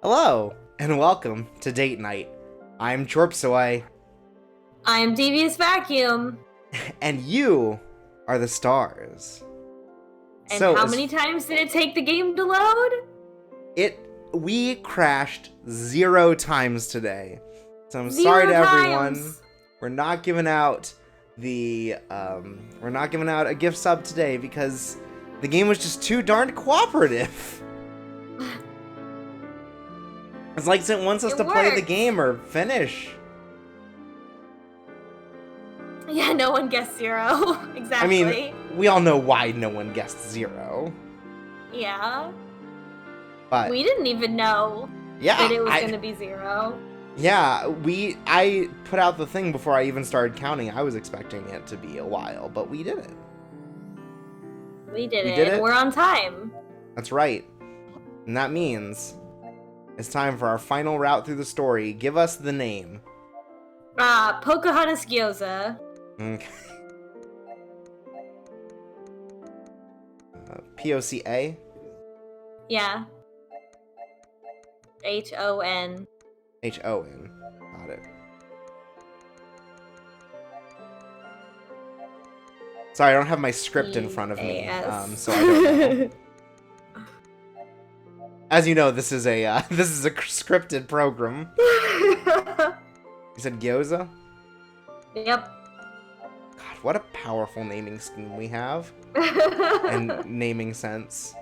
Hello, and welcome to Date Night. I'm Chorpsoy, I'm Devious Vacuum. and you are the stars. And how many times did it take the game to load? We crashed 0 times today. So I'm 0 sorry to times. everyone. We're not giving out a gift sub today because the game was just too darn cooperative. It's like it wants us to play the game or finish. Yeah, no one guessed 0. Exactly. I mean, we all know why no one guessed 0. Yeah. But we didn't even know that it was going to be 0. Yeah, I put out the thing before I even started counting. I was expecting it to be a while, but we did it. We did it. We're on time. That's right. And that means it's time for our final route through the story. Give us the name. Pocahontas Gyoza. Okay. P-O-C-A? Yeah. H-O-N. H-O-N. Got it. Sorry, I don't have my script in front of me, so I don't know. As you know, this is a scripted program. You said gyoza? Yep. God, what a powerful naming scheme we have. And naming sense.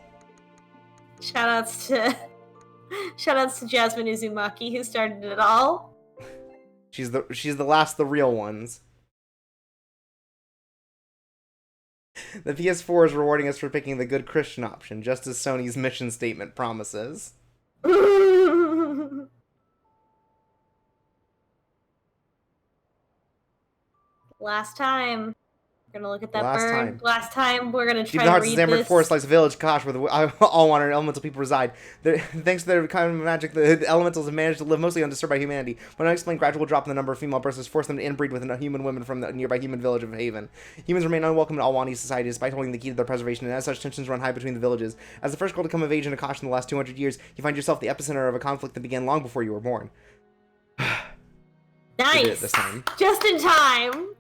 Shoutouts to Jasmine Uzumaki, who started it all. She's the last, the real ones. The PS4 is rewarding us for picking the good Christian option, just as Sony's mission statement promises. Last time. We're gonna look at that Last bird. time. Last time, we're gonna try Deep the to hearts read of Zamberg this. Forest lies a village, Akash, where all water elemental people reside. Thanks to their kind of magic, the elementals have managed to live mostly undisturbed by humanity. But an unexplained gradual drop in the number of female births has forced them to inbreed with human women from the nearby human village of Haven. Humans remain unwelcome in Alwani society despite holding the key to their preservation, and as such, tensions run high between the villages. As the first girl to come of age in Akash in the last 200 years, you find yourself the epicenter of a conflict that began long before you were born. Nice! We did it this time. Just in time!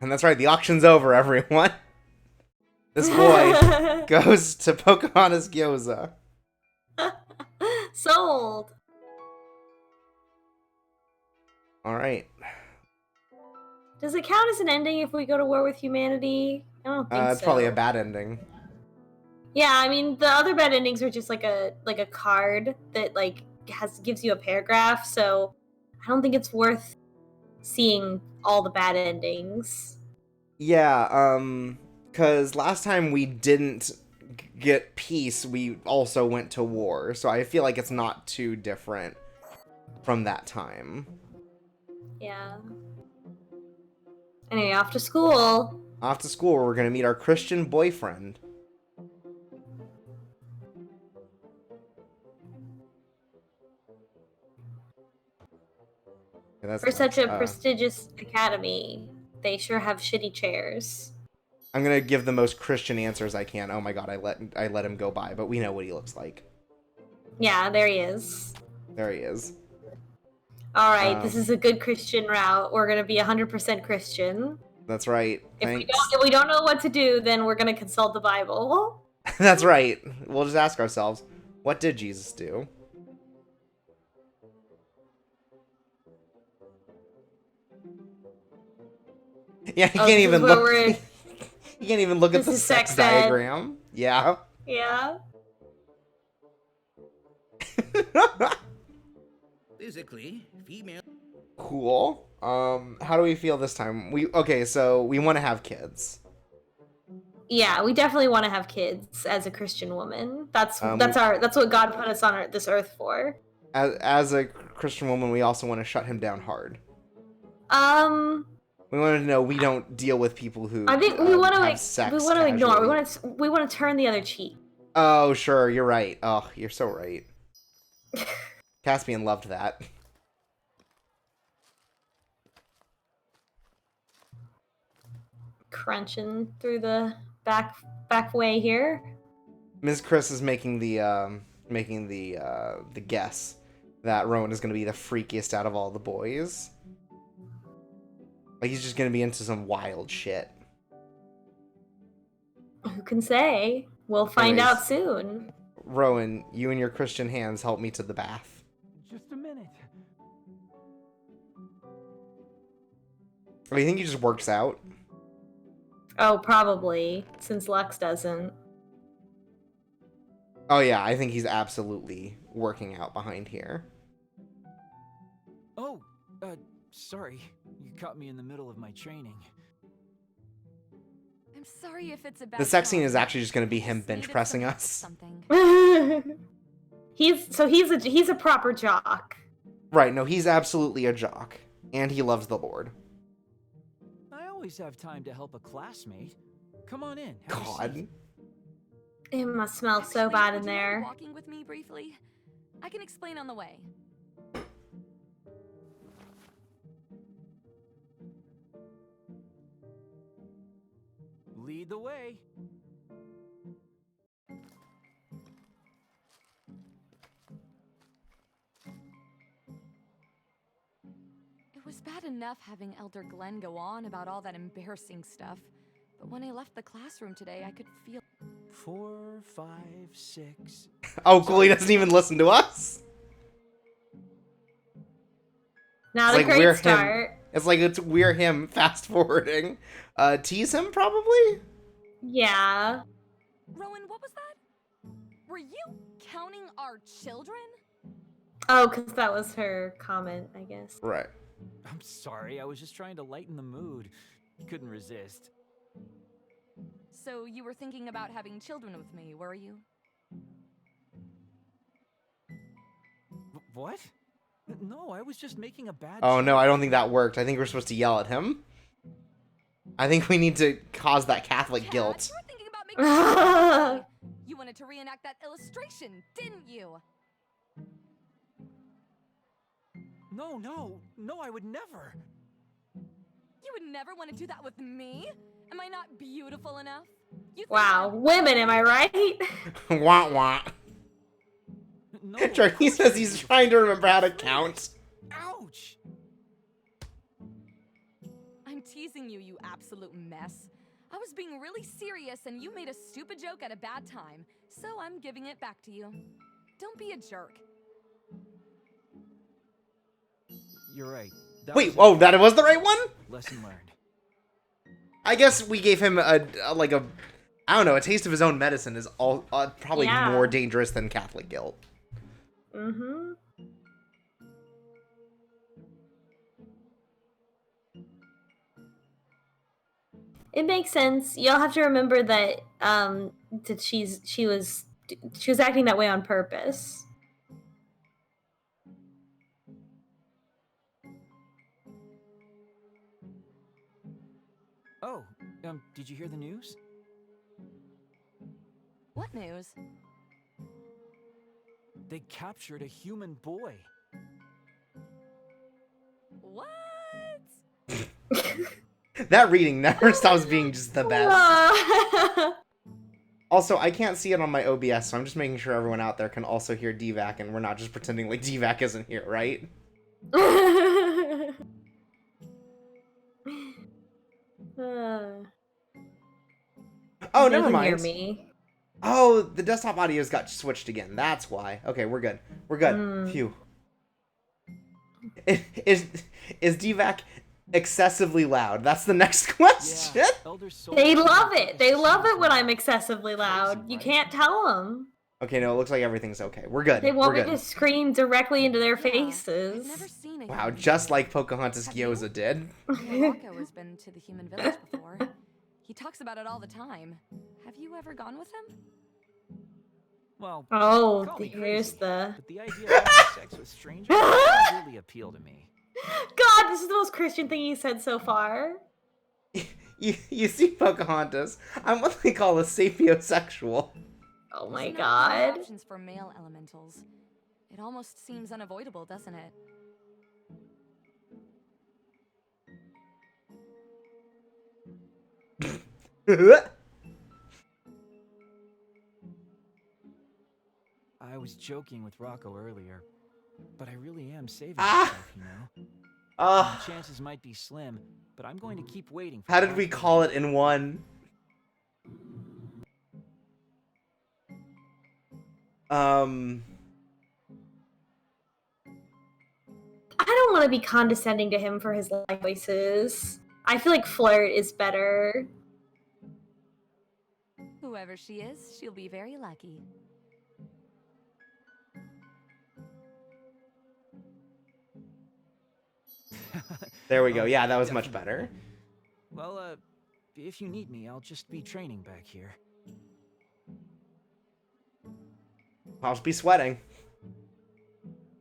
And that's right, the auction's over, everyone. This boy goes to Pocahontas Gyoza. Sold. Alright. Does it count as an ending if we go to war with humanity? I don't think so. It's probably a bad ending. Yeah, I mean, the other bad endings are just like a card that gives you a paragraph, so I don't think it's worth seeing all the bad endings. Yeah, because last time we didn't get peace, we also went to war, so I feel like it's not too different from that time. Yeah. Anyway, off to school. Off to school, we're gonna meet our Christian boyfriend. For such a prestigious academy, they sure have shitty chairs. I'm gonna give the most Christian answers I can. Oh my god, I let him go by, but we know what he looks like. Yeah, there he is. There he is. Alright, this is a good Christian route. We're gonna be 100% Christian. That's right. If we don't know what to do, then we're gonna consult the Bible. That's right. We'll just ask ourselves, what did Jesus do? Yeah, you can't even look. You can't even look at the sex diagram. Yeah. Yeah. Physically, female. Cool. How do we feel this time? So we want to have kids. Yeah, we definitely want to have kids as a Christian woman. That's what God put us on this earth for. As a Christian woman, we also want to shut him down hard. We want to know we don't deal with people who I think we want to have sex we want to ignore. We want to turn the other cheek. Oh, sure, you're right. Oh, you're so right. Caspian loved that. crunching through the back way here. Ms. Chris is making the guess that Rowan is going to be the freakiest out of all the boys. Like, he's just going to be into some wild shit. Who can say? We'll find Anyways. out soon. Rowan, you and your Christian hands help me to the bath. Just a minute. Oh, you think he just works out? Oh, probably, since Lux doesn't. Oh yeah, I think he's absolutely working out behind here. Oh, sorry. You caught me in the middle of my training. I'm sorry if it's a bad The sex scene time. is actually just going to be him Just bench needed pressing some- us. Something. he's a proper jock. Right, no, he's absolutely a jock. And he loves the Lord. I always have time to help a classmate. Come on in. Have a God. seat. It must smell so Actually, bad would in you mind there. walking with me briefly? I can explain on the way. Lead the way. It was bad enough having Elder Glenn go on about all that embarrassing stuff, but when I left the classroom today, I could feel 4, 5, 6. Oh, cool, he doesn't even listen to us? Not It's a like we're great start. It's like we're him fast forwarding. Tease him, probably? Yeah. Rowan, what was that? Were you counting our children? Oh, because that was her comment, I guess. Right. I'm sorry, I was just trying to lighten the mood. Couldn't resist. So you were thinking about having children with me, were you? What? No, I was just making a bad Oh no, joke. I don't think that worked. I think we're supposed to yell at him. I think we need to cause that Catholic Kat, guilt. you were thinking about making children with me. You wanted to reenact that illustration, didn't you? No, I would never. You would never want to do that with me? Am I not beautiful enough? You think Wow, I'm women, am I right? Wah wah. No. He says he's trying to remember how to count. Ouch! I'm teasing you, you absolute mess. I was being really serious and you made a stupid joke at a bad time, so I'm giving it back to you. Don't be a jerk. You're right. That Wait, was oh, that was the right one? lesson learned. I guess we gave him a I don't know, a taste of his own medicine is all probably Yeah. more dangerous than Catholic guilt. Mm-hmm. It makes sense. You'll have to remember that that she was acting that way on purpose. Oh, did you hear the news? What news? They captured a human boy. What? That reading never stops being just the best. Ah. Also, I can't see it on my OBS, so I'm just making sure everyone out there can also hear DVAC, and we're not just pretending like DVAC isn't here, right? Oh, He never doesn't mind. hear me. Oh, the desktop audio's got switched again. That's why. Okay, we're good. We're good. Mm. Phew. Is DVAC excessively loud? That's the next question. Yeah, Elder Soul They was love saying it. They love it when I'm crazy, excessively loud. You right? can't tell them. Okay, no, it looks like everything's okay. We're good. They want We're me good. to scream directly into their Yeah, faces. I've never seen a Wow, human just before. like Pocahontas Have you? Gyoza did. Morocco has been to the human village before. He talks about it all the time. Have you ever gone with him? Well, Oh, call me here's crazy, the. but the idea of having sex with strangers doesn't really appeal to me. God, this is the most Christian thing he said so far. You see, Pocahontas, I'm what they call a sapiosexual. Oh There's my not many god. options for male elementals. It almost seems unavoidable, doesn't it? I was joking with Rocco earlier, but I really am saving Ah! myself, you know? The chances might be slim, but I'm going to keep waiting for How did we call it in one? I don't want to be condescending to him for his life choices. I feel like flirt is better. Whoever she is, she'll be very lucky. There we go. Oh, Yeah, that was much definitely. better. Well, if you need me, I'll just be training back here. I'll just be sweating.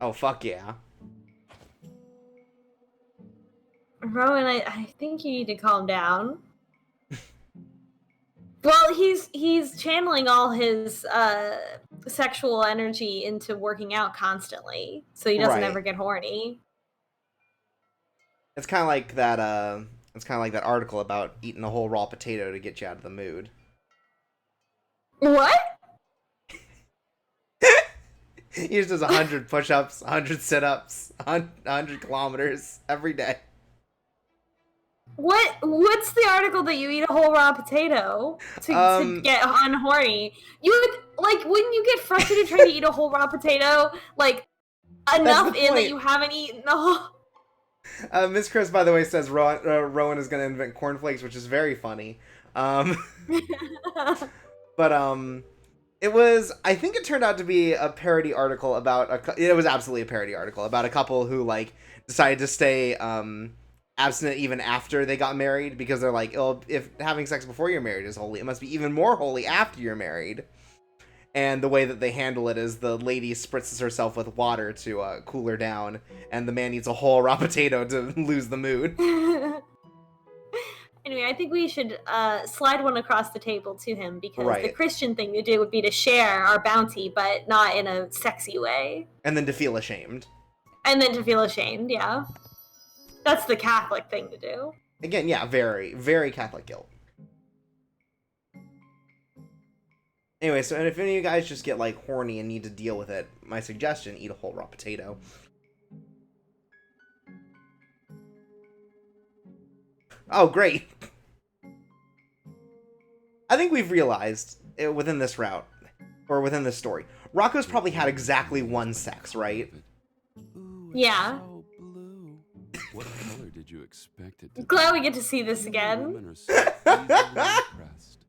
Oh, fuck yeah. Rowan, I think you need to calm down. Well, he's channeling all his sexual energy into working out constantly, so he doesn't Right. ever get horny. It's kind of like that. It's kind of like that article about eating a whole raw potato to get you out of the mood. What? He just does 100 push-ups, 100 sit-ups, 100 kilometers every day. What's the article that you eat a whole raw potato to get unhorny? You would, like, wouldn't you get frustrated trying to eat a whole raw potato? Like, enough in that you haven't eaten the whole... Miss Chris, by the way, says Rowan is going to invent cornflakes, which is very funny. But it was, I think it turned out to be a parody article about it was absolutely a parody article about a couple who like decided to stay abstinent even after they got married because they're like, oh, if having sex before you're married is holy, it must be even more holy after you're married. And the way that they handle it is the lady spritzes herself with water to cool her down, and the man eats a whole raw potato to lose the mood. Anyway, I think we should slide one across the table to him because Right. the Christian thing to do would be to share our bounty, but not in a sexy way. And then to feel ashamed. And then to feel ashamed, yeah. That's the Catholic thing to do. Again, yeah, very, very Catholic guilt. Anyway, so and if any of you guys just get like horny and need to deal with it, my suggestion, eat a whole raw potato. Oh, great. I think we've realized within this route, or within this story, Rocco's probably had exactly one sex, right? Ooh, it's Yeah. so blue. What color did you expect it to be? Glad we get to see this again. Women are so easily impressed.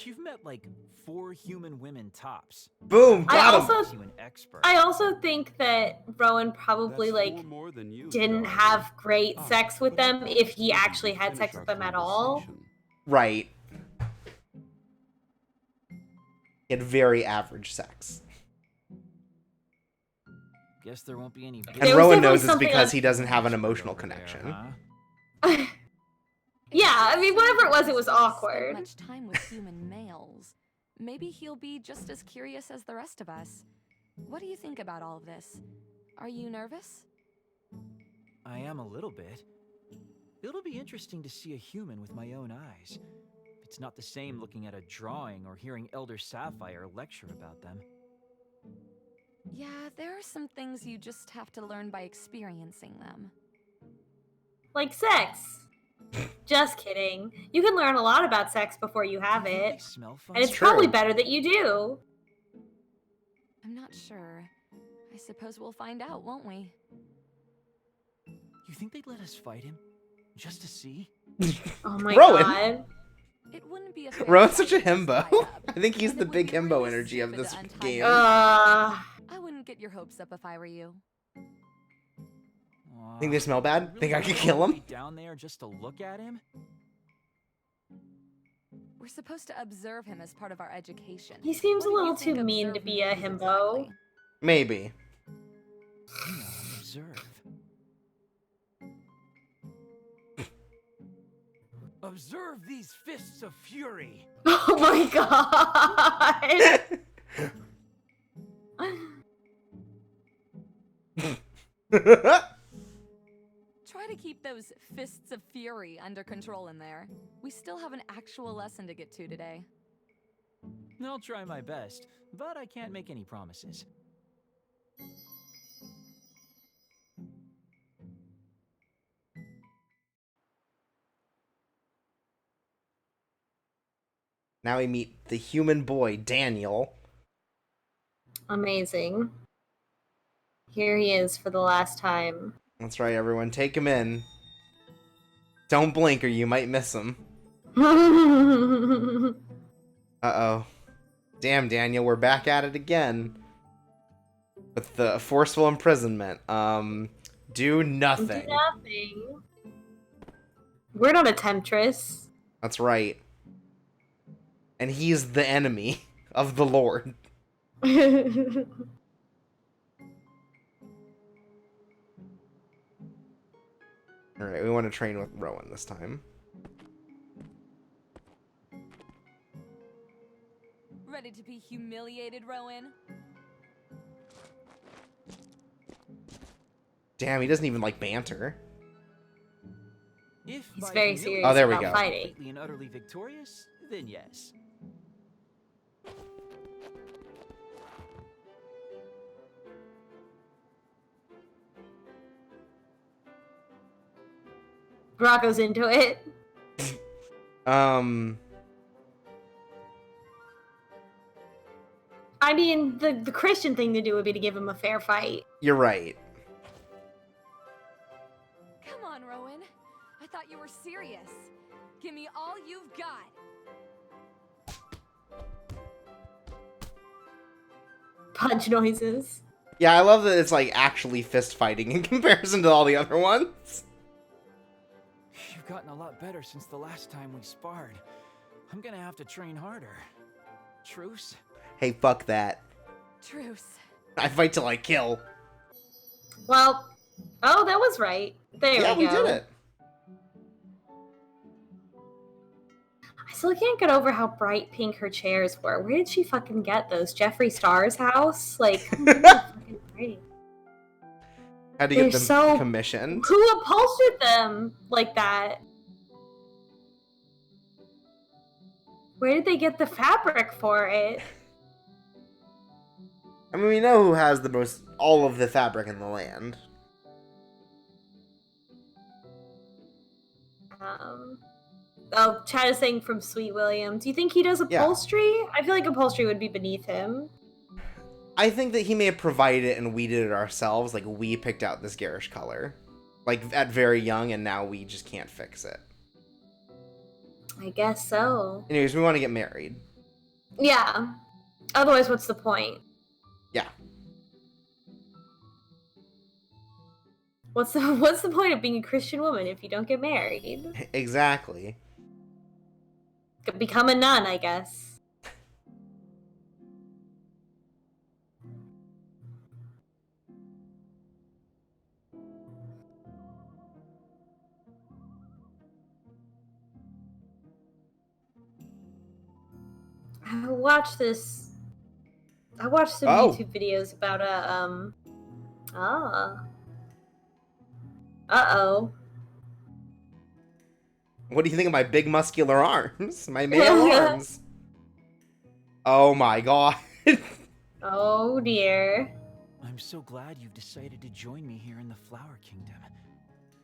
You've met like 4 human women tops. Boom, I got him. also- Makes you an expert. I also think that Rowan probably, That's like, 4 more than you, didn't darling. have great Ah, sex with but I them thought if he we actually could had sex finish with our them at all. conversation. Right. He had very average sex. Guess there won't be any. And There was Rowan definitely knows it's something because on- he doesn't have an emotional Over there, connection. huh? Yeah, I mean, whatever it was Spent awkward. much time with human males. Maybe he'll be just as curious as the rest of us. What do you think about all of this? Are you nervous? I am a little bit. It'll be interesting to see a human with my own eyes. It's not the same looking at a drawing or hearing Elder Sapphire lecture about them. Yeah, there are some things you just have to learn by experiencing them. Like sex. Just kidding. You can learn a lot about sex before you have Do you think it. they smell fun? And it's true. probably better that you do. I'm not sure. I suppose we'll find out, won't we? You think they'd let us fight him? Just to see? Oh my Rowan. god. It wouldn't be a fair Rowan's such a fight to himbo. tie up, I think he's and the it would big be himbo really energy of stupid this to untie game. him. I Uh, wouldn't get your hopes up if I were you. Think they smell bad? Really Think I could want kill him? me down there just to look at him? We're supposed to observe him as part of our education. he seems What a do you little think too mean to observe be a means himbo. exactly? Maybe. Observe. Observe these fists of fury. Oh my god. Try to keep those fists of fury under control in there. We still have an actual lesson to get to today. I'll try my best, but I can't make any promises. Now we meet the human boy, Daniel. Amazing. Here he is for the last time. That's right, everyone. Take him in. Don't blink or you might miss him. Uh-oh. Damn, Daniel, we're back at it again. With the forceful imprisonment. Do nothing. Do nothing. We're not a temptress. That's right. And he's the enemy of the Lord. Alright, we want to train with Rowan this time. Ready to be humiliated, Rowan? Damn, he doesn't even like banter. If He's by very humiliating serious Oh, there we about go. fighting. completely and utterly victorious, then yes. Rocco's into it. I mean, the Christian thing to do would be to give him a fair fight. You're right. Come on, Rowan. I thought you were serious. Give me all you've got. Punch noises. Yeah, I love that it's like actually fist fighting in comparison to all the other ones. You've gotten a lot better since the last time we sparred. I'm gonna have to train harder. Truce? Hey, fuck that. Truce. I fight till I kill. Well, oh, that was right. There Yeah, we we go. did it. I still can't get over how bright pink her chairs were. Where did she fucking get those? Jeffree Star's house? Like, fucking bright. Had to They're get them so- commissioned. Who upholstered them like that? Where did they get the fabric for it? I mean, we know who has the most, all of the fabric in the land. Oh, Chad is saying from Sweet William. Do you think he does upholstery? I feel like upholstery would be beneath him. I think that he may have provided it and we did it ourselves. Like, we picked out this garish color. Like, at very young, and now we just can't fix it. I guess so. Anyways, we want to get married. Yeah. Otherwise, what's the point? Yeah. What's the point of being a Christian woman if you don't get married? Exactly. Become a nun, I guess. I watched some YouTube videos about uh-oh. What do you think of my big muscular arms? My male arms. Oh my god. Oh dear. I'm so glad you've decided to join me here in the Flower Kingdom.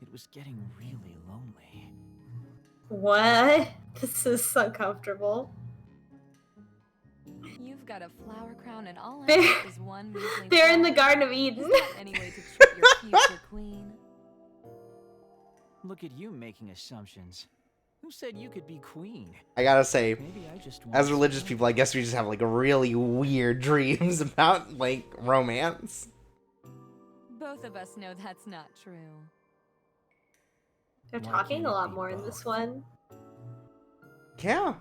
It was getting really lonely. What? This is uncomfortable. You've got a flower crown and all I They're- have is one measly They're in the flower. Garden of Eden. Is that any way to treat your future queen? Look at you making assumptions. Who said you could be queen? I gotta say, Maybe I just as want religious to- people, I guess we just have like really weird dreams about like romance. Both of us know that's not true. They're Why talking can't a it lot be more in this both? one. Yeah.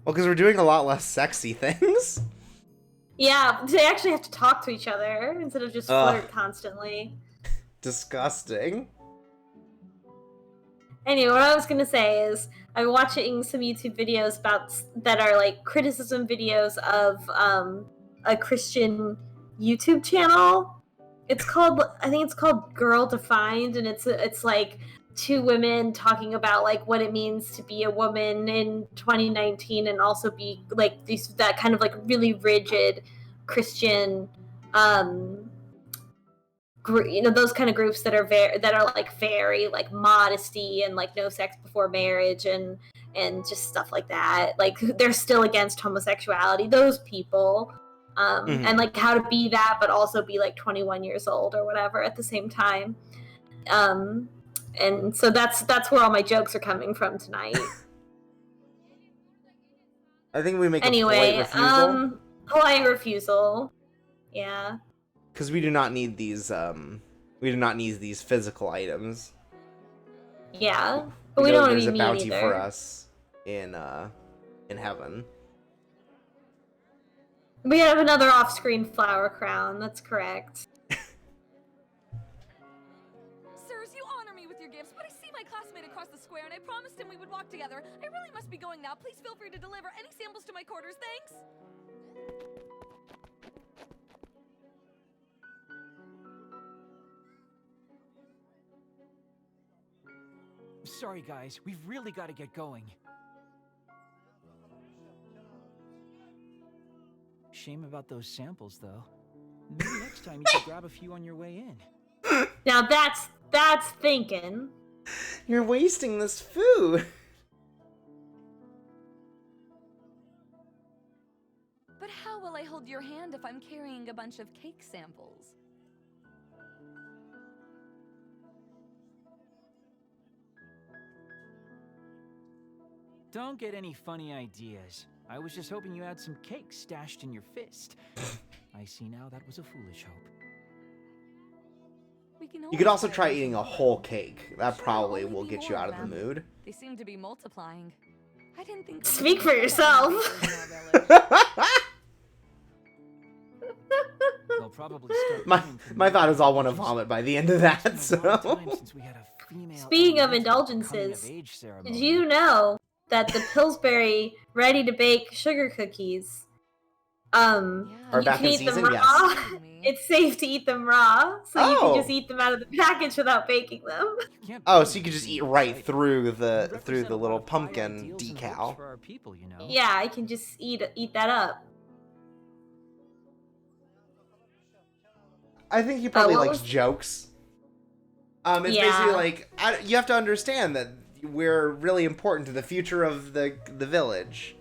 Well, because we're doing a lot less sexy things. Yeah, they actually have to talk to each other instead of just Ugh. flirt constantly. Disgusting. Anyway, what I was gonna say is I'm watching some YouTube videos that are like criticism videos of a Christian YouTube channel I think it's called Girl Defined, and it's like two women talking about like what it means to be a woman in 2019 and also be like that kind of like really rigid Christian those kind of groups that are very like modesty and like no sex before marriage and just stuff like that. Like they're still against homosexuality, those people. And like how to be that but also be like 21 years old or whatever at the same time. And so that's where all my jokes are coming from tonight. I think we make a Anyway, polite refusal. polite refusal. Yeah. Because we do not need these physical items. Yeah. But we know don't want there's to a be bounty mean for either. us in heaven. We have another off-screen flower crown, that's correct. Sirs, you honor me with your gifts, but I see my classmate across the square and I promised him we would walk together. I really must be going now. Please feel free to deliver any samples to my quarters, thanks. Sorry, guys. We've really got to get going. Shame about those samples, though. Maybe next time you could grab a few on your way in. Now that's thinking. You're wasting this food. But how will I hold your hand if I'm carrying a bunch of cake samples? Don't get any funny ideas. I was just hoping you had some cake stashed in your fist. I see now that was a foolish hope. You could also try eating a whole cake. That probably will get you out of the mood. They seem to be multiplying. I didn't think. Speak for yourself. They'll probably start my thought is I'll want to vomit by the end of that. So. Speaking of indulgences, did you know that the Pillsbury ready-to-bake sugar cookies, are you back can in eat them season? raw. Yes. It's safe to eat them raw, so you can just eat them out of the package without baking them. Oh, so you could just eat right through the little pumpkin decal. For our people, you know. Yeah, I can just eat that up. I think he probably what likes was- jokes. It's Yeah. basically like you have to understand that we're really important to the future of the village.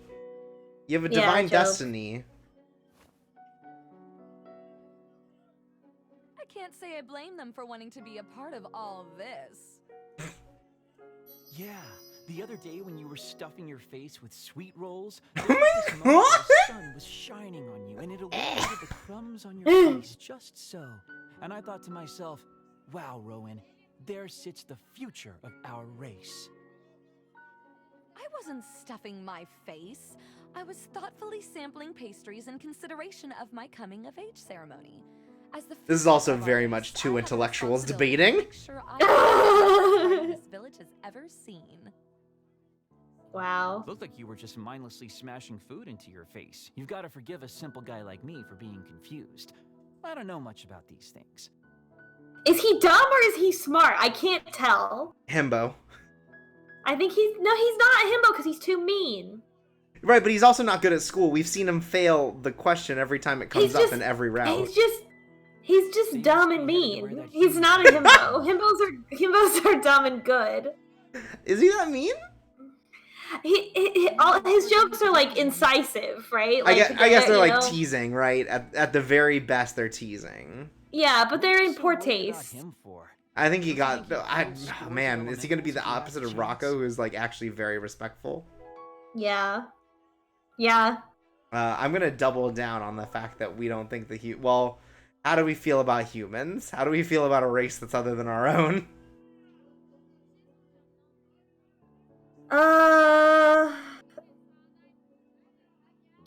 You have a Yeah, divine joke. destiny. I can't say I blame them for wanting to be a part of all this. Yeah, the other day when you were stuffing your face with sweet rolls, there Oh was my this moment God! the sun was shining on you, and it illuminated the crumbs on your face just so. And I thought to myself, wow, Rowan, there sits the future of our race. I wasn't stuffing my face. I was thoughtfully sampling pastries in consideration of my coming-of-age ceremony. As the This is also future of our very race, much I two have a intellectuals responsibility to debating. make sure I am the this village has ever seen. Wow. Looked like you were just mindlessly smashing food into your face. You've got to forgive a simple guy like me for being confused. I don't know much about these things. Is he dumb or is he smart? I can't tell. Himbo. I think he's not a himbo because he's too mean. Right, but he's also not good at school. We've seen him fail the question every time it comes up in every route. He's just dumb and mean. He's not a himbo. Himbos are dumb and good. Is he that mean? All his jokes are like incisive, right? Like, I guess they're like know? teasing, right? At the very best, they're teasing. Yeah, but they're in So poor what got taste. him for? I think he got. Oh, man, is he going to be the opposite of Rocco, who's like actually very respectful? Yeah. Yeah. I'm going to double down on the fact that we don't think well, how do we feel about humans? How do we feel about a race that's other than our own?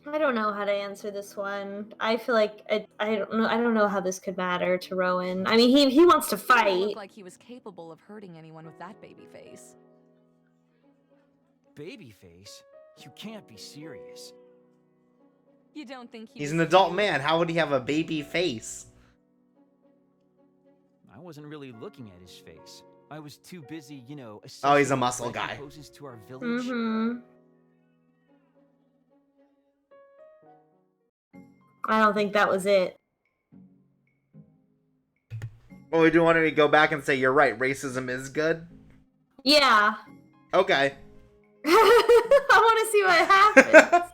I don't know how to answer this one. I feel like I don't know. I don't know how this could matter to Rowan. I mean, he wants to He didn't fight. look like he was capable of hurting anyone with that baby face. Babyface? You can't be serious. You don't think He's an adult man. How would he have a baby face? I wasn't really looking at his face. I was too busy, you know, Oh, he's a assessing muscle the guy. poses to our village. Mm-hmm. I don't think that was it. Well, we do want to go back and say you're right. Racism is good. Yeah. Okay. I want to see what happens.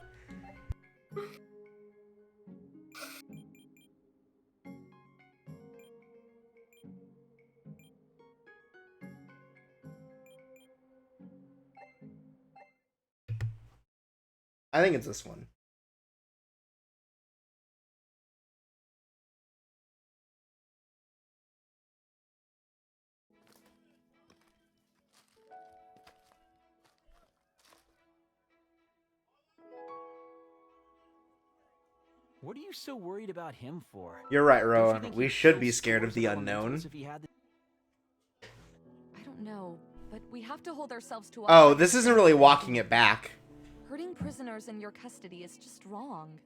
I think it's this one. What are you so worried about him for? You're right, Don't you Rowan. think We he'd should kill be scared of scores the elementals unknown. if he had the- I don't know, but we have to hold ourselves to Oh, this isn't really walking it back. Hurting prisoners in your custody is just wrong.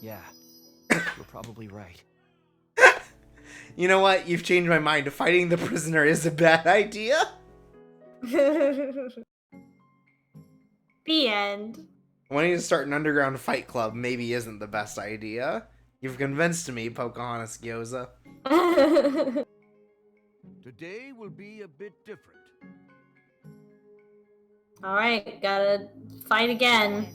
Yeah, you're probably right. You know what? You've changed my mind. Fighting the prisoner is a bad idea. The end. Wanting to start an underground fight club maybe isn't the best idea. You've convinced me, Pocahontas Gyoza. Today will be a bit different. Alright, gotta fight again.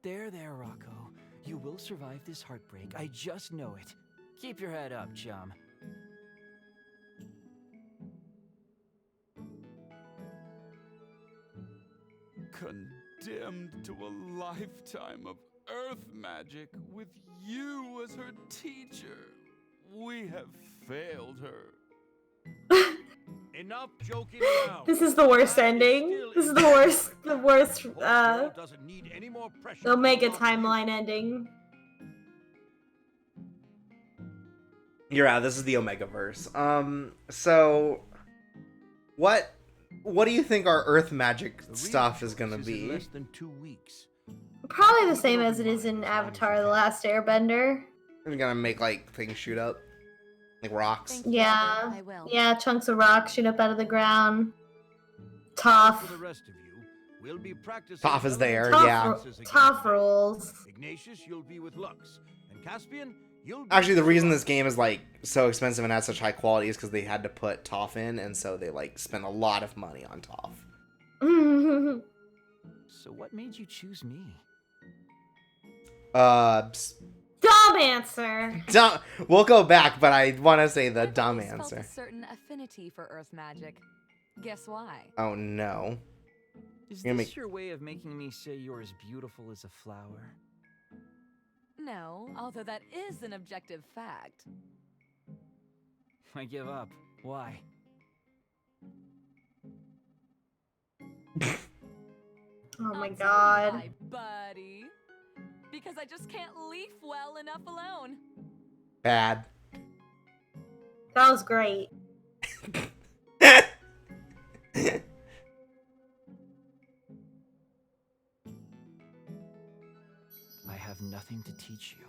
There, Rocco. You will survive this heartbreak. I just know it. Keep your head up, chum. Condemned to a lifetime of earth magic with you as her teacher. We have failed her. Enough joking around. This is the worst ending. This is the worst, Doesn't need any more pressure. Omega timeline ending. You're out. This is the Omega verse. So what do you think our Earth magic stuff is gonna be? Less than 2 weeks. Probably the same as it is in Avatar: The Last Airbender. We're gonna make like things shoot up, like rocks. Thank you, Yeah. Mother. I will. Yeah, chunks of rock shoot up out of the ground. For Tough. the rest of you, we'll be practicing. Toph is there, Tough, yeah. tough rules. Ignatius, you'll be with Lux, and Caspian, you'll. Be Actually, the with reason Rowan. this game is like so expensive and has such high quality is because they had to put Toph in, and so they like spent a lot of money on Toph. So what made you choose me? Dumb answer. Dumb. We'll go back, but I want to say the I've dumb always felt answer. a certain affinity for earth magic. Guess why? Oh no. Is You're gonna this make- your way of making me say you're as beautiful as a flower? No, although that is an objective fact. I give up. Why? Oh my I'll tell you god. why, buddy. Because I just can't leaf well enough alone. Bad. That was great. I have nothing to teach you.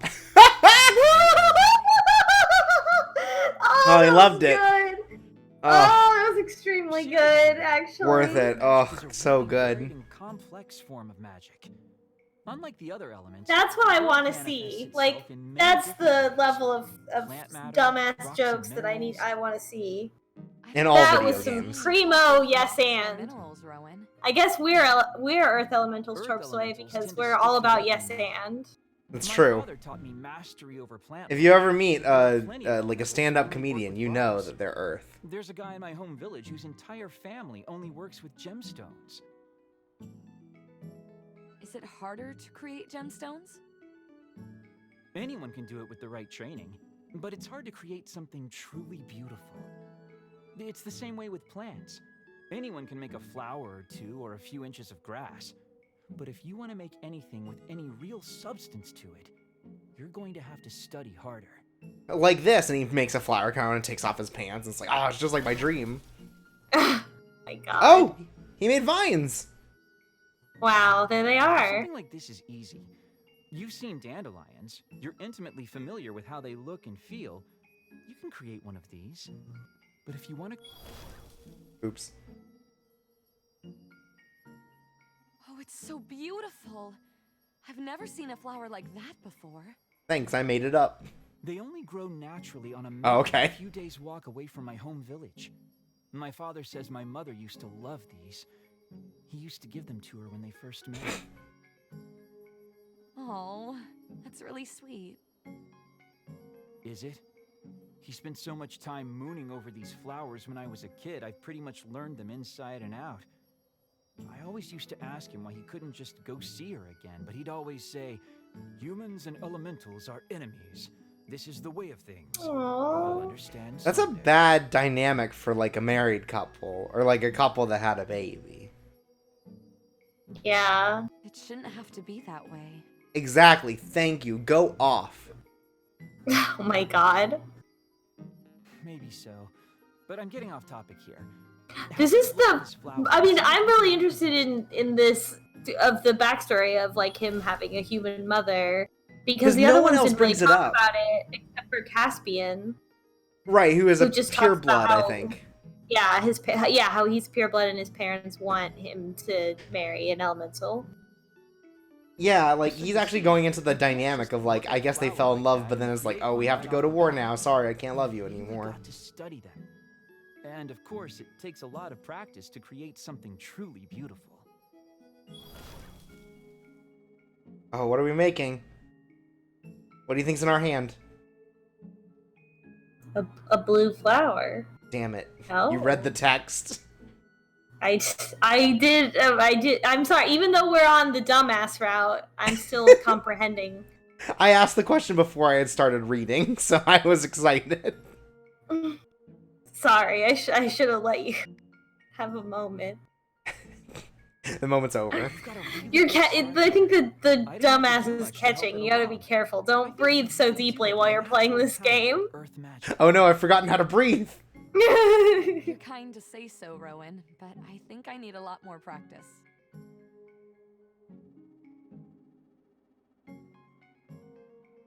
Oh, he that loved was it. Good. Oh, that was extremely good, actually. worth it. Oh, Magic is a so really good. great and complex form of magic. Unlike the other elements, That's what I it want to manifests see. itself Like, in many that's different the ways. level of Plant matter, dumbass rocks jokes and that minerals. I want to see. In all That video was some games. primo yes and. Minerals, Rowan. I guess we're Earth Elementals Earth tropes away elementals because tend to we're stick all about together yes more. and. It's My true. father taught me mastery over plant If you life. ever meet Plenty of like a elementals stand-up only work comedian, with you know rocks. that they're Earth. There's a guy in my home village whose entire family only works with gemstones. Is it harder to create gemstones? Anyone can do it with the right training, but it's hard to create something truly beautiful. It's the same way with plants. Anyone can make a flower or two or a few inches of grass. But if you want to make anything with any real substance to it, you're going to have to study harder. Like this, and he makes a flower crown and takes off his pants. And it's like, oh, it's just like my dream. My god. Oh, he made vines. Wow, there they are. Something like this is easy. You've seen dandelions. You're intimately familiar with how they look and feel. You can create one of these. But if you want to... Oops. Oh, it's so beautiful. I've never seen a flower like that before. Thanks, I made it up. They only grow naturally on a mountain Oh, okay. a few days' walk away from my home village. My father says my mother used to love these. He used to give them to her when they first met. Oh, that's really sweet. Is it? He spent so much time mooning over these flowers when I was a kid, I've pretty much learned them inside and out. I always used to ask him why he couldn't just go see her again, but he'd always say, "Humans and elementals are enemies. This is the way of things. I'll Aww. understand That's a someday." bad dynamic for like a married couple or like a couple that had a baby. Yeah. It shouldn't have to be that way. Exactly. Thank you. Go off. Oh my god. Maybe so. But I'm getting off topic here. This is the. This flower- I mean, I'm really interested in this of the backstory of like him having a human mother because 'Cause the no other one ones else didn't really brings it talk up. about it except for Caspian. Right, who is Who a just pure talks about blood, I how- think. Yeah, how he's pure blood and his parents want him to marry an elemental. Yeah, like he's actually going into the dynamic of like I guess they fell in love, but then it's like, oh, we have to go to war now. Sorry, I can't love you You've anymore. got to study them. And of course, it takes a lot of practice to create something truly beautiful. Oh, what are we making? What do you think's in our hand? A blue flower. Damn it. Oh. You read the text. I did. I'm sorry. Even though we're on the dumbass route, I'm still comprehending. I asked the question before I had started reading, so I was excited. Sorry, I should have let you have a moment. The moment's over. You've got a really You're good I think the I didn't have to dumbass do is much to help catching. it You gotta be along. careful. I Don't think breathe so you deeply have while a you're playing natural this talent game. for Earth magic. Oh no, I've forgotten how to breathe. You're kind to say so, Rowan, but I think I need a lot more practice.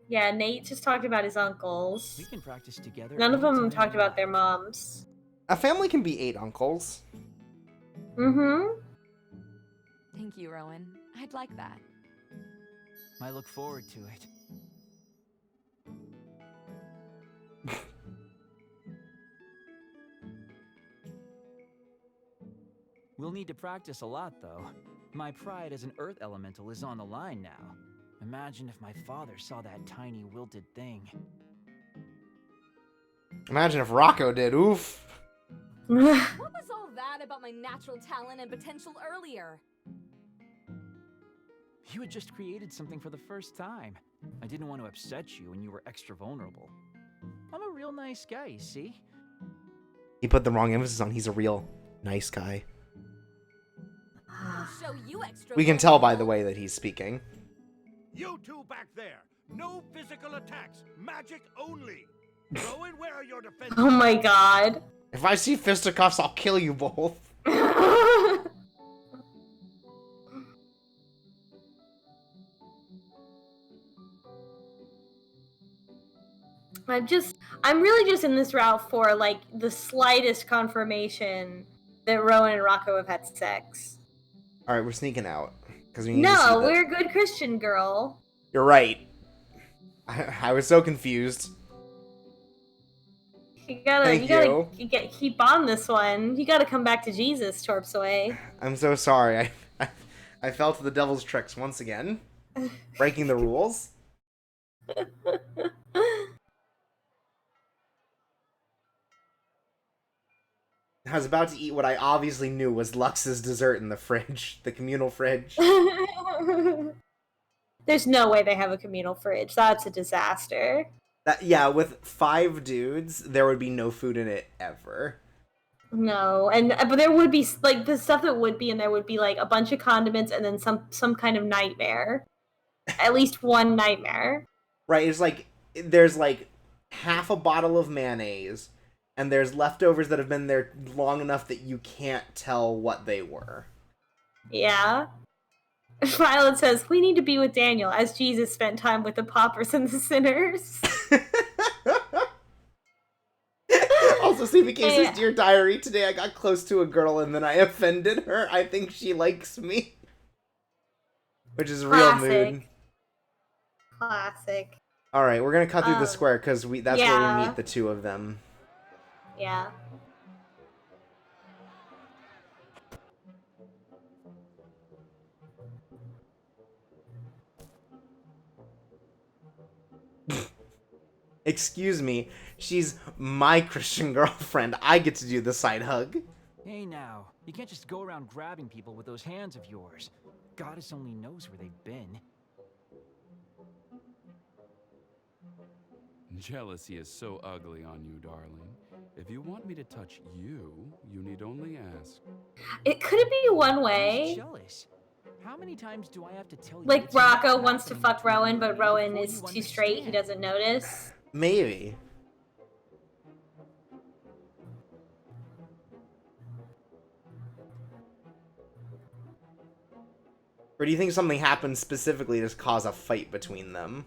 Yeah, Nate just talked about his uncles. We can practice together. None of them anytime talked you about their like. moms. A family can be 8 uncles. Mm-hmm. Thank you, Rowan. I'd like that. I look forward to it. We'll need to practice a lot, though. My pride as an Earth Elemental is on the line now. Imagine if my father saw that tiny wilted thing. Imagine if Rocco did. Oof. What was all that about my natural talent and potential earlier? You had just created something for the first time. I didn't want to upset you when you were extra vulnerable. I'm a real nice guy, you see? He put the wrong emphasis on he's a real nice guy. I'll show you extra. We can tell by the vulnerable. way that he's speaking. You two back there. No physical attacks. Magic only. Rowan, where are your defenses? Oh my god. If I see fisticuffs, I'll kill you both. I'm really just in this route for like the slightest confirmation that Rowan and Rocco have had sex. All right, we're sneaking out because we need to see No, that. we're a good Christian girl. You're right. I was so confused. You gotta, Thank you. keep on this one. You gotta come back to Jesus, Torpsway. I'm so sorry. I fell to the devil's tricks once again, breaking the rules. I was about to eat what I obviously knew was Lux's dessert in the fridge, the communal fridge. There's no way they have a communal fridge. That's a disaster. Yeah, with 5 dudes, there would be no food in it ever. No, but there would be like the stuff that would be in there would be like a bunch of condiments and then some kind of nightmare. At least one nightmare. Right, it's like, there's like half a bottle of mayonnaise, and there's leftovers that have been there long enough that you can't tell what they were. Yeah. Violet says, we need to be with Daniel as Jesus spent time with the paupers and the sinners. Also, CBK says, Yeah. Dear Diary, today I got close to a girl and then I offended her. I think she likes me. Which is real Classic. mood. Classic. Alright, we're gonna cut through the square because that's where we yeah. meet the two of them. Yeah. Excuse me, she's my Christian girlfriend. I get to do the side hug. Hey now, you can't just go around grabbing people with those hands of yours. Goddess only knows where they've been. Jealousy is so ugly on you, darling. If you want me to touch you, you need only ask. Could it be one Who's way? jealous? How many times do I have to tell you? Like it's not Rocco wants to happening fuck between Rowan, you but and me Rowan before is you too straight. He understand? doesn't notice. Maybe. Or do you think something happened specifically to cause a fight between them?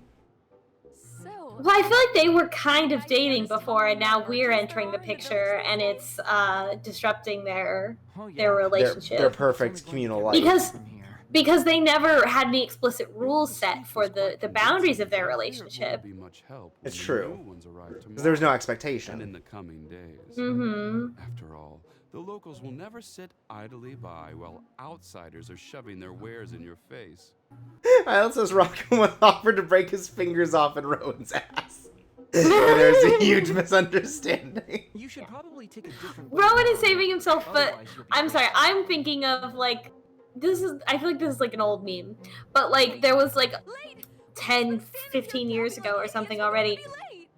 So, Well, I feel like they were kind of dating before, and now we're entering the picture, and it's disrupting their Oh, yeah. their relationship. Their perfect communal life. Because- From here. Because they never had any explicit rules set for the boundaries of their There relationship. won't be much help It's when true. new ones arrive Because there was no tomorrow and in expectation. the coming days. Mm-hmm. After all, the locals will never sit idly by while outsiders are shoving their wares in your face. Isle says Rocco was offered to break his fingers off in Rowan's ass. And there's a huge misunderstanding. You should probably take a different way Rowan is around. saving himself, but Otherwise you'll be I'm sorry, wasted. I'm thinking of like I feel like this is like an old meme, but like there was like late. 10, 15 years ago or something already. Be late.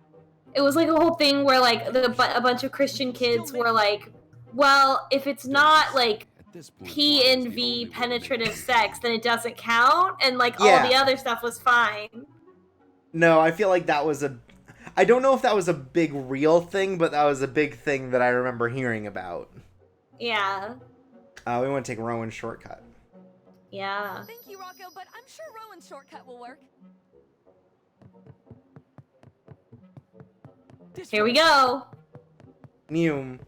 It was like a whole thing where like a bunch of Christian kids were like, well, if it's not like At this point, P wine is and the only V way to make penetrative it. sex, then it doesn't count, and like Yeah. all the other stuff was fine. No, I feel like that was I don't know if that was a big real thing, but that was a big thing that I remember hearing about. Yeah. We want to take Rowan's shortcut. Yeah. Thank you, Rocco, but I'm sure Rowan's shortcut will work. This Here we way. go. Neum.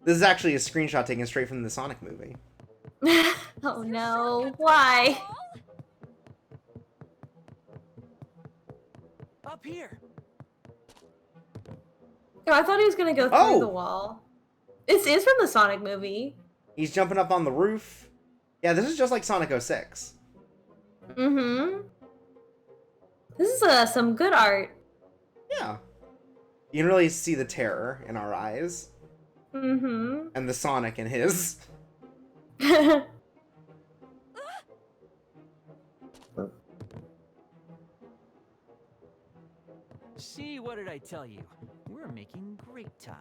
This is actually a screenshot taken straight from the Sonic movie. Oh no. Why? Up here. Oh, I thought he was gonna go through Oh! the wall. This is from the Sonic movie. He's jumping up on the roof. Yeah, this is just like Sonic 06. Mm-hmm. This is some good art. Yeah. You can really see the terror in our eyes. Mm-hmm. And the Sonic in his. See, what did I tell you? We're making great time.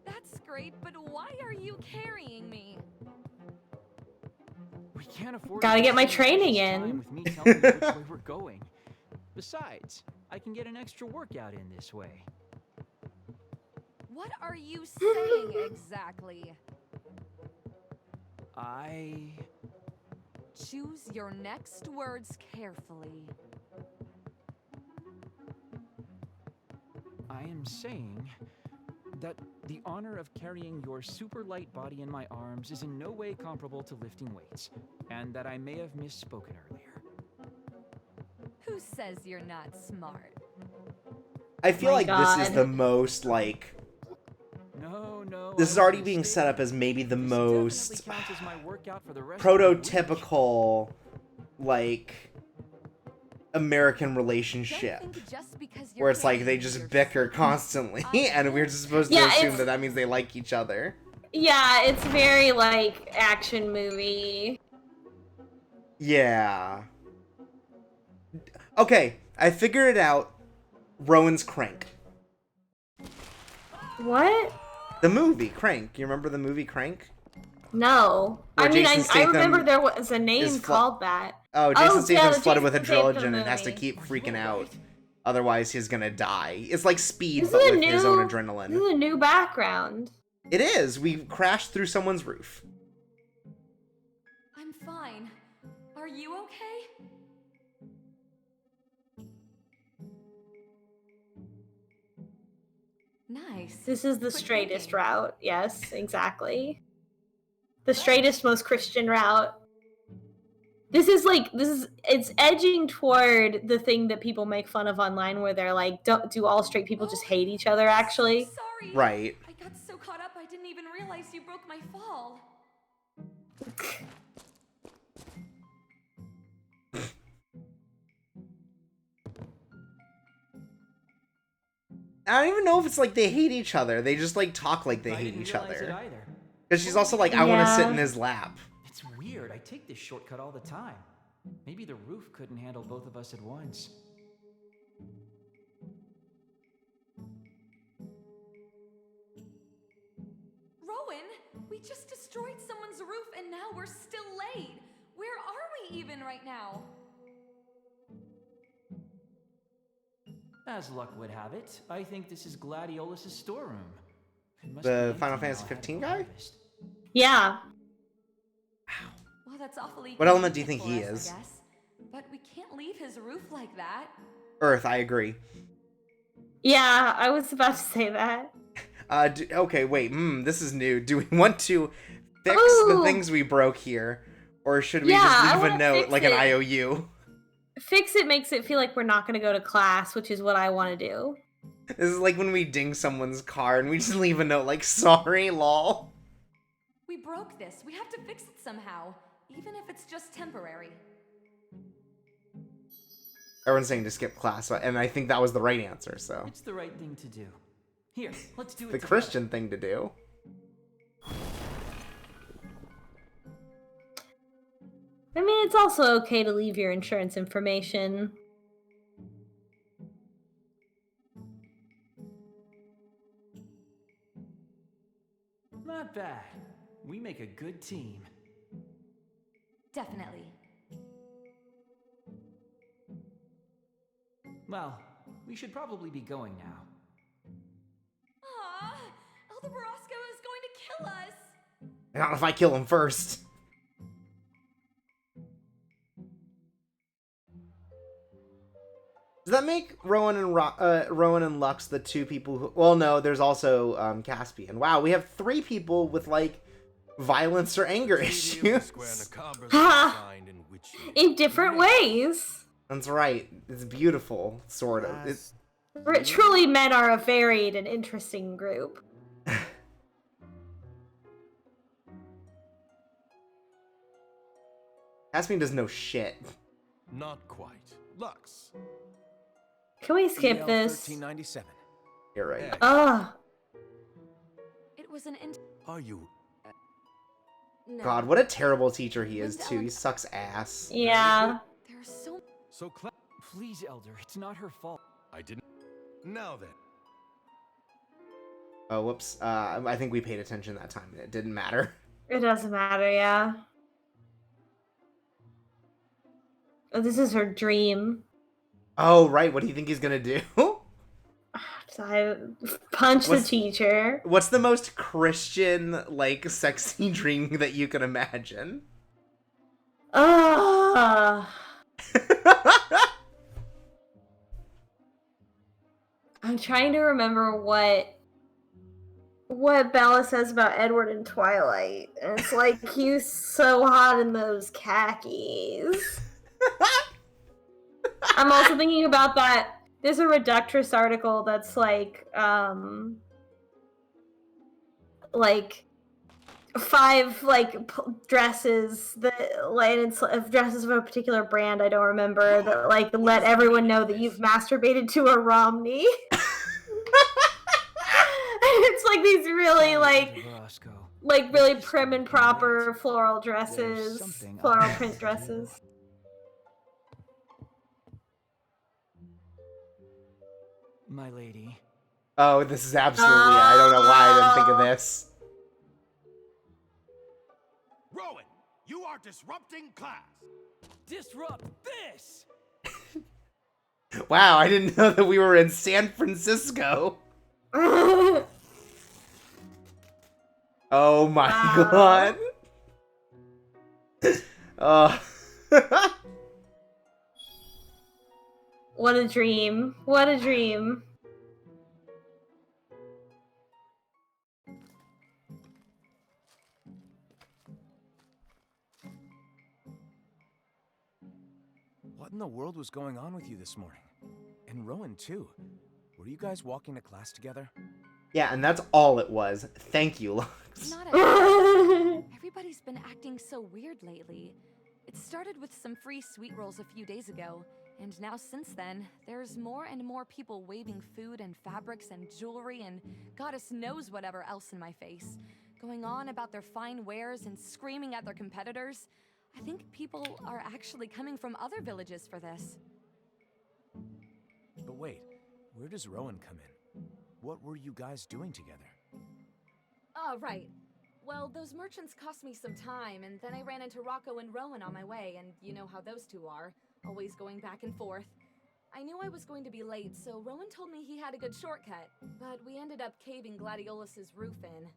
That's great, but why are you carrying me? We can't afford Gotta to get my waste training time in. with me telling you which way we're going. Besides, I can get an extra workout in this way. What are you saying exactly? I Choose your next words carefully. am saying that the honor of carrying your super light body in my arms is in no way comparable to lifting weights, and that I may have misspoken earlier. Who says you're not smart? I feel My like this is God. the most, like... No. This is I was already being set mistaken. up as maybe the This most definitely counts as my workout for the rest of the week. prototypical, like, American Don't relationship. think just because you're Where it's like they carrying just your bicker son, constantly, I and we're will- just supposed to Yeah, assume it's- that that means they like each other. Yeah, it's very like action movie. Yeah. Okay, I figured it out. Rowan's Crank. What? The movie, Crank. You remember the movie Crank? No. Where I mean, Jason I Statham remember there was a name is flo- called that. Oh, Jason yeah, Statham's the flooded with Jason Statham adrenaline and has to movie. keep freaking out. Otherwise, he's gonna die. It's like Speed, This but is a with his own new- This adrenaline. is a new background. It is. We crashed through someone's roof. I'm fine. Are you okay? Nice. This is the Quick straightest thinking. route. Yes, exactly. The straightest, most Christian route. It's edging toward the thing that people make fun of online where they're like, do all straight people just hate each other, actually? So sorry. Right. I got so caught up I didn't even realize you broke my fall. I don't even know if it's like they hate each other. They just like talk like they I hate didn't each realize it other. either. Because she's also like, I want to sit Yeah. in his lap. It's weird. I take this shortcut all the time. Maybe the roof couldn't handle both of us at once. Rowan, we just destroyed someone's roof and now we're still late. Where are we even right now? As luck would have it, I think this is Gladiolus' storeroom. It must The be Final empty Fantasy now I have 15 the guy? harvest. Yeah. Well, that's awfully What element do you convenient think he for us, is? I guess. But we can't leave his roof like that. Earth, I agree. Yeah, I was about to say that. Okay, wait. This is new. Do we want to fix the Ooh. things we broke here? Or should we Yeah, I just leave a wanna note, fix like an it. IOU? Fix it makes it feel like we're not going to go to class, which is what I want to do. This is like when we ding someone's car and we just leave a note like, sorry, lol. We broke this. We have to fix it somehow, even if it's just temporary. Everyone's saying to skip class, and I think that was the right answer, so. It's the right thing to do. Here, let's do it The together. Christian thing to do. I mean, it's also okay to leave your insurance information. Not bad. We make a good team. Definitely. Well, we should probably be going now. Aww, Elder Barasco is going to kill us. I don't know if I kill him first. Does that make Rowan and Lux the two people who... Well, no, there's also Caspian. Wow, we have 3 people with, like, violence or anger issues. In different ways. That's right. It's beautiful, sort of. It's... Truly, men are a varied and interesting group. Caspian does no shit. Not quite. Lux. Can we skip this? 1397. You're right. Ugh. It was an Are you? No. God, what a terrible teacher he is, too. He sucks ass. Yeah. There's so So Please, Elder, it's not her fault. I didn't. Now then. Oh, whoops. I think we paid attention that time, and it didn't matter. It doesn't matter, yeah. Oh, this is her dream. Oh, right. What do you think he's gonna do? I punch the What's- teacher. What's the most Christian, like, sexy dream that you can imagine? Ugh. I'm trying to remember what Bella says about Edward in Twilight. And it's like, he's so hot in those khakis. I'm also thinking about that. There's a Reductress article that's like 5 dresses that and it's dresses of a particular brand I don't remember that like let everyone know that you've masturbated to a Romney. It's like these really really prim and proper floral dresses, something I floral have print to do. dresses. My lady. Oh, this is absolutely... I don't know why I didn't think of this. Rowan, you are disrupting class. Disrupt this! Wow, I didn't know that we were in San Francisco. Oh my Wow. god. Uh, What a dream. What a dream. What in the world was going on with you this morning? And Rowan, too. Were you guys walking to class together? yeah, and that's all it was. Thank you, Lux. Not at all. Everybody's been acting so weird lately. It started with some free sweet rolls a few days ago, and now since then, there's more and more people waving food and fabrics and jewelry and goddess knows whatever else in my face, going on about their fine wares and screaming at their competitors. I think people are actually coming from other villages for this. But wait, where does Rowan come in? What were you guys doing together? Oh, right. Well, those merchants cost me some time, and then I ran into Rocco and Rowan on my way, and you know how those two are, always going back and forth. I knew I was going to be late, so Rowan told me he had a good shortcut, but we ended up caving Gladiolus's roof in.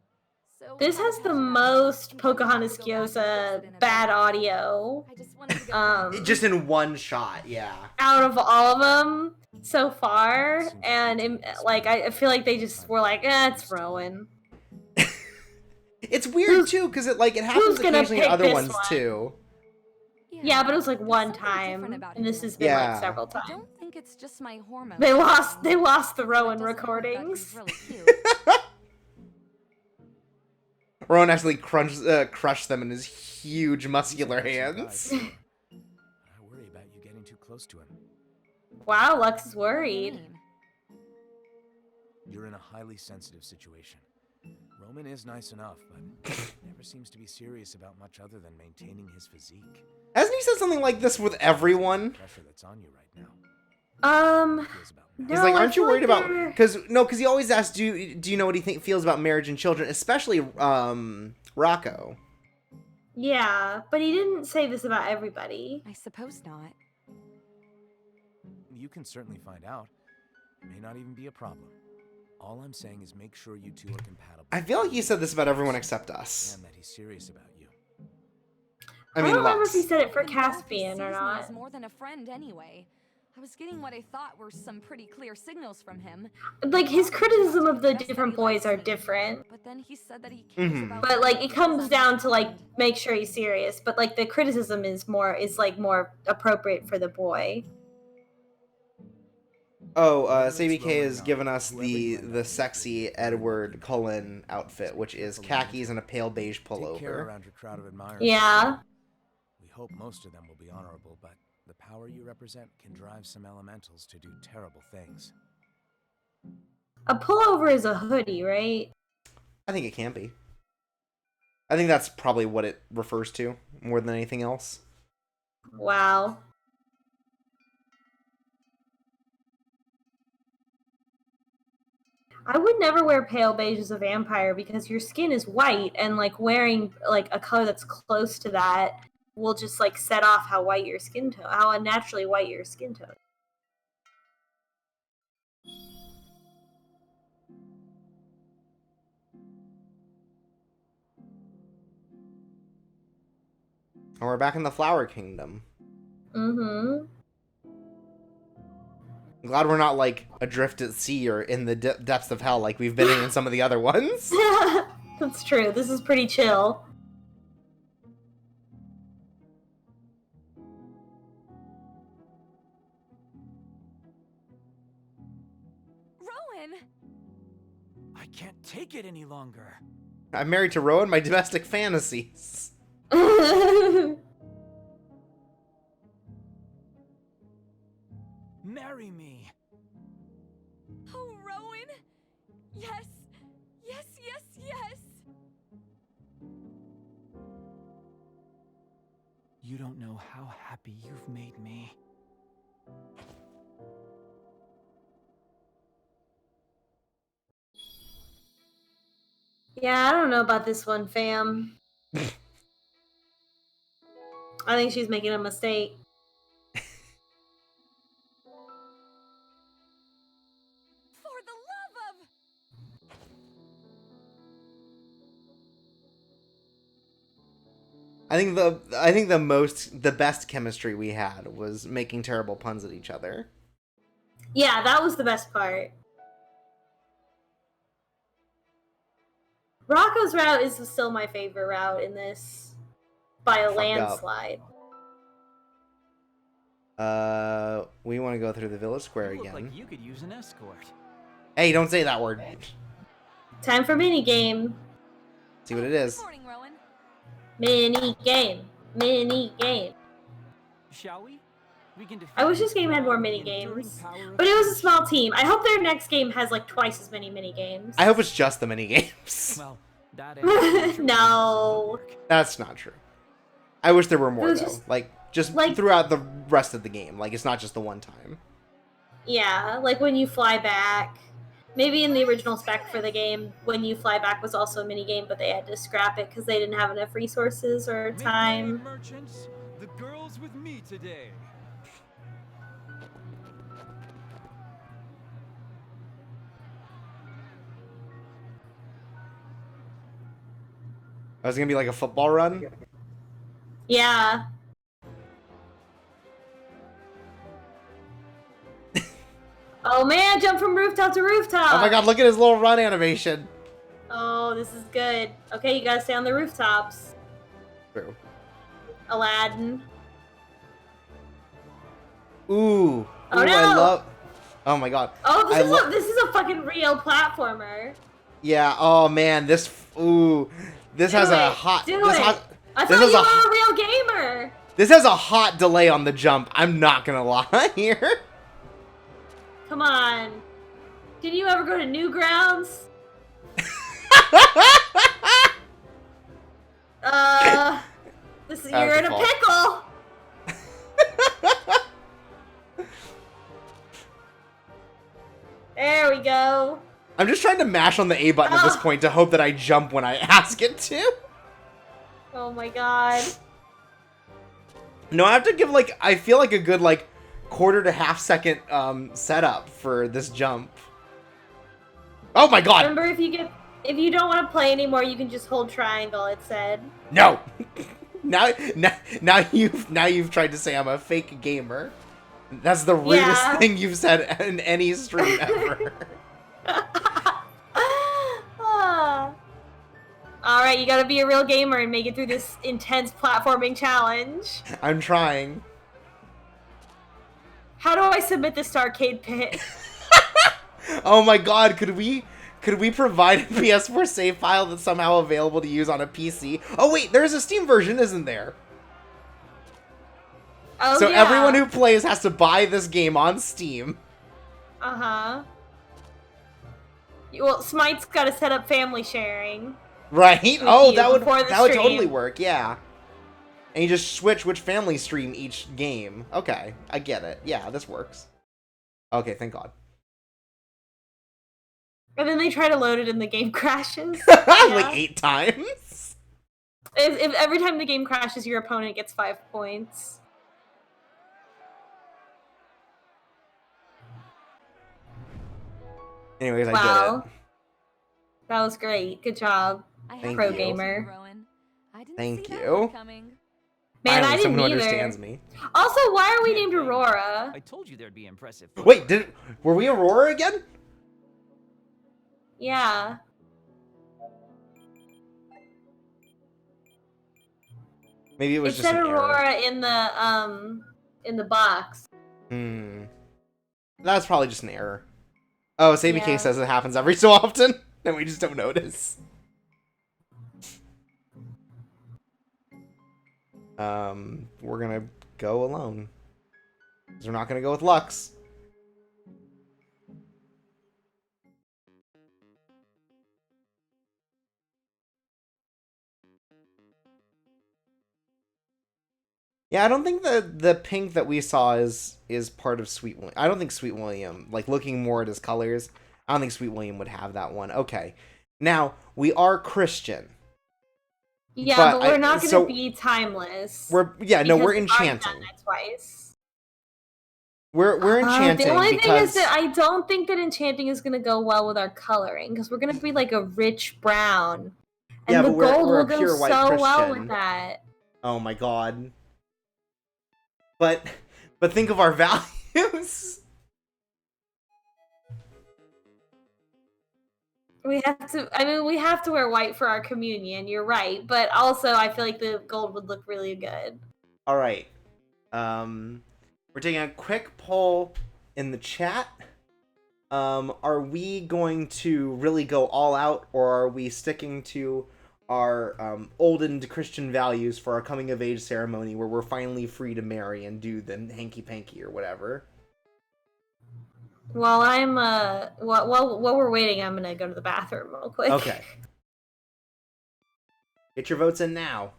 So This has the most Pocahontas Gyoza bad audio I just wanted to go Just in one shot, yeah. out of all of them so far, and I feel like they just were like, it's Rowan. It's weird too, because it happens who's gonna occasionally in pick other this ones one? too. Yeah, but it was like there's one something different time, about and him. this has been Yeah. like several I times. don't think it's just my hormones. They lost the Although it Rowan doesn't hurt that recordings. he's really cute. Rowan actually crushed them in his huge muscular hands. I worry about you getting too close to him. Wow, Lux is What do you worried. mean? You're in a highly sensitive situation. Roman is nice enough, but never seems to be serious about much other than maintaining his physique. Hasn't he said something like this with everyone? Pressure that's on you right now. Feels about He's No, like, I aren't you feel worried like about? they're- Because he always asks, do you know what he feels about marriage and children, especially Rocco. Yeah, but he didn't say this about everybody. I suppose not. You can certainly find out. It may not even be a problem. All I'm saying is make sure you two are compatible. I feel like he said this about everyone except us. And that he's serious about you. I I mean, don't remember if Lux. he said it for I don't know if he Caspian or sees me not. as more than a friend anyway. I was getting what I thought were some pretty clear signals from him. Like, his criticism of the different boys are different. But then he said that he cares Mhm. about But like, it comes down to like friend. make sure he's serious. But like, the criticism is more appropriate for the boy. Oh, Whether it's CBK Rowan or has not, given us whoever the you end up sexy Edward Cullen outfit, which is khakis and a pale beige Take care pullover. around your crowd of admirers. Yeah. We hope most of them will be honorable, but the power you represent can drive some elementals to do terrible things. A pullover is a hoodie, right? I think it can be. I think that's probably what it refers to more than anything else. Wow. I would never wear pale beige as a vampire because your skin is white, and like wearing like a color that's close to that will just like set off how white your skin tone, how unnaturally white your skin tone. And we're back in the Flower Kingdom. Mm-hmm. I'm glad we're not like adrift at sea or in the depths of hell like we've been in some of the other ones. That's true. This is pretty chill. Rowan! I can't take it any longer. I'm married to Rowan, my domestic fantasies. Marry me. Oh, Rowan! Yes! Yes, yes, yes! You don't know how happy you've made me. Yeah, I don't know about this one, fam. I think she's making a mistake. For the love of... I think the best chemistry we had was making terrible puns at each other. Yeah, that was the best part. Rocco's route is still my favorite route in this, by a Fuck up. landslide. We want to go through the village square You look again. like you could use an escort. Hey, don't say that word. Time for minigame. See what it is. Good morning, Rowan. Minigame. Minigame. Shall we? We can defeat I wish this the game had more strong, the enduring minigames. power of But it was a friendship. small team. I hope their next game has like twice as many minigames. I hope it's just the mini games. Well, that answers your No. homework. That's not true. I wish there were more It was though. just- Just like- throughout the rest of the game. Like it's not just the one time. Yeah, like when you fly back. Maybe in the original spec for the game, when you fly back was also a minigame, but they had to scrap it because they didn't have enough resources or Midway time. merchants, the girls with me today. I was gonna be like a football run. Yeah. Oh man, jump from rooftop to rooftop! Oh my god, look at his little run animation. Oh, this is good. Okay, you gotta stay on the rooftops. True. Aladdin. Ooh. Oh, Ooh, no. I love. Oh my god. Oh, I this is a fucking real platformer. Yeah. Oh man, this. Ooh. This Do has a it, hot. do this it. hot. I this thought is you a- were a real gamer. This has a hot delay on the jump. I'm not gonna lie here. Come on. Did you ever go to Newgrounds? You're in a default. pickle. There we go. I'm just trying to mash on the A button at this Ah. point to hope that I jump when I ask it to. Oh my god. No, I have to give like I feel like a good like quarter to half second setup for this jump. Oh my god. Remember, if you don't want to play anymore, you can just hold triangle. It said. No. now you've tried to say I'm a fake gamer. That's the rudest Yeah. thing you've said in any stream ever. Ah. All right, you gotta be a real gamer and make it through this intense platforming challenge. I'm trying. How do I submit this to Arcade Pit? Oh my god, could we provide a PS4 save file that's somehow available to use on a PC? Oh wait, there's a Steam version, isn't there? Oh, So yeah. everyone who plays has to buy this game on Steam. Uh-huh. Well, Smite's gotta set up family sharing. Right? Oh, you that would before the totally stream. work, yeah. And you just switch which family stream each game. Okay, I get it. Yeah, this works. Okay, thank God. And then they try to load it and the game crashes. Like 8 times. If every time the game crashes, your opponent gets 5 points. Anyways, I Wow. did it. That was great. Good job. I Thank Pro you. gamer. Rowan. I didn't Thank see that you. one coming. Man, Finally, I didn't someone who either. understands me. Also, why are we Yeah, named dang. Aurora? I told you there'd be impressive. Wait, were we Aurora again? Yeah. Maybe it It was just said an error. Aurora in the box. That's probably just an error. Oh, SabyK Yeah. says it happens every so often, and we just don't notice. We're gonna go alone. 'Cause we're not gonna go with Lux. Yeah, I don't think the pink that we saw is part of Sweet William. I don't think Sweet William, like looking more at his colors, I don't think Sweet William would have that one. Okay. Now, we are Christian. Yeah, But but we're I- not going to so be timeless. We're because we've already enchanting. done that twice. Wewe're enchanting the only because thing is that I don't think that enchanting is going to go well with our coloring because we're going to be like a rich brown, and Yeah, the but we're gold a will go pure white so well Christian. with that. Oh my god. But think of our values. We have to wear white for our communion, you're right, but also I feel like the gold would look really good. All right. We're taking a quick poll in the chat. Are we going to really go all out, or are we sticking to our olden Christian values for our coming of age ceremony, where we're finally free to marry and do the hanky panky or whatever? While while we're waiting, I'm gonna go to the bathroom real quick. Okay. Get your votes in now.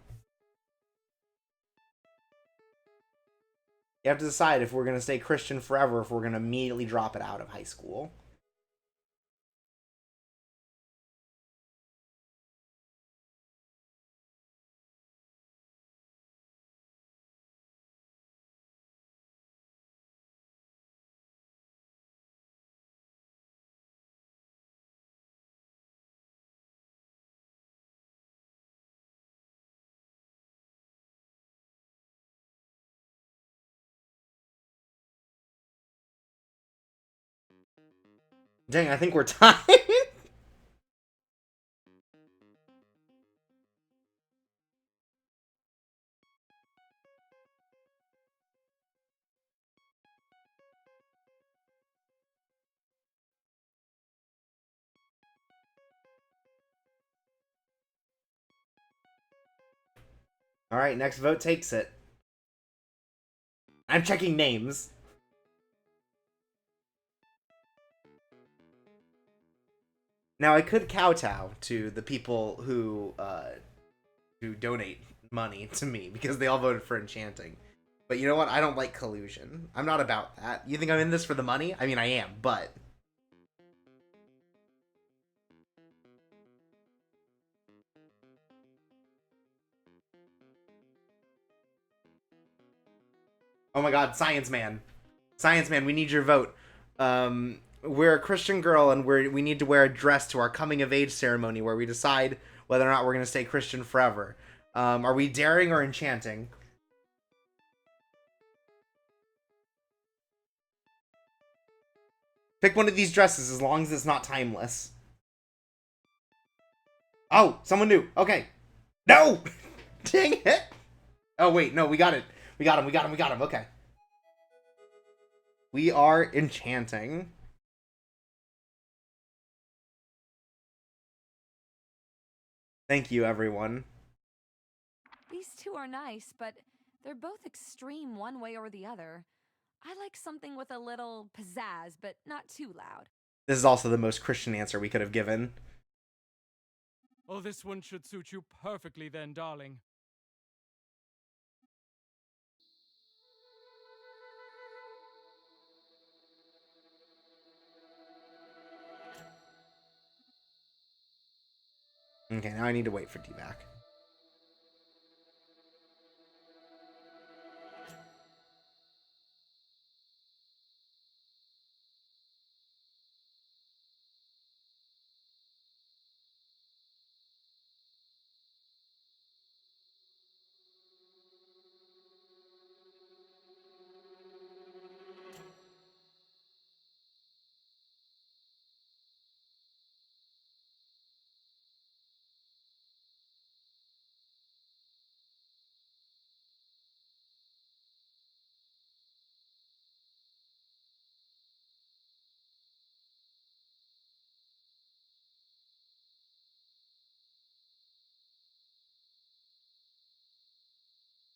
You have to decide if we're going to stay Christian forever, if we're going to immediately drop it out of high school. Dang, I think we're tied. All right, next vote takes it. I'm checking names. Now, I could kowtow to the people who donate money to me because they all voted for enchanting. But you know what? I don't like collusion. I'm not about that. You think I'm in this for the money? I mean, I am, but... Oh my god, Science Man. Science Man, we need your vote. We're a Christian girl, and we need to wear a dress to our coming of age ceremony where we decide whether or not we're going to stay Christian forever. Are we daring or enchanting? Pick one of these dresses as long as it's not timeless. Oh, someone new. Okay. No! Dang it! Oh, wait, no, we got it. We got him. Okay. We are enchanting. Thank you, everyone. These two are nice, but they're both extreme one way or the other. I like something with a little pizzazz, but not too loud. This is also the most Christian answer we could have given. Oh, this one should suit you perfectly then, darling. Okay, now I need to wait for D-Back.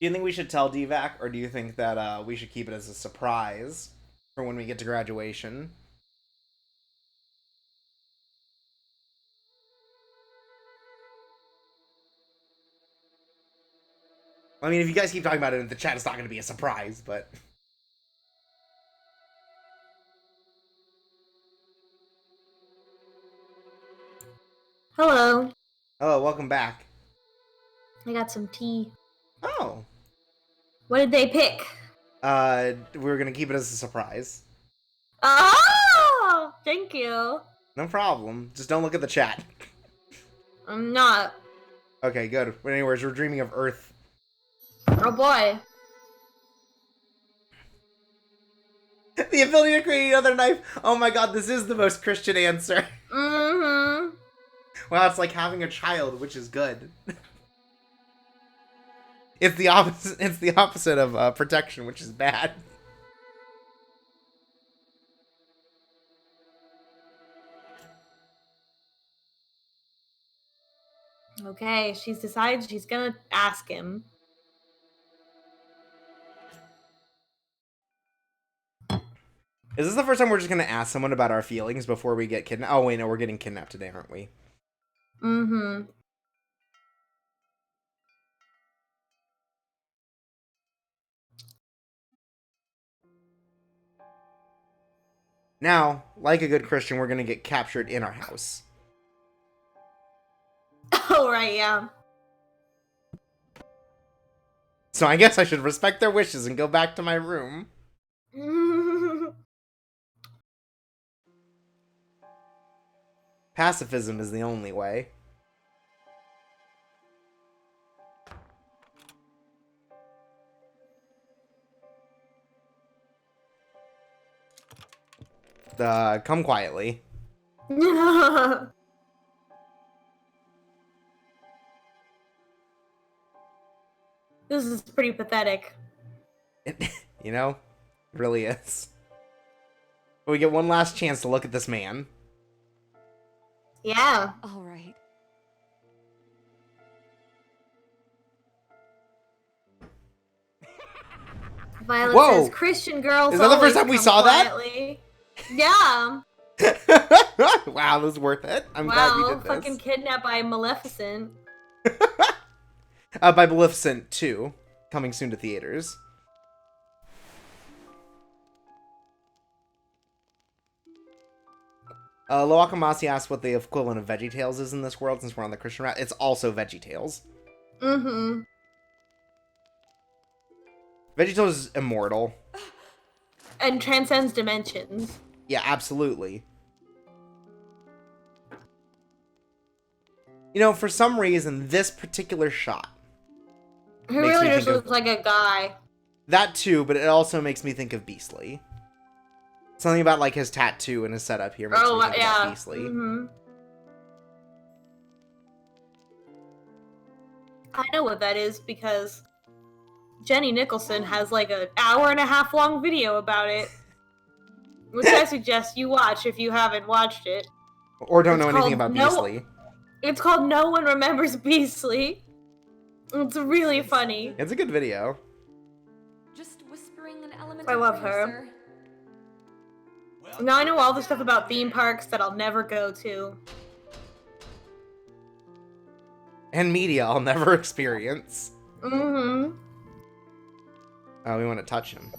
Do you think we should tell DVAC, or do you think that we should keep it as a surprise for when we get to graduation? I mean, if you guys keep talking about it in the chat, it's not going to be a surprise, but... Hello. Hello, welcome back. I got some tea. Oh. What did they pick? We're going to keep it as a surprise. Oh! Thank you. No problem. Just don't look at the chat. I'm not. Okay, good. But anyways, we're dreaming of Earth. Oh boy. The ability to create another knife. Oh my god, this is the most Christian answer. Mm-hmm. Well, it's like having a child, which is good. It's the opposite. It's the opposite of protection, which is bad. Okay, she's decided she's gonna ask him. Is this the first time we're just gonna ask someone about our feelings before we get kidnapped? Oh wait, no, we're getting kidnapped today, aren't we? Mm-hmm. Now, like a good Christian, we're gonna get captured in our house. Oh, right, yeah. So I guess I should respect their wishes and go back to my room. Pacifism is the only way. Come quietly. This is pretty pathetic. You know? It really is. But we get one last chance to look at this man. Yeah. All right. Violet Whoa! says Christian girls. Is that the first always time we come saw that? quietly. Yeah. Wow, this is worth it. I'm glad we did this. Fucking kidnapped by Maleficent. By Maleficent 2, coming soon to theaters. Loakamasi asked what the equivalent of VeggieTales is in this world, since we're on the Christian route. It's also VeggieTales. Mm-hmm. VeggieTales is immortal. And transcends dimensions. Yeah, absolutely. You know, for some reason, this particular shot He makes really me just think looks like a guy. that too, but it also makes me think of Beastly. Something about like his tattoo and his setup here makes me think about Beastly. Mm-hmm. I know what that is because Jenny Nicholson has like an hour-and-a-half long video about it, which I suggest you watch if you haven't watched it. Or don't It's know anything called about Beastly. It's called No One Remembers Beastly. It's really funny. It's a good video. Just whispering an element I of love prayer, her. sir. Now I know all the stuff about theme parks that I'll never go to. And media I'll never experience. Mm-hmm. Oh, we want to touch him.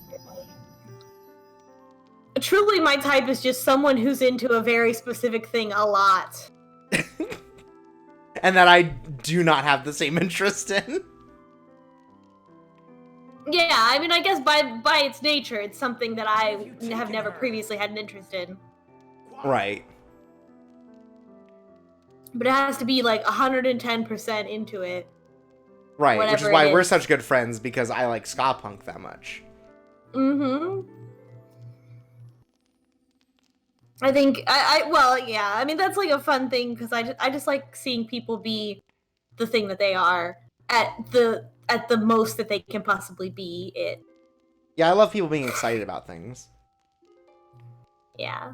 Truly, my type is just someone who's into a very specific thing a lot. And that I do not have the same interest in. Yeah, I mean, I guess by its nature, it's something that I have never previously had an interest in. Right. But it has to be like 110% into it. Right, which is Whatever why it we're is. such good friends, because I like ska punk that much. Mm-hmm. I think well, yeah. I mean, that's like a fun thing because I just like seeing people be the thing that they are at the most that they can possibly be. It. Yeah, I love people being excited about things. Yeah.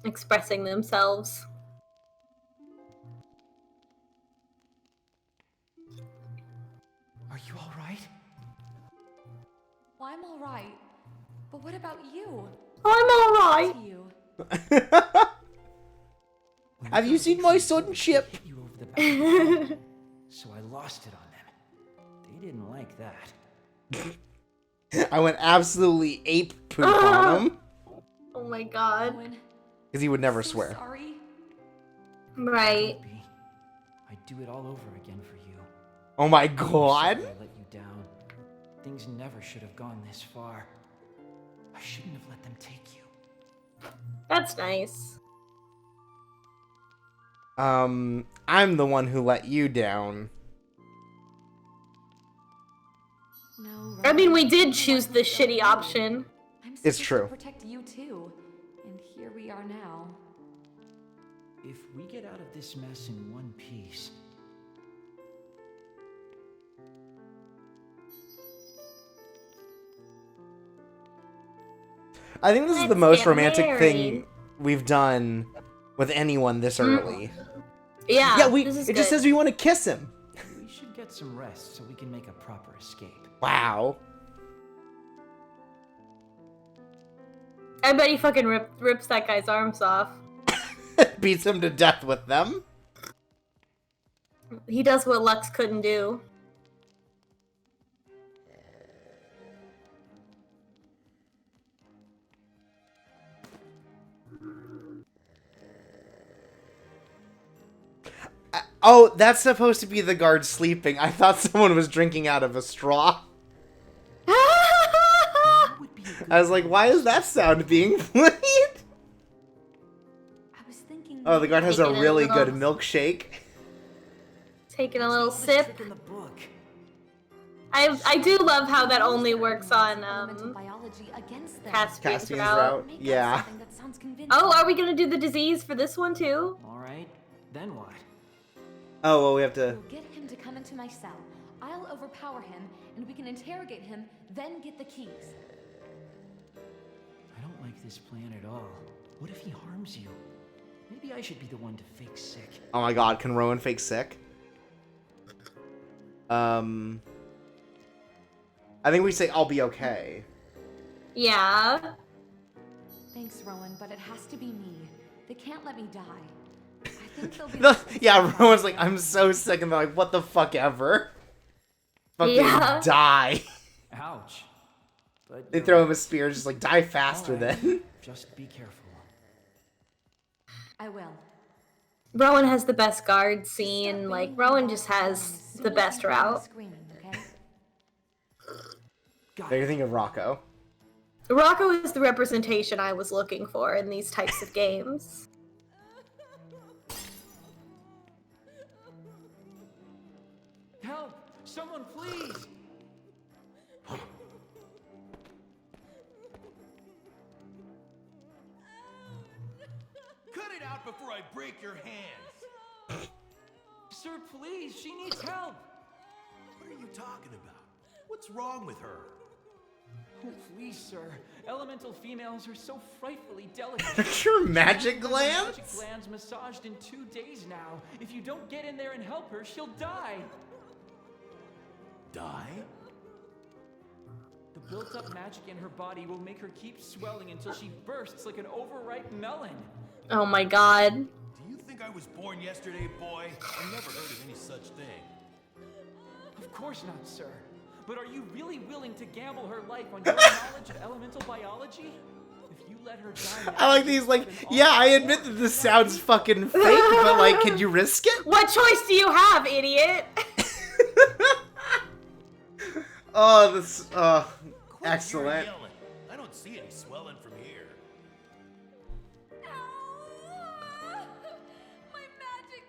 Expressing themselves. Are you all right? Well, I'm all right. But what about you? I'm alright. To you. Have you seen my son Chip? Hit you over the back. So I lost it on them. They didn't like that. I went absolutely ape poop on him. Oh my god. Owen, Because he would never so swear. sorry. Right. Be. I'd do it all over again for you. Oh my I'm god. sorry I let you down. Things never should have gone this far. I shouldn't have let them take you. That's nice. I'm the one who let you down. I mean, we did choose the shitty option. I'm It's supposed true. to protect you too. And here we are now. If we get out of this mess in one piece, I think this is the Let's most get romantic married. thing we've done with anyone this early. Yeah, Yeah, this is it just good. says we want to kiss him. we should get some rest so we can make a proper escape. Wow. I bet he fucking rips that guy's arms off. Beats him to death with them. He does what Lux couldn't do. Oh, that's supposed to be the guard sleeping. I thought someone was drinking out of a straw. I was like, why is that sound being played? I was thinking. Oh, the guard has a Taking a really little- good milkshake. Taking a little This sip. trick in the book. I do love how that only works on Elemental biology against them. Caspian's Caspian's route. route. Make up Yeah. something that sounds convincing. Oh, are we gonna do the disease for this one too? All right, then what? Oh, well, we have to... We'll get him to come into my cell. I'll overpower him, and we can interrogate him, then get the keys. I don't like this plan at all. What if he harms you? Maybe I should be the one to fake sick. Oh my god, can Rowan fake sick? I think we say, I'll be okay. Yeah. Thanks, Rowan, but it has to be me. They can't let me die. I think they'll be. Yeah, Rowan's like, I'm so sick, and they're like, what the fuck ever? Fucking Yeah. die. Ouch. But They you're throw right. him a spear, just like, die faster All right. then. Just be careful. I will. Rowan has the best guard scene. Stop Like, banging Rowan the just wall has as soon the as best you hear me route. Screaming, okay? Got Now it. you're thinking of Rocco. Rocco is the representation I was looking for in these types of games. Help! Someone please! Cut it out before I break your hands. Sir, please! She needs help! What are you talking about? What's wrong with her? Oh, please, sir. Elemental females are so frightfully delicate. Your magic Magic glands? glands massaged in 2 days now. If you don't get in there and help her, she'll die. Die? The built-up magic in her body will make her keep swelling until she bursts like an overripe melon. Oh my god. Do you think I was born yesterday, boy? I never heard of any such thing. Of course not, sir. But are you really willing to gamble her life on your knowledge of elemental biology? If you let her die now, I like these, like, yeah, I admit that this sounds fucking fake, but, like, can you risk it? What choice do you have, idiot? Oh, this, Quit excellent. your yelling. I don't see any swelling from here. My magic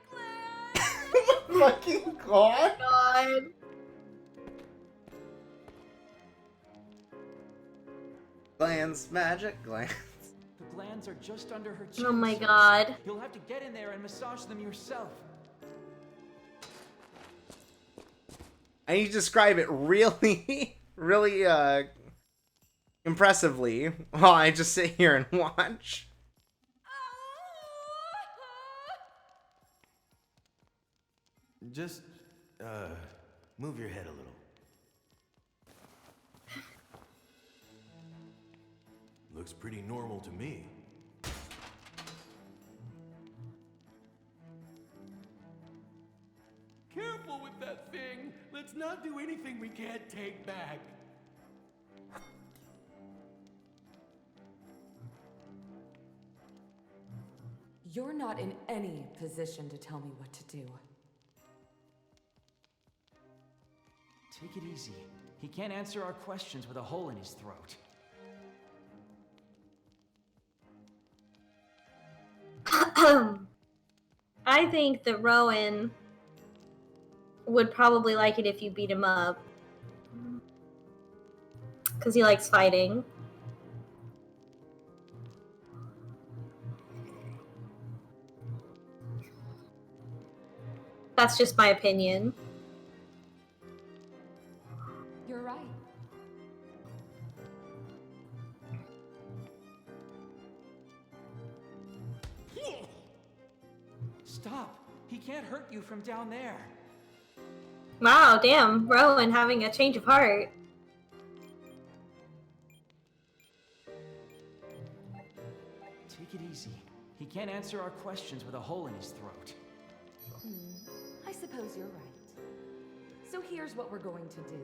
gland! Fucking god. God. Glands, magic glands. the glands are just under her chin. Oh my sir. god. You'll have to get in there and massage them yourself. And you describe it really, really, impressively while I just sit here and watch. Just, move your head a little. Looks pretty normal to me. Careful with that thing! Let's not do anything we can't take back. You're not in any position to tell me what to do. Take it easy. He can't answer our questions with a hole in his throat. I think that Rowan would probably like it if you beat him up. Because he likes fighting. That's just my opinion. You're right. Stop! He can't hurt you from down there. Wow, damn, Rowan having a change of heart. Take it easy. He can't answer our questions with a hole in his throat. I suppose you're right. So here's what we're going to do.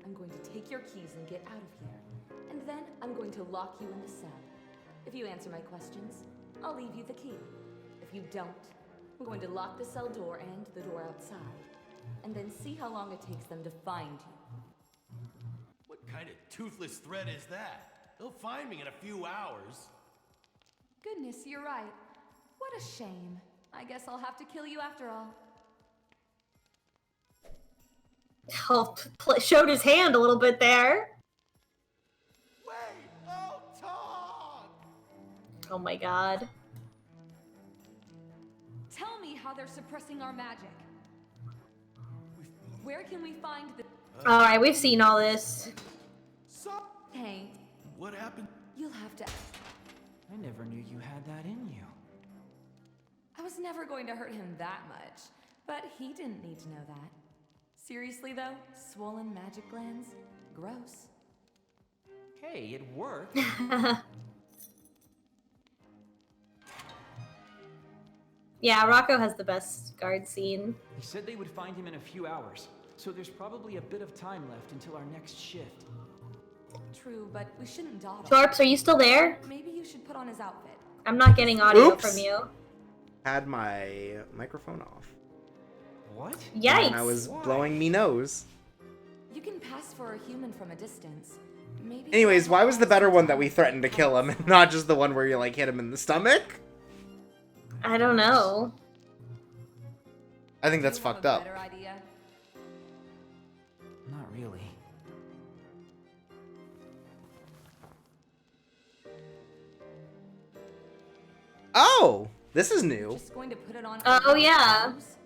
I'm going to take your keys and get out of here. And then I'm going to lock you in the cell. If you answer my questions, I'll leave you the key. If you don't, I'm going to lock the cell door and the door outside. And then see how long it takes them to find you. What kind of toothless threat is that? They'll find me in a few hours. Goodness, you're right. What a shame. I guess I'll have to kill you after all. Oh, showed his hand a little bit there. Wait! Oh, talk! Oh my god. Tell me how they're suppressing our magic. Where can we find the... Alright, we've seen all this. Hey, What happened? you'll have to... I never knew you had that in you. I was never going to hurt him that much, but he didn't need to know that. Seriously though, swollen magic glands? Gross. Hey, it worked. Yeah, Rocco has the best guard scene. He said they would find him in a few hours, so there's probably a bit of time left until our next shift. True, but we shouldn't dawdle. Torps, are you still there? Maybe you should put on his outfit. I'm not getting audio Oops. from you. Had my microphone off. What? Yikes! And I was Why? blowing me nose. You can pass for a human from a distance. Maybe... Anyways, why was the better one that we threatened to kill him, and not just the one where you, like, hit him in the stomach? I don't know. I think that's Do you have fucked a up. better idea? Not really. Oh! This is new. Just going to put it on... Oh, over his yeah. nose?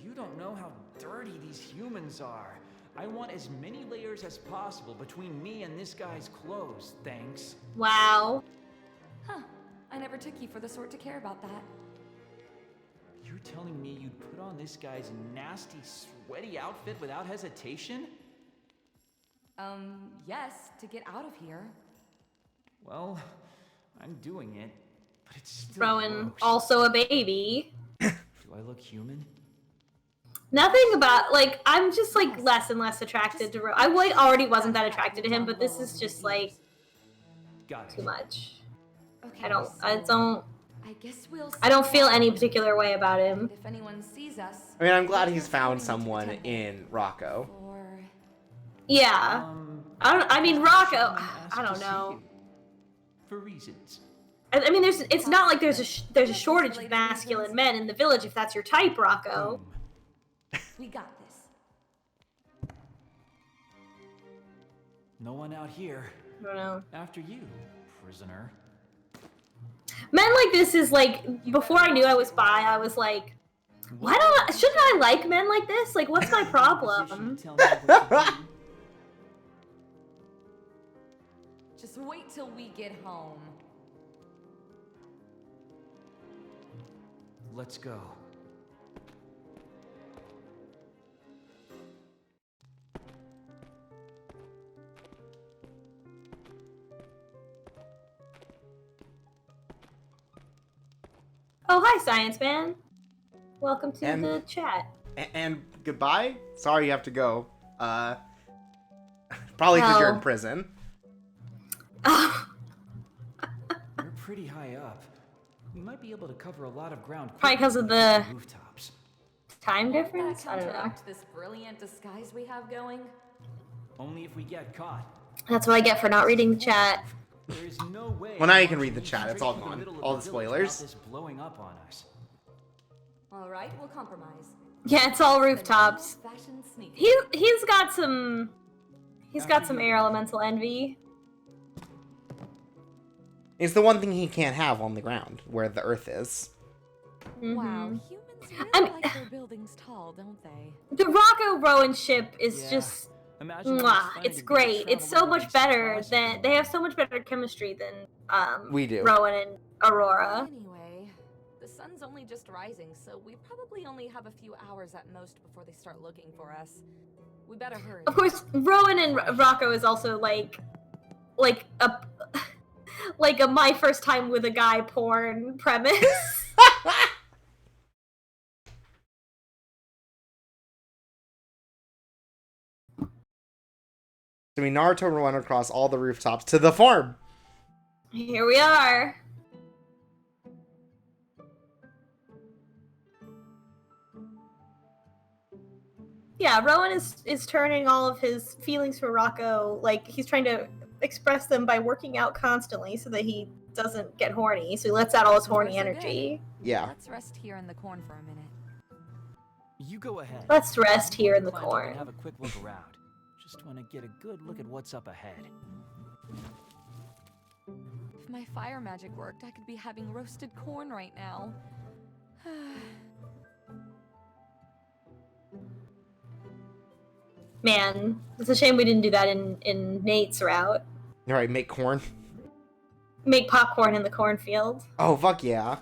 You don't know how dirty these humans are. I want as many layers as possible between me and this guy's clothes, thanks. Wow. Huh. I never took you for the sort to care about that. You're telling me you'd put on this guy's nasty, sweaty outfit without hesitation? Yes, to get out of here. Well, I'm doing it, but it's still Rowan, gross. also a baby. Do I look human? Nothing about, like, I'm just, like, less and less attracted to Rowan. I like, already wasn't that attracted to him, but this is just, like, Got it. too much. Okay, I don't I guess we'll feel any particular way about him. If anyone sees us... I mean, I'm glad he's they're found going to the someone temple. in Rocco. Or... Yeah. I mean, Rocco, someone I asked don't to see know. you. For reasons. I mean, it's not like there's a shortage of masculine men in the village if that's your type, Rocco. We got this. No one out here. I don't know. After you, prisoner. Men like this is like, before I knew I was bi, I was like, shouldn't I like men like this? Like, what's my problem? Position to tell me what to do. Just wait till we get home. Let's go. Oh, hi, Science Man. Welcome to And- the chat. And goodbye? Sorry you have to go. Probably because you're in Oh. prison. Oh, You're pretty high up. We might be able to cover a lot of ground. Probably 'cause of quickly with the- rooftops. time Won't difference? that I don't know. counteract this brilliant disguise we have going? Only if we get caught. That's what I get for not reading the chat. There is no way. Well, now you I'm can read launching the you chat. It's straight all through gone. middle of All the village spoilers. without this blowing up on us. All right, we'll compromise. Yeah, it's all rooftops. Fashion sneaky. He's got some He's got some air elemental envy. It's the one thing he can't have on the ground, where the earth is. Wow, Mhm. humans really I mean- like their buildings tall, don't they? The Rocco Rowan ship is Yeah. just Imagine how mwah, much fun it's it'd be to great. It's travel so over much these better supplies than you they can have so much better chemistry than We do. Rowan and Aurora. Anyway, the sun's only just rising, so we probably only have a few hours at most before they start looking for us. We better hurry. Of course, Rowan and Rocco is also like a like a my first time with a guy porn premise. So we Naruto run across all the rooftops to the farm. Here we are. Yeah, Rowan is turning all of his feelings for Rocco, like he's trying to express them by working out constantly so that he doesn't get horny. So he lets out all his horny So far, so energy. Yeah. Let's rest here in the corn for a minute. You go ahead. Let's rest here in the Climb up corn. and have a quick look around. Just want to get a good look at what's up ahead. If my fire magic worked, I could be having roasted corn right now. Man, it's a shame we didn't do that in Nate's route. All right, make corn. Make popcorn in the cornfield. Oh, fuck yeah.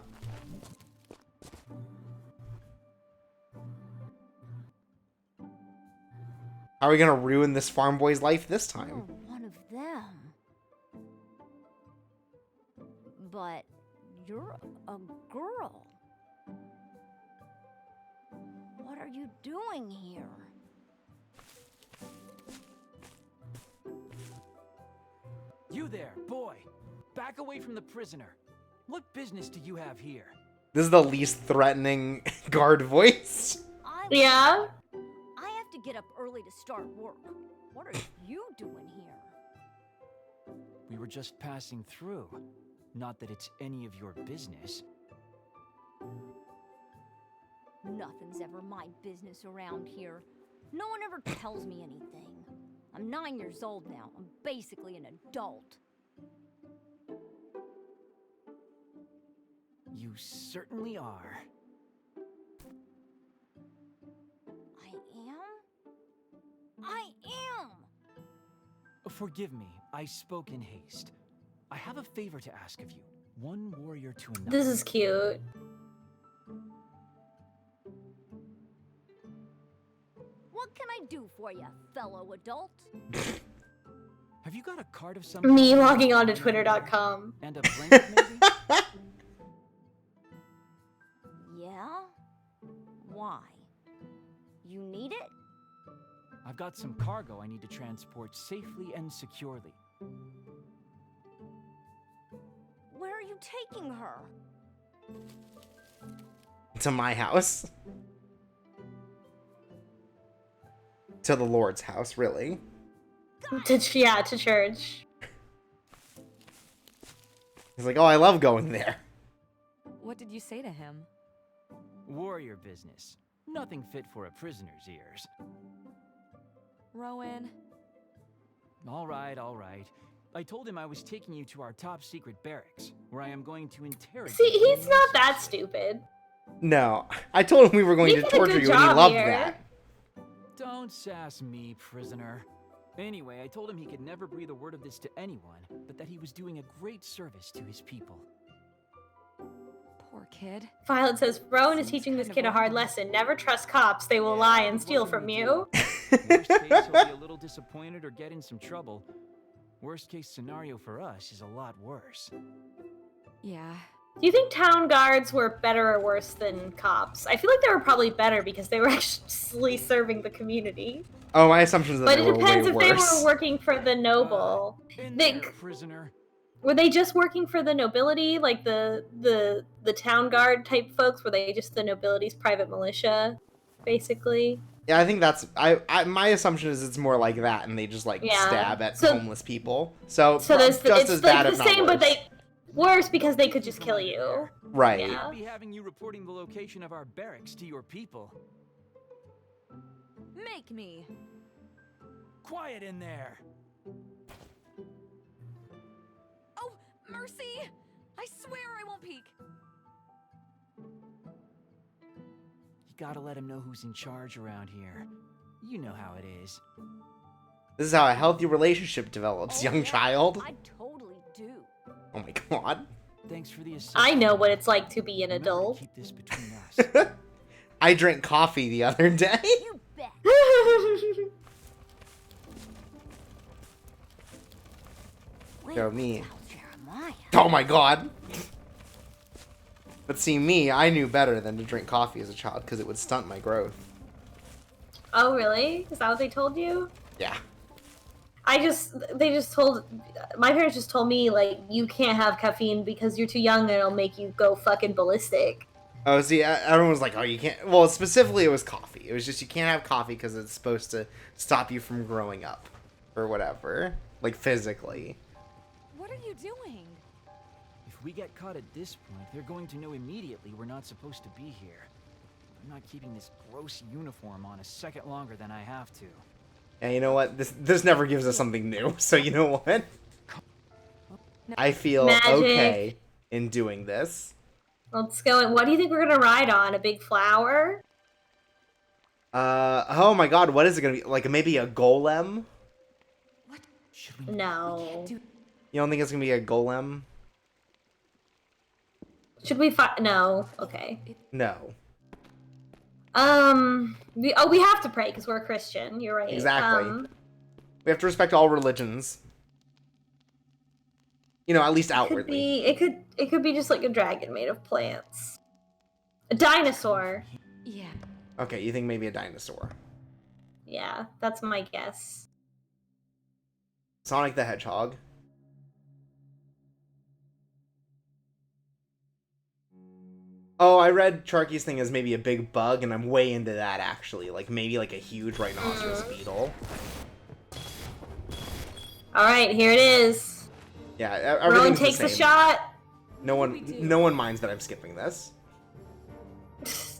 How are we gonna ruin this farm boy's life this time? You're one of them. But you're a girl. What are you doing here? You there, boy. Back away from the prisoner. What business do you have here? This is the least threatening guard voice. Yeah? I have to get up early to start work. What are you doing here? We were just passing through. Not that it's any of your business. Nothing's ever my business around here. No one ever tells me anything. I'm 9 years old now. I'm basically an adult. You certainly are. I am? I am! Forgive me, I spoke in haste. I have a favor to ask of you. One warrior to another. This is cute. What can I do for you, fellow adult? Have you got a card of some Me kind? logging on to twitter.com. And a blanket, maybe? Yeah? Why? You need it? I've got some cargo I need to transport safely and securely. Where are you taking her? To my house. To the Lord's house, really. To church. He's like, oh, I love going there. What did you say to him? Warrior business. Nothing fit for a prisoner's ears. Rowan, All right, all right. I told him I was taking you to our top secret barracks, where I am going to interrogate See, you. he's not that stupid. No. I told him we were going You to did a torture good you, and he job loved here. that. Don't sass me, prisoner. Anyway, I told him he could never breathe a word of this to anyone, but that he was doing a great service to his people. poor kid. Violet says, Rowan is teaching this kid a hard lesson. Never trust cops. They will lie and steal from you. Worst case, he'll be a little disappointed or get in some trouble. Worst case scenario for us is a lot worse. Yeah. Do you think town guards were better or worse than cops? I feel like they were probably better because they were actually serving the community. Oh, my assumption is that But they it were depends way if they worse. were working for the noble. In They- there, prisoner. Were they just working for the nobility, like the town guard type folks? Were they just the nobility's private militia, basically? Yeah, I think that's... my assumption is it's more like that, and they just, like, Yeah. stab at So- homeless people. So, So there's just it's as like bad, the if not same, worse. but they worse because they could just kill you. Right. Yeah. I'll be having you reporting the location of our barracks to your people. Make me. quiet in there. Oh, mercy! I swear I won't peek. You gotta let him know who's in charge around here. You know how it is. This is how a healthy relationship develops, young child. I totally do. Oh my god. Thanks for the assist. I know what it's like to be an Remember to adult. keep this between us. I drank coffee the other day. You bet. Go me. Tell Jeremiah. Oh my god. But see, me, I knew better than to drink coffee as a child because it would stunt my growth. Oh, really? Is that what they told you? Yeah. My parents just told me, like, you can't have caffeine because you're too young and it'll make you go fucking ballistic. Oh, see, everyone was like, oh, you can't. Well, specifically, it was coffee. It was just, you can't have coffee because it's supposed to stop you from growing up. Or whatever. Like, physically. What are you doing? If we get caught at this point, they're going to know immediately we're not supposed to be here. I'm not keeping this gross uniform on a second longer than I have to. And you know what? This never gives us something new. So you know what? I feel Magic. okay in doing this. Let's go. What do you think we're gonna ride on? A big flower? Oh my god, what is it gonna be? Like, maybe a golem? Should we? No. You don't think it's gonna be a golem? Should we fight? No. Okay. No. We have to pray because we're a Christian. You're right. Exactly. We have to respect all religions. You know, at least outwardly. It could be just like a dragon made of plants. A dinosaur. Yeah. Okay, you think maybe a dinosaur. Yeah, that's my guess. Sonic the Hedgehog. Oh, I read Sharky's thing as maybe a big bug, and I'm way into that, actually. Like, maybe like a huge rhinoceros beetle. Alright, here it is. Yeah, Rowan everything's takes the a same. shot. No one minds that I'm skipping this.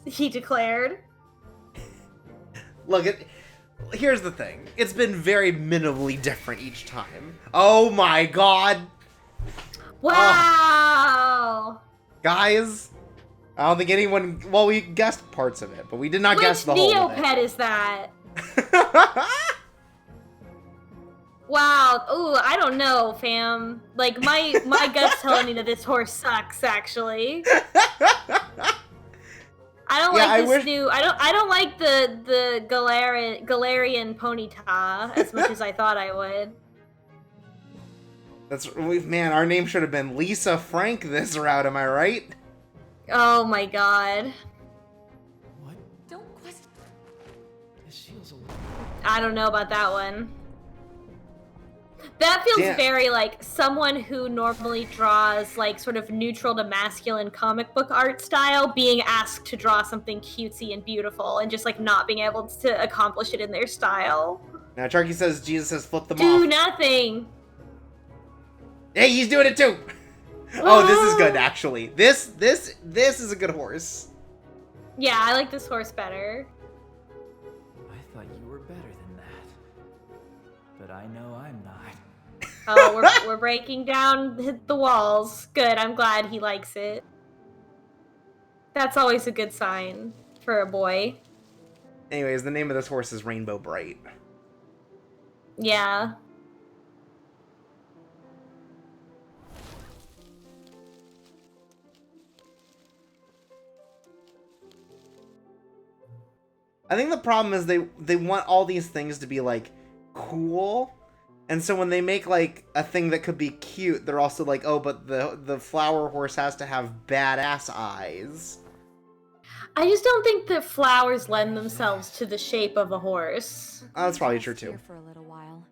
He declared. Look, here's the thing. It's been very minimally different each time. Oh my god! Wow! Guys, I don't think anyone... Well, we guessed parts of it, but we did not guess the whole of it. Which Neopet is that? Wow. Ooh, I don't know, fam. Like, my gut's telling me that this horse sucks, actually. I don't like this new... I don't like the Galarian Ponyta as much as I thought I would. Man, our name should have been Lisa Frank this route, am I right? Oh my god. What? Don't question. This feels a I don't know about that one. That feels very like someone who normally draws like sort of neutral to masculine comic book art style being asked to draw something cutesy and beautiful and just like not being able to accomplish it in their style. Now, Charky says Jesus says flip them Do off. nothing. Hey, he's doing it too! Oh, this is good, actually. This is a good horse. Yeah, I like this horse better. I thought you were better than that. But I know I'm not. Oh, we're breaking down the walls. Good, I'm glad he likes it. That's always a good sign for a boy. Anyways, the name of this horse is Rainbow Bright. Yeah. I think the problem is they want all these things to be like cool, and so when they make like a thing that could be cute, they're also like, oh, but the flower horse has to have badass eyes. I just don't think that flowers lend themselves to the shape of a horse. Oh, that's probably true too. Here for a little while.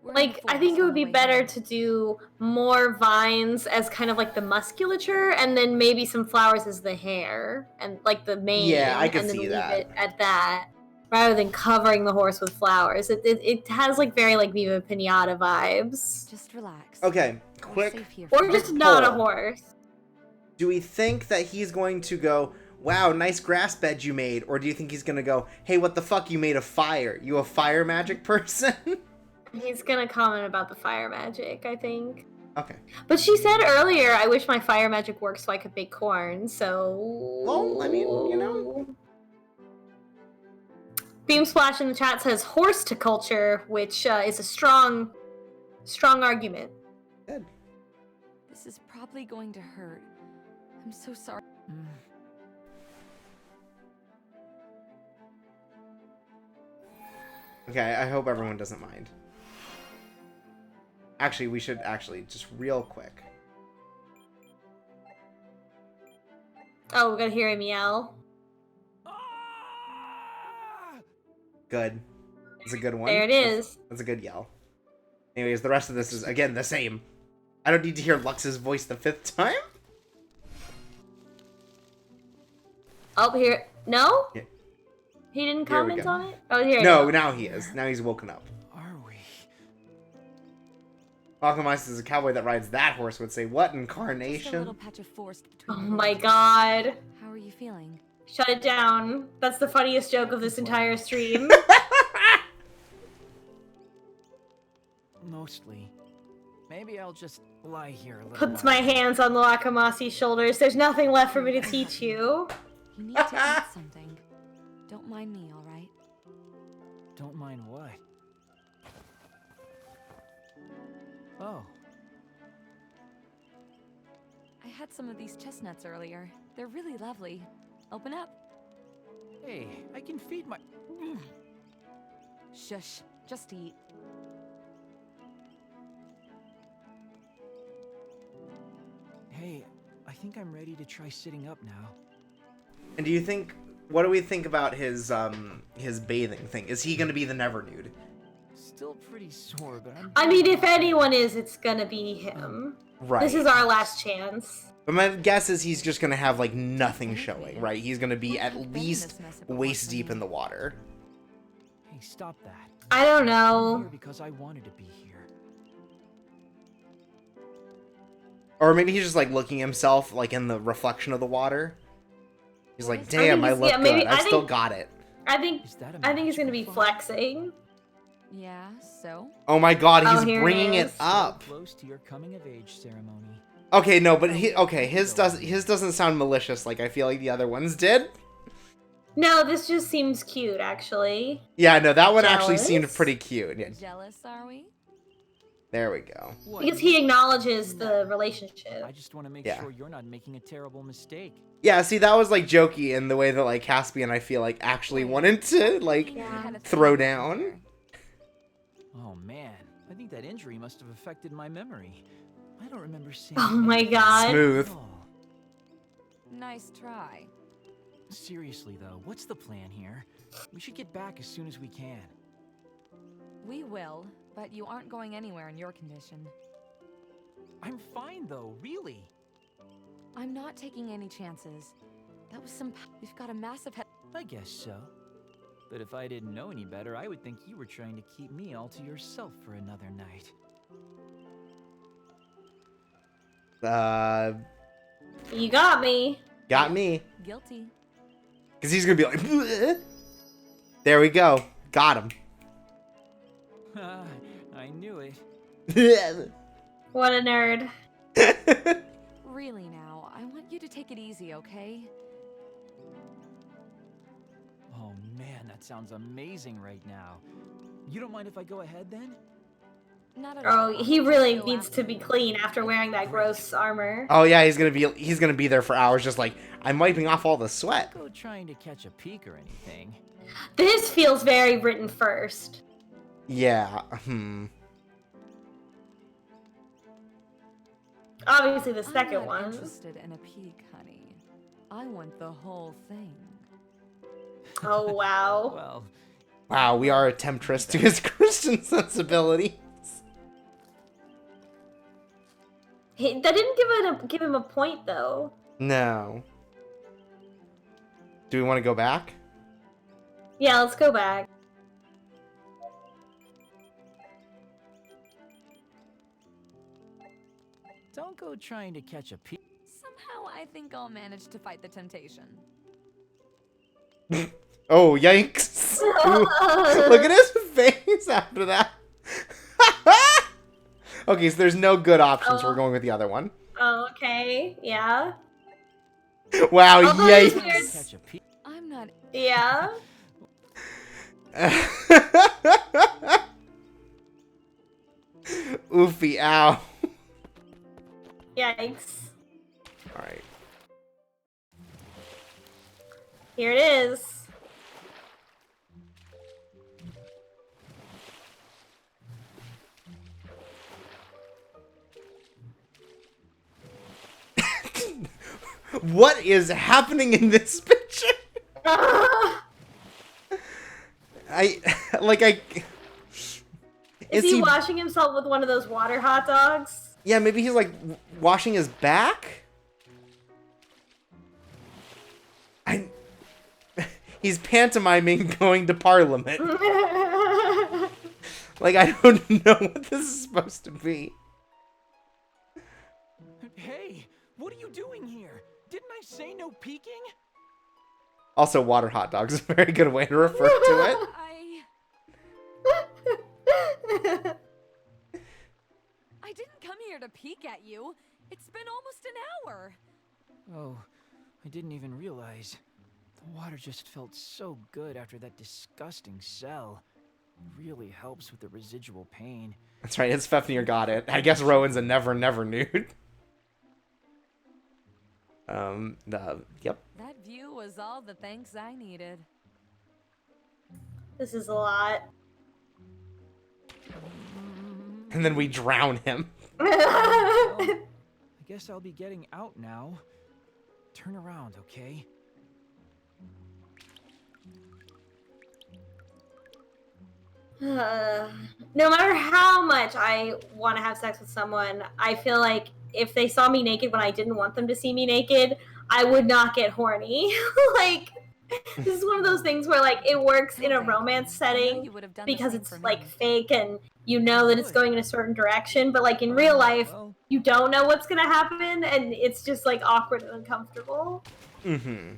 We're in Like, I full think it would on be the way better home. to do more vines as kind of like the musculature, and then maybe some flowers as the hair, and like the mane. Yeah, I could and then see leave that. it at that, rather than covering the horse with flowers. It has like very like Viva Pinata vibes. Just relax. Okay, We're quick. safe here Or for just now. not a Poll. horse. Do we think that he's going to go, wow, nice grass bed you made? Or do you think he's going to go, hey, what the fuck, you made a fire? You a fire magic person? He's gonna comment about the fire magic, I think. Okay. But she said earlier, I wish my fire magic worked so I could bake corn, so... Well, I mean, you know. Beam Splash in the chat says horticulture, which is a strong argument. Good. This is probably going to hurt. I'm so sorry. Okay, I hope everyone doesn't mind. Actually, we should just real quick. Oh, we're gonna hear him yell. Good. That's a good one. There it is. That's a good yell. Anyways, the rest of this is, again, the same. I don't need to hear Lux's voice the 5th time. Oh, here. No? Yeah. He didn't Here we comment go. on it? Oh, here No, we go. now he is. Now he's woken up. Are we? Falconmice is a cowboy that rides that horse would say, what Just a incarnation? little patch of forest Oh between my the god. How are you feeling? Shut it down. That's the funniest joke of this entire stream. Mostly. Maybe I'll just lie here a little Puts while. my hands on the Lakamasi's shoulders. There's nothing left for me to teach you. You need to eat something. Don't mind me, all right? Don't mind what? Oh, I had some of these chestnuts earlier. They're really lovely. Open up. hey, I can feed my... Shush. Just eat. Hey, I think I'm ready to try sitting up now. And do you think, what do we think about his bathing thing? Is he gonna be the never nude? Still pretty sore, but I'm... I mean, if anyone is, it's gonna be him. Right. This is our last chance. But my guess is he's just gonna have like nothing showing, right? He's gonna be at least waist deep in the water. Hey, stop that. I don't I'm know. here because I wanted to be here. Or maybe he's just like looking himself like in the reflection of the water. He's like, damn, I he's- look yeah, maybe- good. I I still think- got it. I think Is that a I think he's gonna be magical fire? flexing. Yeah, so? Oh my god, Oh, he's here it bringing it is. up. Close to your coming of age ceremony. Okay, no, but his doesn't sound malicious like I feel like the other ones did. No, this just seems cute, actually. Yeah, no, that one actually seemed Jealous? pretty cute. Yeah, Jealous, are we? there we go. What? Because he acknowledges the relationship. I just want to make Yeah. sure you're not making a terrible mistake. Yeah, see, that was like jokey in the way that like Caspian, I feel like actually wanted to like You had a throw thing down. here. Oh man, I think that injury must have affected my memory. I don't remember seeing... Oh my anything god. Smooth. at all. Nice try. Seriously though, what's the plan here? We should get back as soon as we can. We will, but you aren't going anywhere in your condition. I'm fine though, really. I'm not taking any chances. That was some... We've got a massive head... I guess so. But if I didn't know any better, I would think you were trying to keep me all to yourself for another night. You got me. Got me. Guilty. Because he's going to be like, "Bleh." There we go. Got him. I knew it. What a nerd. Really now, I want you to take it easy, okay? Oh man, that sounds amazing right now. You don't mind if I go ahead then? Not at all. Oh, he really Go needs after to be you. clean after wearing that gross armor. Oh yeah, he's gonna be there for hours, just like I'm wiping off all the sweat. Go trying to catch a peek or anything. This feels very written first. Yeah. Obviously, the I'm second not one. interested in a peek, honey. I want the whole thing. Oh, wow. Well, Wow, we are a temptress to his Christian sensibilities. That didn't give him a point, though. No. Do we want to go back? Yeah, let's go back. don't go trying to catch a peek. Somehow I think I'll manage to fight the temptation. Oh, yikes. Look at his face after that. Okay, so there's no good options. Oh. We're going with the other one. Oh, okay. Yeah. Wow, Although it is yikes. weird. Catch a peek. I'm not. Yeah. Oofy, ow. Yikes. Alright. Here it is. What is happening in this picture? Is he washing himself with one of those water hot dogs? Yeah, maybe he's like washing his back? He's pantomiming going to Parliament. Like, I don't know what this is supposed to be. Hey, what are you doing here? Didn't I say no peeking? Also, water hot dogs is a very good way to refer to it. I didn't come here to peek at you. It's been almost an hour. Oh, I didn't even realize. The water just felt so good after that disgusting cell. Really helps with the residual pain. That's right, it's Fefnir got it. I guess Rowan's a never nude. Yep. That view was all the thanks I needed. This is a lot. And then we drown him. Well, I guess I'll be getting out now. Turn around, okay? No matter how much I want to have sex with someone, I feel like if they saw me naked when I didn't want them to see me naked, I would not get horny. Like, this is one of those things where, like, it works in a romance setting because it's, like, fake and you know that it's going in a certain direction, but, like, in real life, you don't know what's gonna happen and it's just, like, awkward and uncomfortable. Mm-hmm.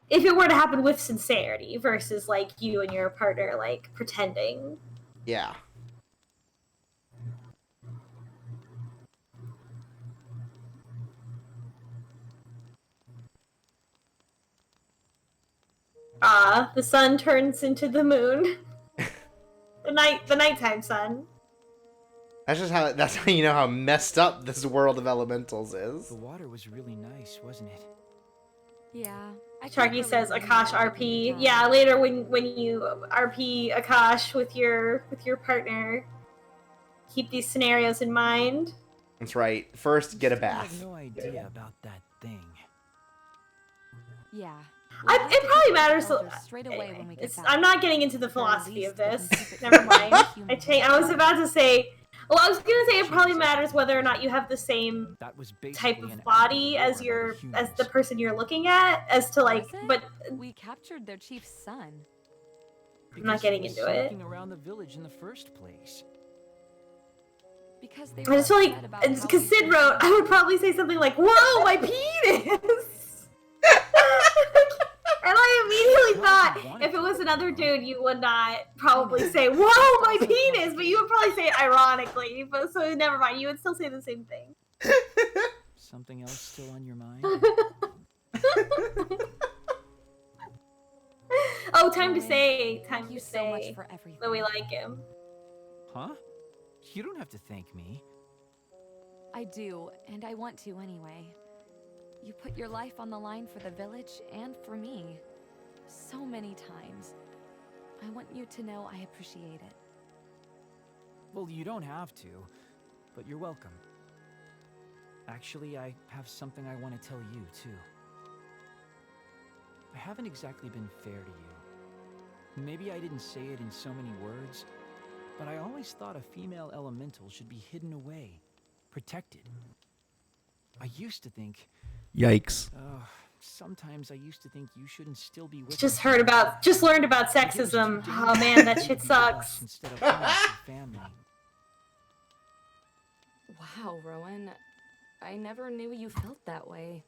If it were to happen with sincerity versus, like, you and your partner, like, pretending. Yeah. The sun turns into the moon. the nighttime sun. That's how you know how messed up this world of elementals is. The water was really nice, wasn't it? Yeah. Sharky says Akash RP. Yeah, later when you RP Akash with your partner, keep these scenarios in mind. That's right. First, get a I bath. have no idea about that thing. Yeah. It probably matters. Straight away when we get back. I'm not getting into the philosophy of this. Never mind. I was about to say. Well, I was gonna say it probably matters whether or not you have the same type of body as the person you're looking at, as to like. But we captured their chief's son. I'm not getting into it. Around the village in the first place. Because they. I just feel like because Sid wrote, I would probably say something like, "Whoa, my penis." And I immediately thought, if it was another dude, you would not probably say, "Whoa, my penis," but you would probably say it ironically. But so never mind, you would still say the same thing. Something else still on your mind? Oh, time to say so much for everything. that we like him. Huh? You don't have to thank me. I do, and I want to anyway. You put your life on the line for the village and for me. So many times. I want you to know I appreciate it. Well, you don't have to, but you're welcome. Actually, I have something I want to tell you, too. I haven't exactly been fair to you. Maybe I didn't say it in so many words, but I always thought a female elemental should be hidden away, protected. I used to think... Yikes. Sometimes I used to think you shouldn't still be with Just learned about sexism. Oh man, that shit sucks. Instead of family. Wow, Rowan. I never knew you felt that way.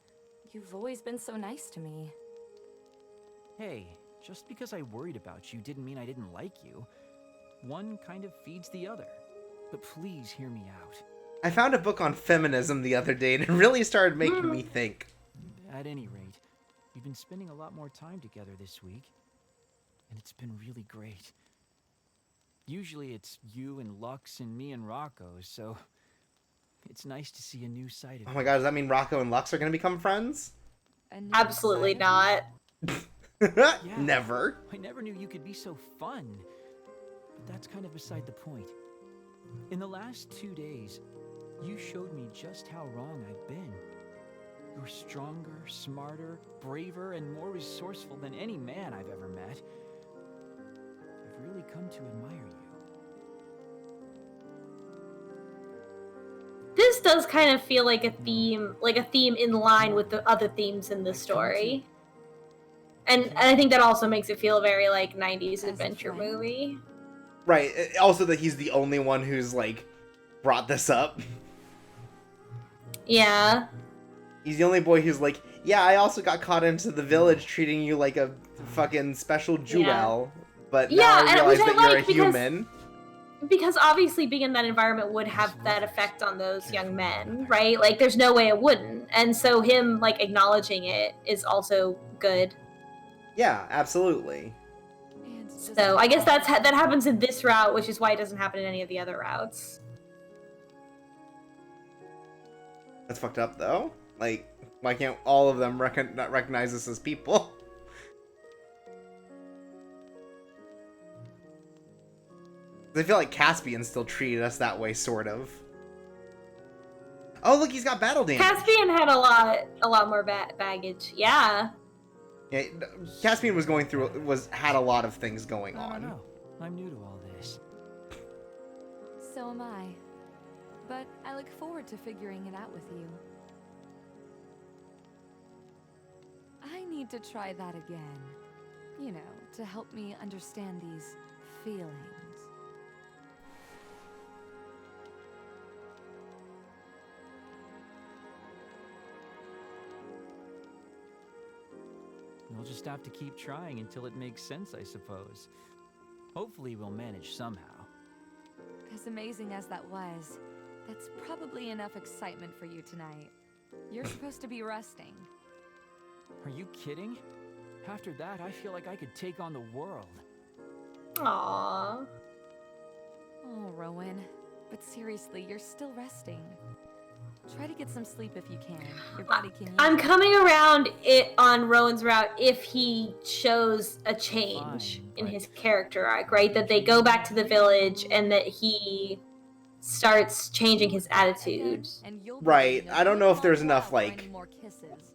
You've always been so nice to me. Hey, just because I worried about you didn't mean I didn't like you. One kind of feeds the other. But please hear me out. I found a book on feminism the other day, and it really started making me think. At any rate, we've been spending a lot more time together this week, and it's been really great. Usually it's you and Lux and me and Rocco, so it's nice to see a new side of Oh my god, does that mean Rocco and Lux are gonna become friends? Absolutely not. Never. I never knew you could be so fun. But that's kind of beside the point. In the last 2 days, you showed me just how wrong I've been. You're stronger, smarter, braver, and more resourceful than any man I've ever met. I've really come to admire you. This does kind of feel like a theme in line with the other themes in the story. And I think that also makes it feel very like 90s adventure movie. Right. Also that he's the only one who's, like, brought this up. Yeah. He's the only boy who's like, yeah, I also got caught into the village treating you like a fucking special jewel. But now I realize that you're a human. Because obviously being in that environment would have that effect on those young men, right? Like, there's no way it wouldn't. And so him, like, acknowledging it is also good. Yeah, absolutely. So I guess that happens in this route, which is why it doesn't happen in any of the other routes. That's fucked up, though. Like, why can't all of them not recognize us as people? I feel like Caspian still treated us that way, sort of. Oh, look, he's got battle damage. Caspian had a lot more baggage. Yeah. Yeah, Caspian had a lot of things going on. I don't know. I'm new to all this. So am I. But I look forward to figuring it out with you. I need to try that again. You know, to help me understand these feelings. We'll just have to keep trying until it makes sense, I suppose. Hopefully we'll manage somehow. As amazing as that was, that's probably enough excitement for you tonight. You're supposed to be resting. Are you kidding? After that, I feel like I could take on the world. Aww. Oh, Rowan. But seriously, you're still resting. Try to get some sleep if you can. Your body can use I'm coming around on Rowan's route if he shows a change in his character arc, right? That they go back to the village and that he starts changing his attitude. Right. I don't know if there's enough, like,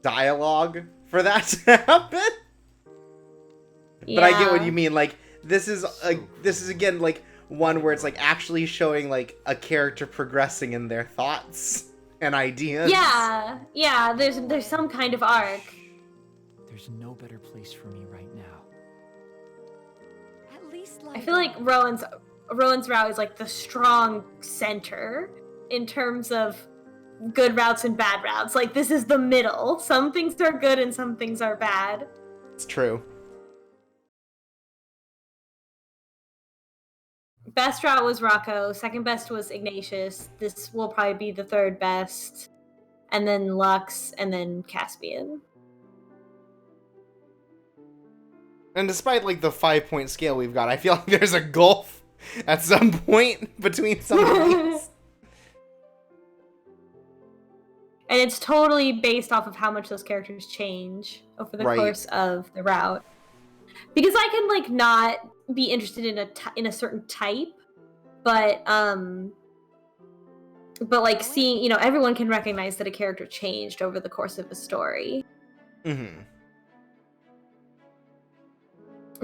dialogue for that to happen. But I get what you mean. Like, this is again, like, one where it's, like, actually showing, like, a character progressing in their thoughts and ideas. Yeah, there's some kind of arc. There's no better place for me right now. At least I feel like Rowan's route is like the strong center in terms of good routes and bad routes. Like, this is the middle. Some things are good and some things are bad. It's true. Best route was Rocco. Second best was Ignatius. This will probably be the third best. And then Lux, and then Caspian. And despite, like, the 5-point scale we've got, I feel like there's a gulf at some point between some of these. And it's totally based off of how much those characters change over the course of the route. Because I can, like, not be interested in a certain type, but like, seeing, you know, everyone can recognize that a character changed over the course of a story. Mm-hmm.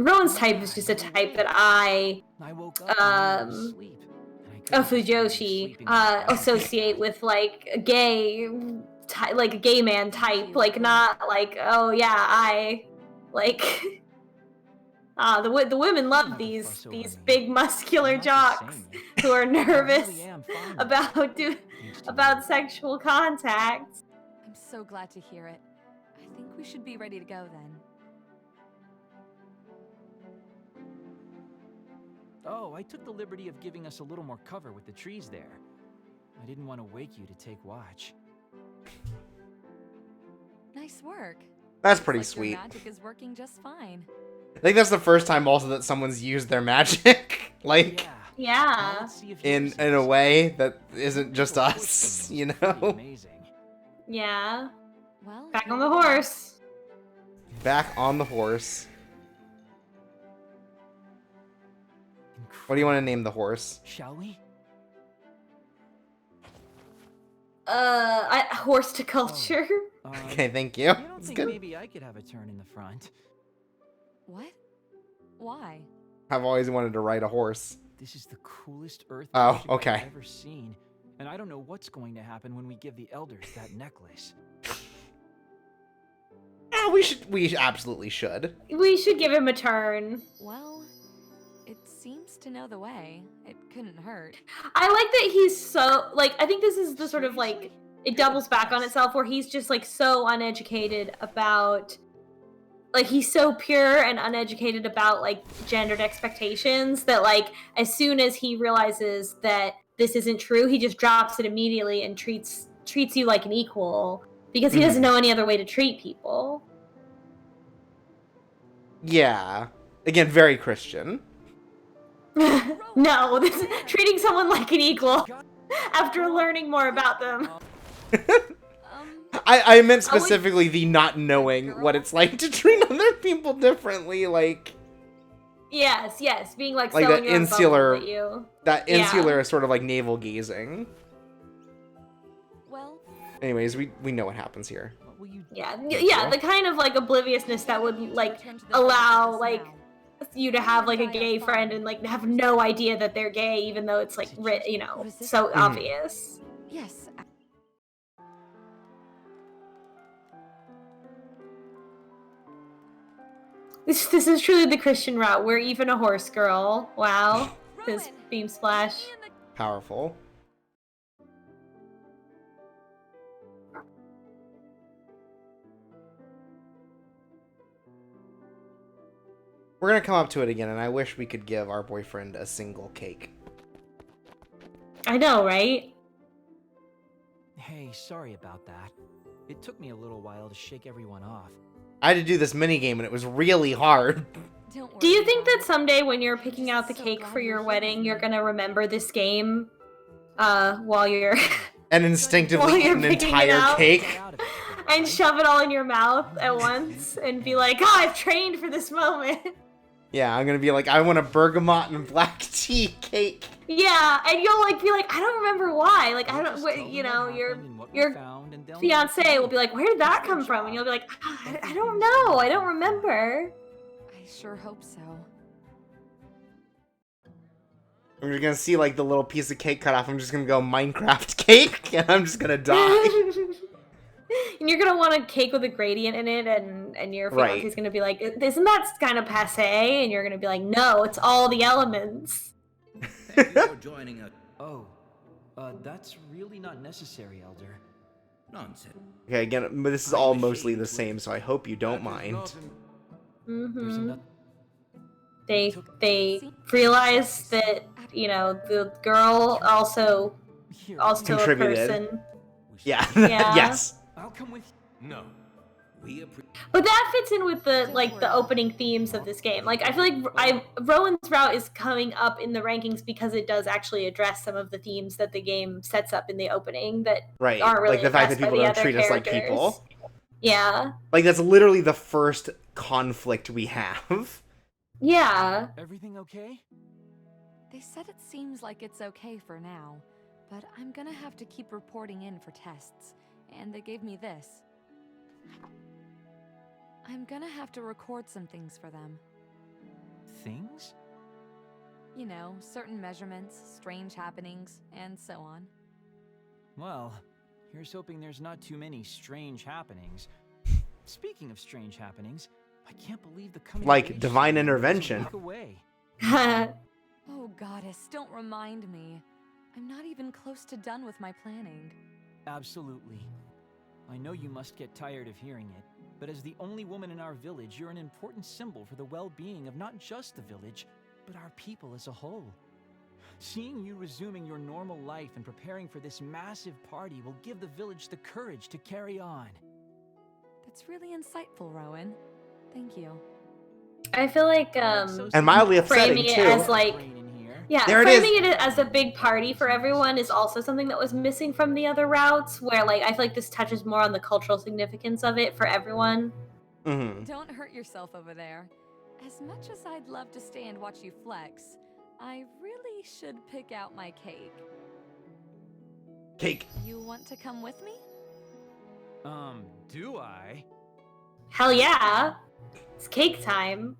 Rowan's type is just a type that Fujoshi associate with, like, a gay man type, like, not like, oh yeah, the women love these big muscular jocks who are nervous about sexual contact. I'm so glad to hear it. I think we should be ready to go then. Oh, I took the liberty of giving us a little more cover with the trees there. I didn't want to wake you to take watch. Nice work. That's pretty Looks like sweet. Your magic is working just fine. I think that's the first time also that someone's used their magic, like, Now Yeah. let's see if in yours in a is. way that isn't just Your horse us, thing you was pretty know? Amazing. Yeah. Well, Back here on the we go. horse. Back on the horse. What do you want to name the horse? Shall we? Horticulture. Okay, thank you. You don't It's think good. maybe I could have a turn in the front? What? Why? I've always wanted to ride a horse. This is the coolest Earth Oh, magic okay. I've ever seen, and I don't know what's going to happen when we give the elders that necklace. Yeah, we absolutely should. We should give him a turn. Well, it seems to know the way. It couldn't hurt. I like that he's so like. I think this is the sort of like it doubles back on itself where he's just like so uneducated about. Like he's so pure and uneducated about like gendered expectations that like as soon as he realizes that this isn't true, he just drops it immediately and treats you like an equal because he doesn't know any other way to treat people. Yeah. Again, very Christian. No, this is treating someone like an equal after learning more about them. I meant specifically the not knowing what it's like to treat other people differently, like Yes, being like that selling your own insular, bubble at you. that Yeah. insular sort of like navel gazing. Well, Anyways, we know what happens here. What will you do? Yeah, the kind of like obliviousness that would like allow like you to have like a gay friend and like have no idea that they're gay, even though it's like you know so obvious. yes. This is truly the Christian route. We're even a horse girl. Wow, this beam splash. Powerful. We're gonna come up to it again, and I wish we could give our boyfriend a single cake. I know, right? Hey, sorry about that. It took me a little while to shake everyone off. I had to do this minigame, and it was really hard. Don't worry Do you think about that someday when you're picking out the cake for your wedding, you're gonna remember this game while you're And While instinctively you're eat an picking it entire out. cake. and shove it all in your mouth at once and be like, "Oh, I've trained for this moment." Yeah, I'm gonna be like, I want a bergamot and black tea cake. Yeah, and you'll like be like, "I don't remember why." Like I don't, you know, your fiance will be like, "Where did that come from?" And you'll be like, I don't know. I don't remember." I sure hope so. I'm just gonna see like the little piece of cake cut off. I'm just gonna go Minecraft cake, and I'm just gonna die. And you're gonna want a cake with a gradient in it, and your Right. fiance's gonna be like, "Isn't that kind of passé?" And you're gonna be like, "No, it's all the elements." Thank you for joining us. Oh, that's really not necessary, Elder. Nonsense. Okay, again, but this is all mostly the same, so I hope you don't mind. There's Mm-hmm. enough. They realize that the girl also a Contributed. person. Yeah. Yeah. Yes. I'll come with. No. We appreciate. But that fits in with the the opening themes of this game. Like I feel like Rowan's route is coming up in the rankings because it does actually address some of the themes that the game sets up in the opening that Right. aren't really Like the fact that addressed by people the don't other treat us like characters. people. Yeah. Like that's literally the first conflict we have. Yeah. Everything okay? They said it seems like it's okay for now, but I'm gonna have to keep reporting in for tests, and they gave me this. I'm gonna have to record some things for them. Things? You know, certain measurements, strange happenings, and so on. Well, here's hoping there's not too many strange happenings. Speaking of strange happenings, I can't believe the coming Like of age divine ceremony was a intervention. week away. Oh, goddess, don't remind me. I'm not even close to done with my planning. Absolutely. I know you must get tired of hearing it, but as the only woman in our village, you're an important symbol for the well-being of not just the village, but our people as a whole. Seeing you resuming your normal life and preparing for this massive party will give the village the courage to carry on. That's really insightful, Rowan. Thank you. I feel like and mildly upsetting framing it too. as like, yeah, There it framing it as a big party for everyone is also something that was missing from the other routes, where like I feel like this touches more on the cultural significance of it for everyone. Mm-hmm. Don't hurt yourself over there. As much as I'd love to stay and watch you flex, I really should pick out my cake. Cake. You want to come with me? Do I? Hell yeah. It's cake time.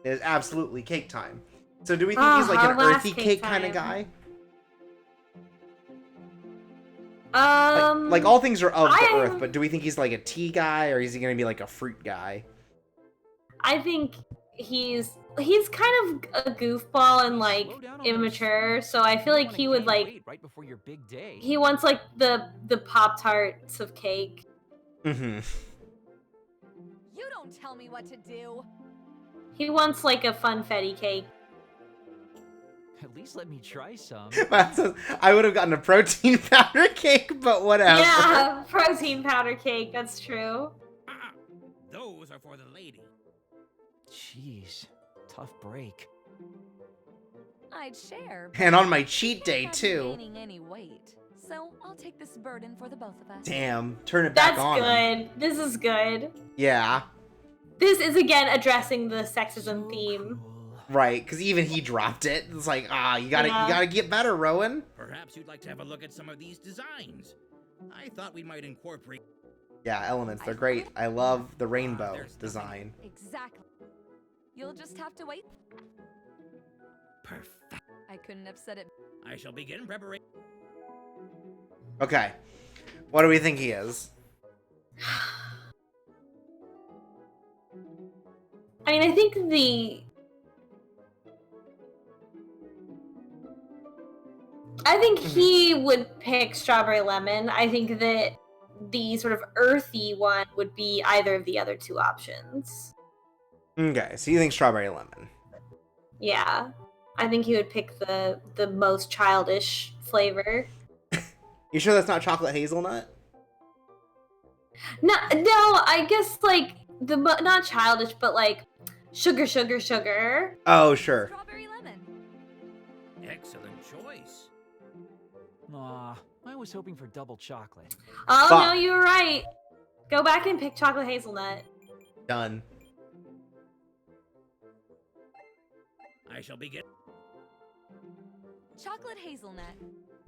It is absolutely cake time. So do we think he's like an earthy cake kind of time. guy? Like all things are of the earth, but do we think he's like a tea guy, or is he gonna be like a fruit guy? I think he's kind of a goofball and like immature, so I feel like he would like right before your big day. He wants like the Pop-Tarts of cake. Mm-hmm. You don't tell me what to do. He wants like a funfetti cake. At least let me try some. I would have gotten a protein powder cake, but whatever. Yeah, protein powder cake, that's true. Those are for the lady. Jeez, tough break. I'd share. And on my cheat day I'm too. Gaining any weight, so I'll take this burden for the both of us. Damn, turn it back on. That's good. This is good. Yeah. This is again addressing the sexism theme. Right, because even he dropped it. It's like, you gotta get better, Rowan. Perhaps you'd like to have a look at some of these designs. I thought we might incorporate. Yeah, elements, they're great. I love the rainbow design. Exactly. You'll just have to wait. Perfect. I couldn't have said it. I shall begin preparation. Okay, what do we think he is? I mean, I think he would pick strawberry lemon. I think that the sort of earthy one would be either of the other two options. Okay, so you think strawberry lemon? Yeah, I think he would pick the most childish flavor. You sure that's not chocolate hazelnut? No, I guess like not childish, but like sugar. Oh, sure. Strawberry lemon. Excellent choice. Aw, I was hoping for double chocolate. Oh, Fuck. no, you were right. Go back and pick chocolate hazelnut. Done. I shall begin. Chocolate hazelnut.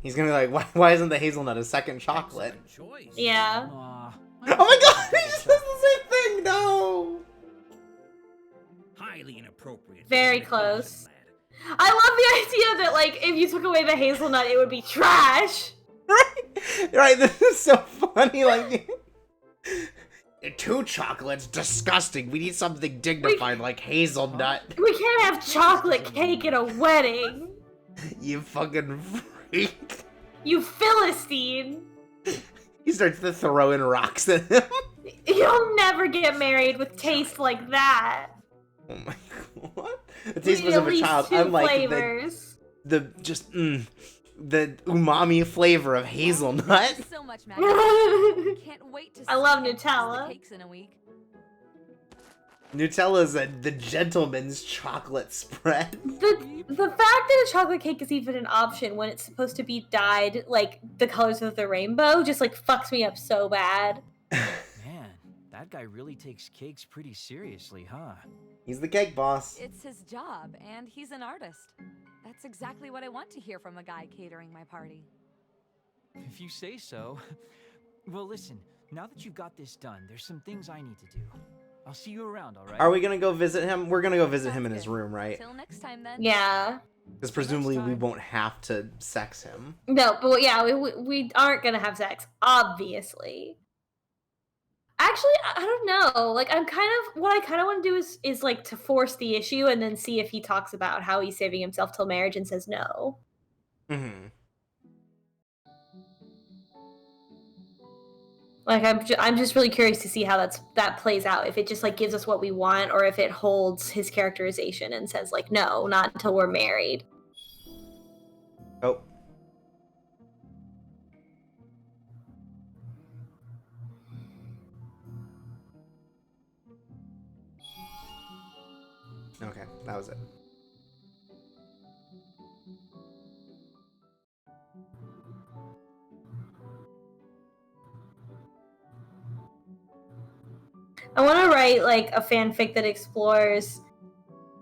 He's gonna be like, why isn't the hazelnut a second chocolate? Excellent choice. Yeah. Aw, Oh my god, he just says the same thing, no! Highly inappropriate. Very close. I love the idea that, like, if you took away the hazelnut, it would be trash. Right, this is so funny, like... Two chocolates, disgusting. We need something dignified like hazelnut. We can't have chocolate cake at a wedding. You fucking freak. You Philistine. He starts to throw in rocks at him. You'll never get married with taste like that. Oh my god, what? The We taste need buds of at a least child, two unlike flavors. the umami flavor of hazelnut. So much magic. Can't wait to I love taste Nutella. the cakes in a week. Nutella's the gentleman's chocolate spread. The fact that a chocolate cake is even an option when it's supposed to be dyed like the colors of the rainbow just like fucks me up so bad. man, that guy really takes cakes pretty seriously, huh? He's the cake boss. It's his job, and he's an artist. That's exactly what I want to hear from a guy catering my party. If you say so. Well, listen, now that you've got this done, there's some things I need to do. I'll see you around, all right? Are we gonna go visit him? We're gonna go visit him in his room, right? Till next time, then. Yeah. Because presumably we won't have to sex him. No, but yeah, we aren't gonna have sex, obviously. Actually, I don't know. Like, what I kind of want to do is like to force the issue and then see if he talks about how he's saving himself till marriage and says no. Mm-hmm. Like I'm just really curious to see how that plays out. If it just like gives us what we want, or if it holds his characterization and says like, no, not until we're married. Oh. Okay, that was it. I want to write like a fanfic that explores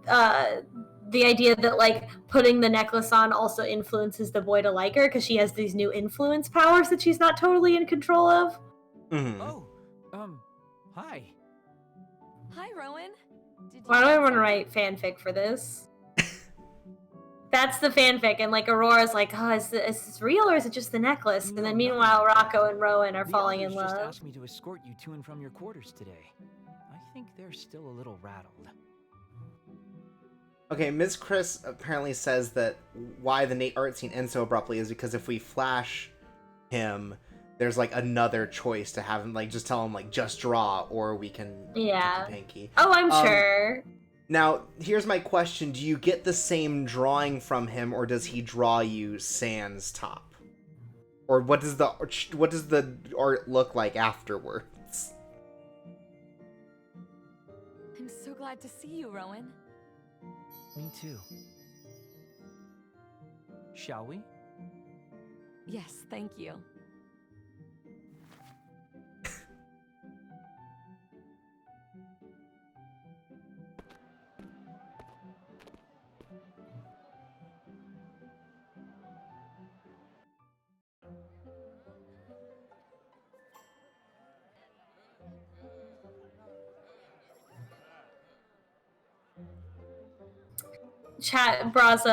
the idea that like putting the necklace on also influences the boy to like her because she has these new influence powers that she's not totally in control of. Mm-hmm. Oh, hi. Hi, Rowan. Why do I want to write fanfic for this? That's the fanfic, and like Aurora's like, oh, is this real or is it just the necklace? And then meanwhile, Rocco and Rowan are falling in love. Just asked me to escort you to and from your quarters today. I think they're still a little rattled. Okay, Ms. Chris apparently says that why the Nate art scene ends so abruptly is because if we flash him, there's like another choice to have him like just tell him like just draw, or we can hanky-panky. Oh, I'm sure. Now, here's my question: do you get the same drawing from him, or does he draw you sans top? Or what does the art look like afterwards? I'm so glad to see you, Rowan. Me too. Shall we? Yes, thank you. Chat brings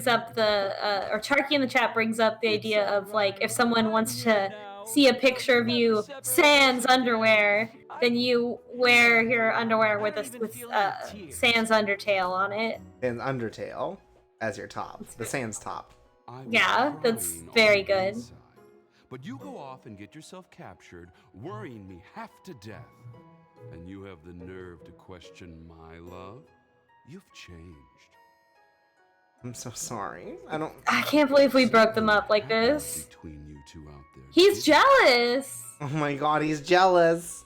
up the or Charky in the chat brings up the idea of like if someone wants to see a picture of you sans underwear, then you wear your underwear with sans undertale on it. Sans undertale as your top, the sans top. Yeah, that's very good. But you go off and get yourself captured, worrying me half to death. And you have the nerve to question my love? You've changed. I'm so sorry. I can't believe we broke them up like this. Between you two out there. He's jealous. Oh my god, he's jealous.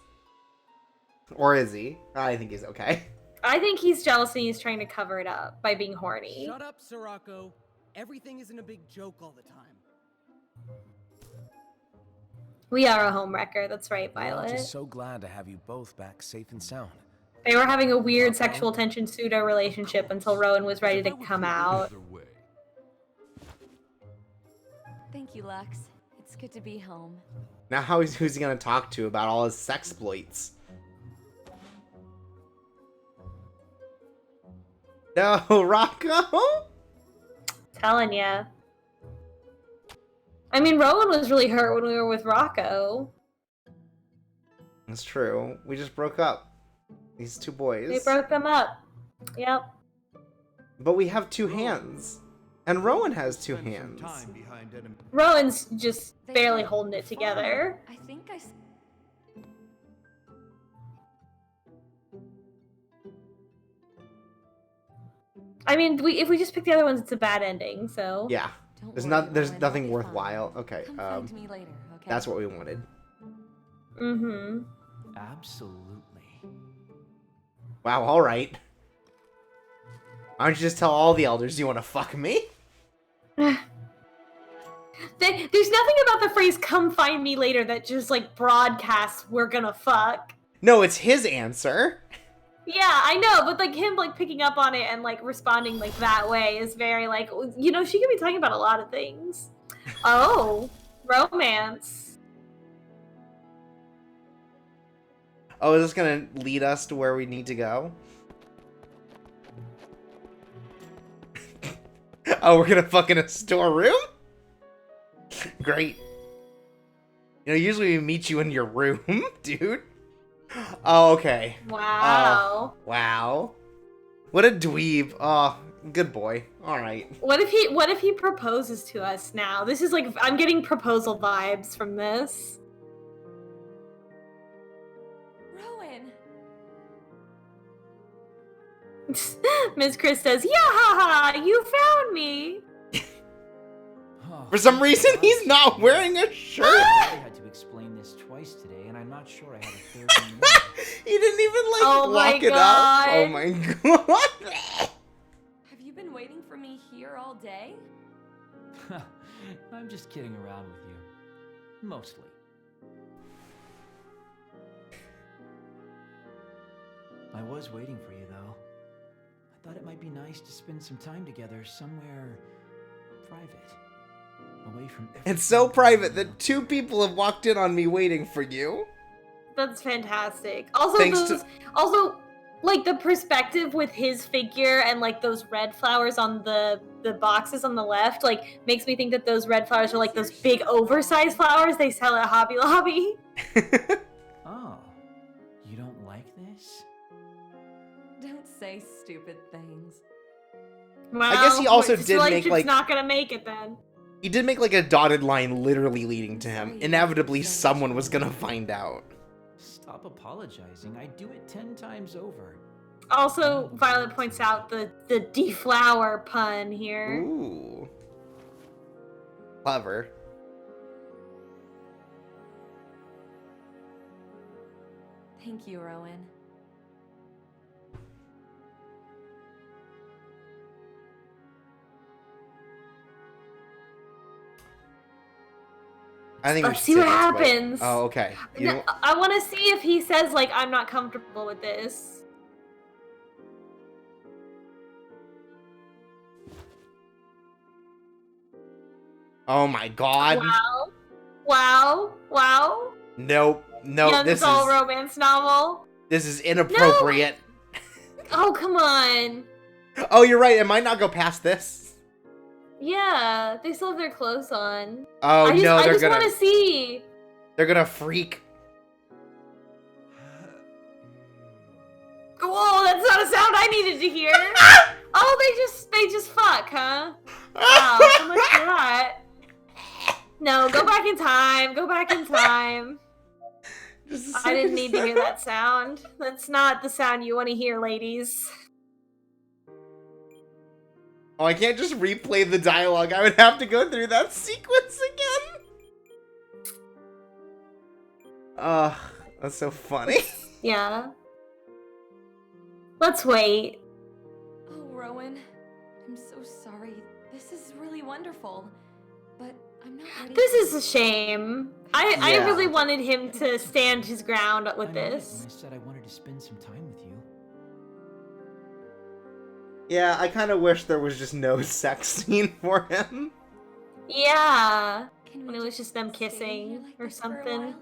Or is he? I think he's okay. I think he's jealous and he's trying to cover it up by being horny. Shut up, Sirocco. Everything isn't a big joke all the time. We are a homewrecker. That's right, Violet. I'm just so glad to have you both back safe and sound. They were having a weird sexual tension pseudo relationship until Rowan was ready to come out. Thank you, Lux. It's good to be home. Now who's he gonna talk to about all his sexploits? No, Rocco? Telling ya. I mean, Rowan was really hurt when we were with Rocco. That's true. We just broke up. These two boys. They broke them up. Yep. But we have two hands. And Rowan has two hands. Rowan's just barely holding it together. I think I mean, if we just pick the other ones, it's a bad ending, so... Yeah. There's nothing worthwhile. Okay, that's what we wanted. Mm-hmm. Absolutely. Wow, alright. Why don't you just tell all the elders you want to fuck me? There's nothing about the phrase "come find me later" that just like broadcasts "we're gonna fuck." No, it's his answer. Yeah, I know, but like him like picking up on it and like responding like that way is very like, you know, she could be talking about a lot of things. Oh, romance. Oh, is this gonna lead us to where we need to go? Oh, we're gonna fuck in a storeroom? Great. You know, usually we meet you in your room, dude. Oh, okay. Wow. Wow. What a dweeb. Oh, good boy. All right. What if he proposes to us now? This is like, I'm getting proposal vibes from this. Miss Chris says, "Yeah, haha, you found me." For some reason, he's not wearing a shirt. I had to explain this twice today, and I'm not sure I had a third one ready. He didn't even like Oh my lock it up. God. Oh my god. Have you been waiting for me here all day? I'm just kidding around with you. Mostly. I was waiting for you, though. I thought it might be nice to spend some time together somewhere private. Away from everything. It's so private that 2 people have walked in on me waiting for you. That's fantastic. Also, Thanks also, like the perspective with his figure and like those red flowers on the boxes on the left, like makes me think that those red flowers are like those big oversized flowers they sell at Hobby Lobby. Oh, you don't like this? Don't say stupid things. Well, I guess he also this did make, relationship's like- not gonna make it then. He did make like a dotted line literally leading to him. Inevitably, someone was gonna find out. Stop apologizing. I do it 10 times over. Also, Violet points out the deflower pun here. Ooh. Clever. Thank you, Rowan. I think Let's we see should what say this, wait. happens. Oh, okay. You know, I want to see if he says like I'm not comfortable with this. oh my god. Wow, wow, wow. Nope. No, Young this adult is romance novel. this is inappropriate. Oh, come on. Oh, you're right. It might not go past this. Yeah, they still have their clothes on. Oh I no, they're just gonna want to see. they're gonna freak. Whoa, that's not a sound I needed to hear. Oh, they just fuck, huh? Wow, so much for that. No, go back in time. Go back in time. I didn't need to hear that sound. That's not the sound you want to hear, ladies. Oh, I can't just replay the dialogue. I would have to go through that sequence again. That's so funny. Yeah. Let's wait. Oh, Rowan, I'm so sorry. This is really wonderful, but I'm not ready. This is a shame. I Yeah. really wanted him to stand his ground with I meant it when this. I said I wanted to spend some time with you. Yeah, I kind of wish there was just no sex scene for him. Yeah. Can When we it was just them stay here kissing like or this for a something. while?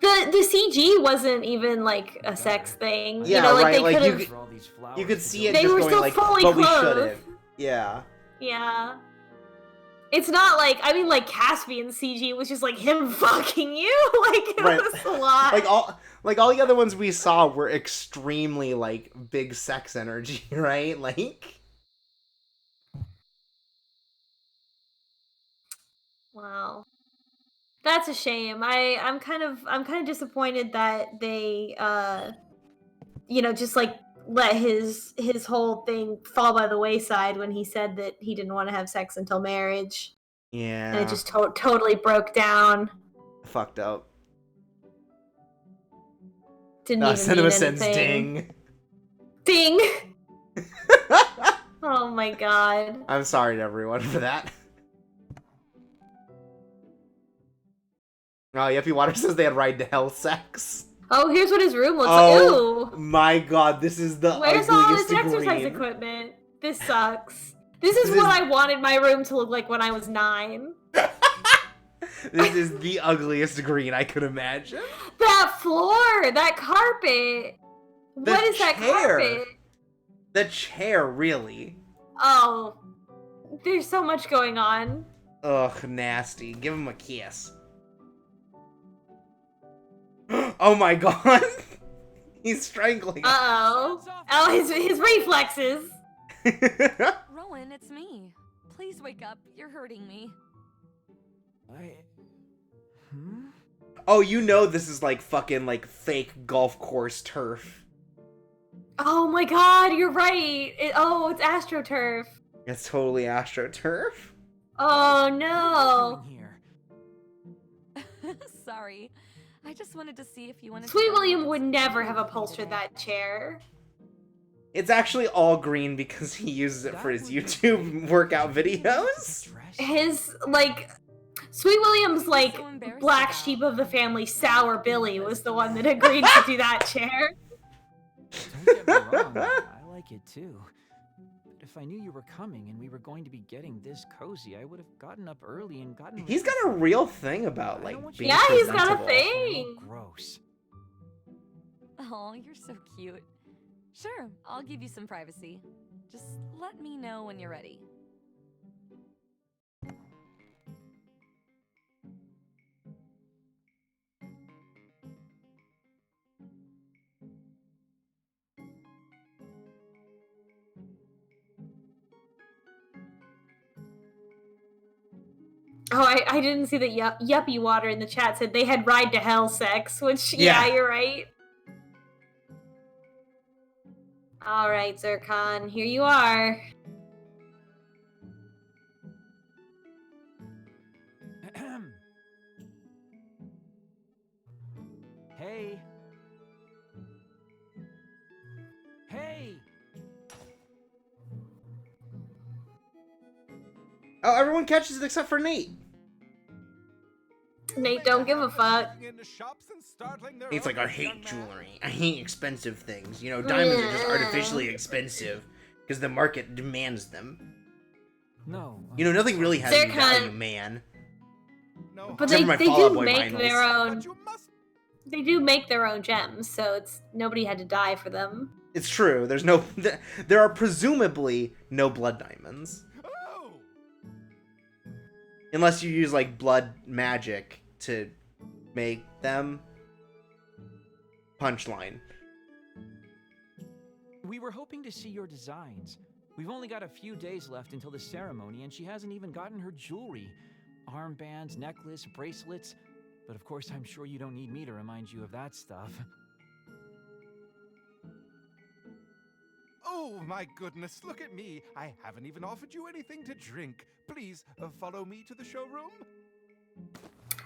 The CG wasn't even like a sex thing. Yeah, you know, like right, they like, could you have. could- For all these flowers You could to see go it They just were going still like, fully but we clothed. shouldn't. Yeah. Yeah. It's not like like Caspian CG was just like him fucking you. Like it Right. was a lot. Like all the other ones we saw were extremely like big sex energy, right? Like Wow. That's a shame. I'm kind of disappointed that they just like let his whole thing fall by the wayside when he said that he didn't want to have sex until marriage. yeah. And it just totally broke down. fucked up. Didn't even Cinema mean Sense anything. ding. Ding. Oh my god. I'm sorry to everyone for that. Oh, Yuppie Water says they had ride to hell sex. Oh, here's what his room looks Oh like. Ooh. my god, this is the Where's all ugliest his exercise green. equipment? This sucks. This is This what is- I wanted my room to look like when I was 9. This is the ugliest green I could imagine. That floor, that carpet. The What is that chair. carpet? The chair, really. Oh, there's so much going on. Ugh, nasty. Give him a kiss. Oh my god. He's strangling. Uh-oh. Oh, his reflexes. Rowan, it's me. Please wake up. You're hurting me. Oh, you know this is like fucking like fake golf course turf. Oh my god, you're right. It's AstroTurf. It's totally AstroTurf. Oh What are you no. doing here? Sorry. I just wanted to see if you wanted Sweet to go William look at would some never jewelry have with me upholstered today. that chair. It's actually all green because he uses it for his That would be YouTube great. workout Do you need to videos. get dressed? His, like, Sweet William's, What are you like, so embarrassed black about? sheep of the family, Sour Billy, was the one that agreed to do that chair. Don't get me wrong, I like it too. But if I knew you were coming and we were going to be getting this cozy, I would have gotten up early and gotten He's ready got a for real you. thing about, I like, don't want you being Yeah, he's got a presentable. thing. Gross. Oh, you're so cute. Sure, I'll give you some privacy. Just let me know when you're ready. Oh, I didn't see that Yuppie Water in the chat said they had ride to hell sex, which, yeah, Yeah. you're right. Alright, Zircon, here you are. Hey. Hey. Oh, everyone catches it except for Nate. Nate don't give a fuck. It's like, I hate jewelry. I hate expensive things. You know, diamonds are just artificially expensive because the market demands them. No. You know, nothing really has any Zircon- value, man. But Except they for my do Fall Out Boy make vinyls. their own. They do make their own gems, so it's nobody had to die for them. It's true. There's no. There are presumably no blood diamonds. Unless you use, like, blood magic to make them. Punchline. We were hoping to see your designs. We've only got a few days left until the ceremony, and she hasn't even gotten her jewelry. Armbands, necklace, bracelets. But of course, I'm sure you don't need me to remind you of that stuff. Oh my goodness, look at me. I haven't even offered you anything to drink. Please, follow me to the showroom.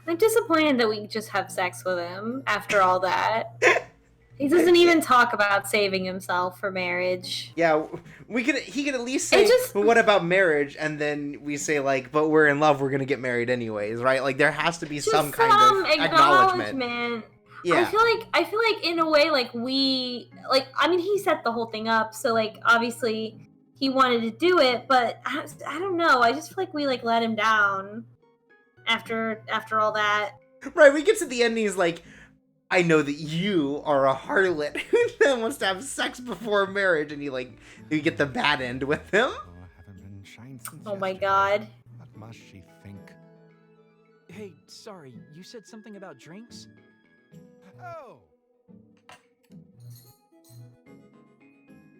I'm disappointed that we just have sex with him after all that. He doesn't even talk about saving himself for marriage. Yeah, he could at least say, well, what about marriage? And then we say, like, but we're in love, we're gonna get married anyways, right? Like, there has to be some kind of acknowledgement. Yeah. I feel like in a way, like, I mean, he set the whole thing up, so, like, obviously he wanted to do it, but I don't know, I just feel like we, like, let him down after all that. Right, we get to the end and he's like, I know that you are a harlot who wants to have sex before marriage, and you get the bad end with him. Oh my god. What must she think? Hey, sorry, you said something about drinks? Oh!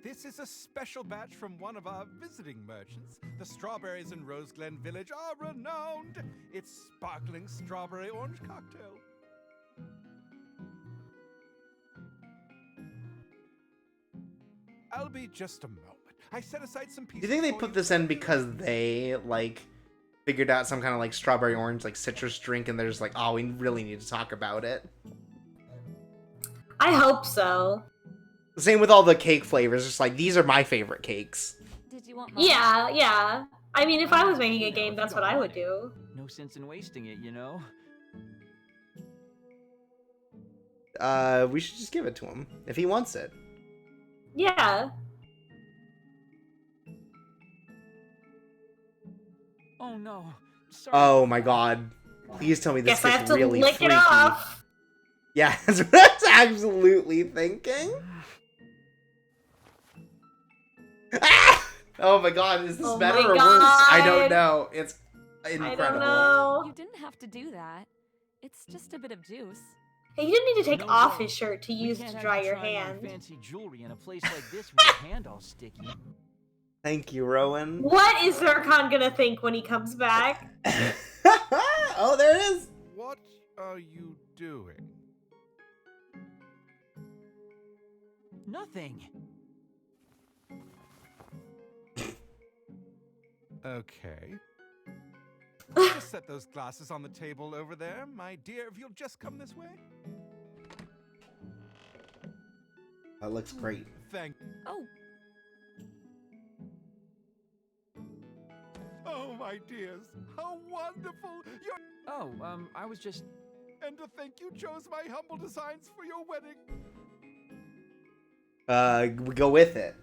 This is a special batch from one of our visiting merchants. The strawberries in Rose Glen Village are renowned. It's sparkling strawberry orange cocktail. I'll be just a moment. I set aside some Do pieces. you think they put this in because they, like, figured out some kind of, like, strawberry orange, like, citrus drink, and they're just like, oh, we really need to talk about it? I hope so. Same with all the cake flavors. Just like, these are my favorite cakes. Did you want Yeah. I mean, if I was making a game, that's what I would do. No sense in wasting it, you know? We should just give it to him if he wants it. Yeah. Oh no. Sorry. Oh my god. Please tell me this Guess I have gets to really lick freaky. it off. Yeah, that's what I was absolutely thinking. Ah! Oh my god, is this Oh better my or worse? I don't God. know. It's incredible. I don't know. You didn't have to do that. It's just a bit of juice. Hey, you didn't need to take No off way. his shirt to We use can't to have dry you your trying on hand. fancy jewelry in a place like this with your hand all sticky. Thank you, Rowan. What is Zircon gonna think when he comes back? Oh, there it is. What are you doing? Nothing. Okay. Just set those glasses on the table over there, my dear, if you'll just come this way. That looks great. Thank. Oh, Oh, my dears, how wonderful! You're... Oh, I was just... And to think you chose my humble designs for your wedding. We go with it.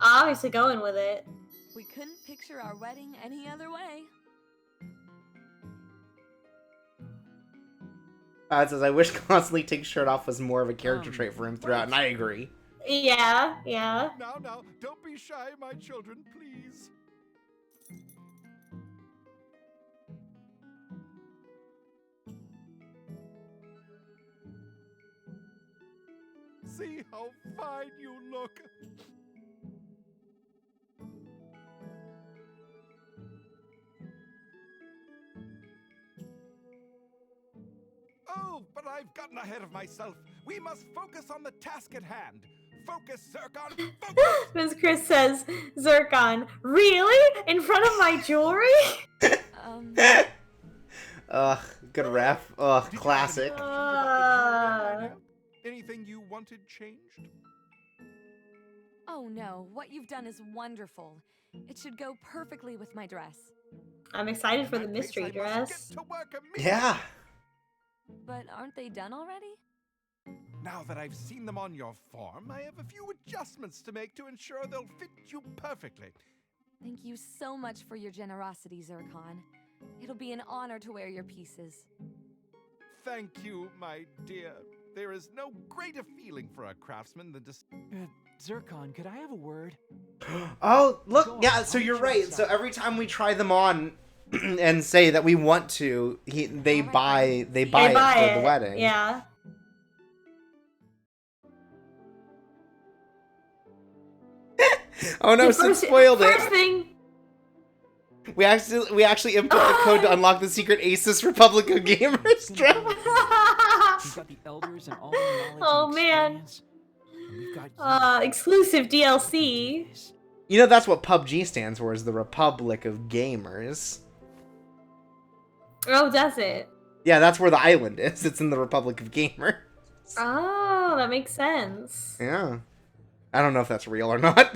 Obviously going with it. we couldn't picture our wedding any other way. It says, I wish constantly take shirt off was more of a character trait for him throughout, and I agree. Yeah. Now, don't be shy, my children, please. See how fine you look. Oh, but I've gotten ahead of myself. We must focus on the task at hand. Focus, Zircon, focus! Ms. Chris says, Zircon, really? In front of my jewelry? Ugh, good ref. Ugh, classic. Anything you wanted changed? Oh no, what you've done is wonderful. It should go perfectly with my dress. I'm excited for the mystery dress. Yeah. But aren't they done already? Now that I've seen them on your form, I have a few adjustments to make to ensure they'll fit you perfectly. Thank you so much for your generosity, Zircon. It'll be an honor to wear your pieces. Thank you, my dear. There is no greater feeling for a craftsman than to... Zircon, could I have a word? Oh, look, yeah, so you're right. So every time we try them on and say that we want to, they buy it for the wedding. Yeah. Oh no, Sid spoiled it. First thing. We actually input the code to unlock the secret Asus Republic of Gamers dress. We've got the elders and all the knowledge Oh and man. experience, and we've got Exclusive DLC. You know that's what PUBG stands for, is the Republic of Gamers. Oh, does it? Yeah, that's where the island is. It's in the Republic of Gamers. Oh, that makes sense. Yeah. I don't know if that's real or not.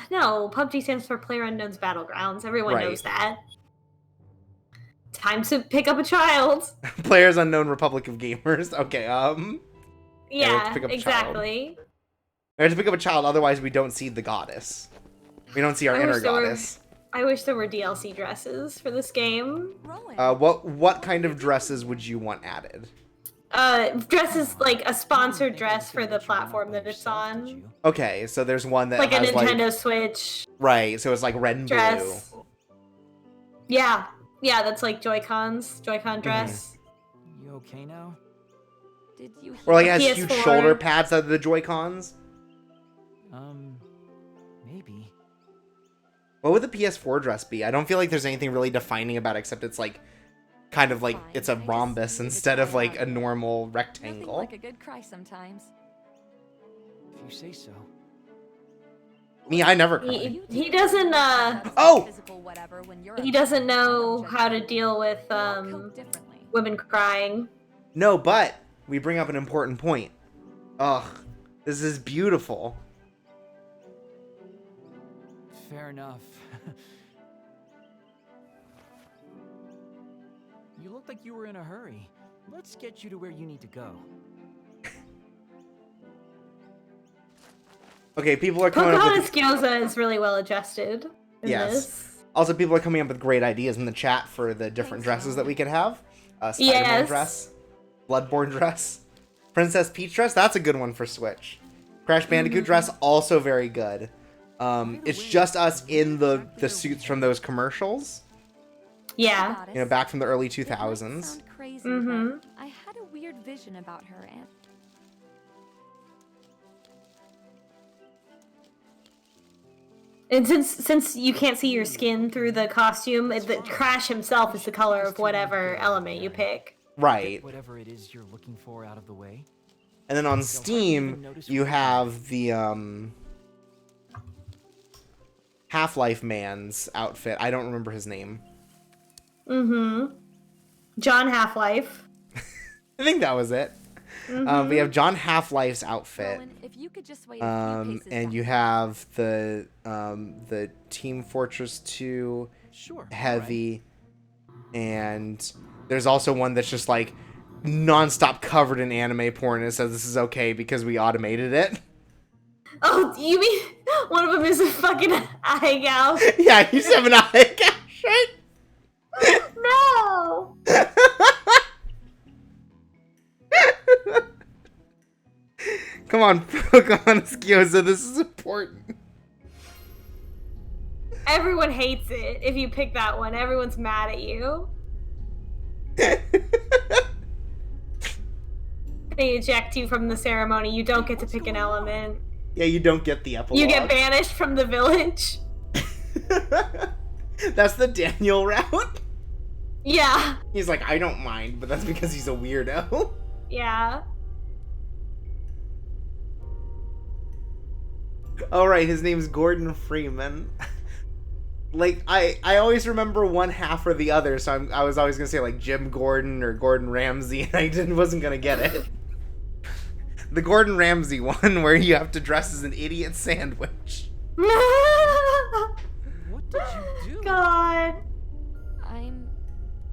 No, PUBG stands for PlayerUnknown's Battlegrounds. Everyone knows that. Time to pick up a child. Players Unknown Republic of Gamers. Okay, Yeah, pick up a exactly. We have to pick up a child, otherwise we don't see the goddess. We don't see our inner goddess. I wish there were DLC dresses for this game. What kind of dresses would you want added? Dresses like a sponsored dress for the platform that it's on. Okay, so there's one that like has a Nintendo Switch. Right, so it's like red and dress. blue. Yeah, that's like Joy-Con dress. You okay now? Did you Or like it has PS4. huge shoulder pads out of the Joy-Cons? Maybe. What would the PS4 dress be? I don't feel like there's anything really defining about it, except it's like kind of like it's a rhombus instead of like a normal rectangle. like a good cry sometimes. If you say so. Me, I never cry. He doesn't he doesn't know how to deal with women crying. No, but we bring up an important point. Ugh, this is beautiful. Fair enough. You look like you were in a hurry. Let's get you to where you need to go. Okay, people are coming up Pocahontas with... Gyoza is really well adjusted in this. Also, people are coming up with great ideas in the chat for the different dresses that we could have. Spider-Man dress. Bloodborne dress. Princess Peach dress. That's a good one for Switch. Crash Bandicoot dress. Also very good. It's just us in the suits from those commercials. Yeah. You know, back from the early 2000s. Crazy, but I had a weird vision about her and... And since you can't see your skin through the costume, the Crash himself is the color of whatever element you pick. Right. Whatever it is you're looking for out of the way. And then on Steam, you have the Half-Life man's outfit. I don't remember his name. Mm-hmm. John Half-Life. I think that was it. We have John Half-Life's outfit. Rowan, if you could just wait a few paces And back. you have the Team Fortress 2 heavy, and there's also one that's just like non-stop covered in anime porn, and it says this is okay because we automated it. Oh, you mean one of them is a fucking eye gough? Yeah, he's having an eye gough, right? No! Come on, Pokemon Skioza, this is important. Everyone hates it if you pick that one. Everyone's mad at you. They eject you from the ceremony. You don't get to pick an element. Yeah, you don't get the epilogue. You get banished from the village. That's the Daniel route? Yeah. He's like, I don't mind, but that's because he's a weirdo. Yeah. Alright, his name's Gordon Freeman. Like, I always remember one half or the other, so I was always gonna say, like, Jim Gordon or Gordon Ramsay, and I wasn't gonna get it. The Gordon Ramsay one, where you have to dress as an idiot sandwich. What did you do? God. I'm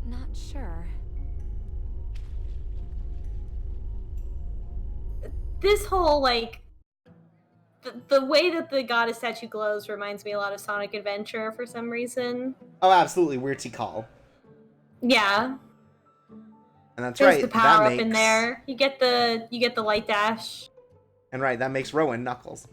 not sure. This whole, like, the way that the goddess statue glows reminds me a lot of Sonic Adventure for some reason. Oh, absolutely, Weird Call. Yeah. And that's There's right. the power that up in there. You get the light dash. And right, that makes Rowan Knuckles.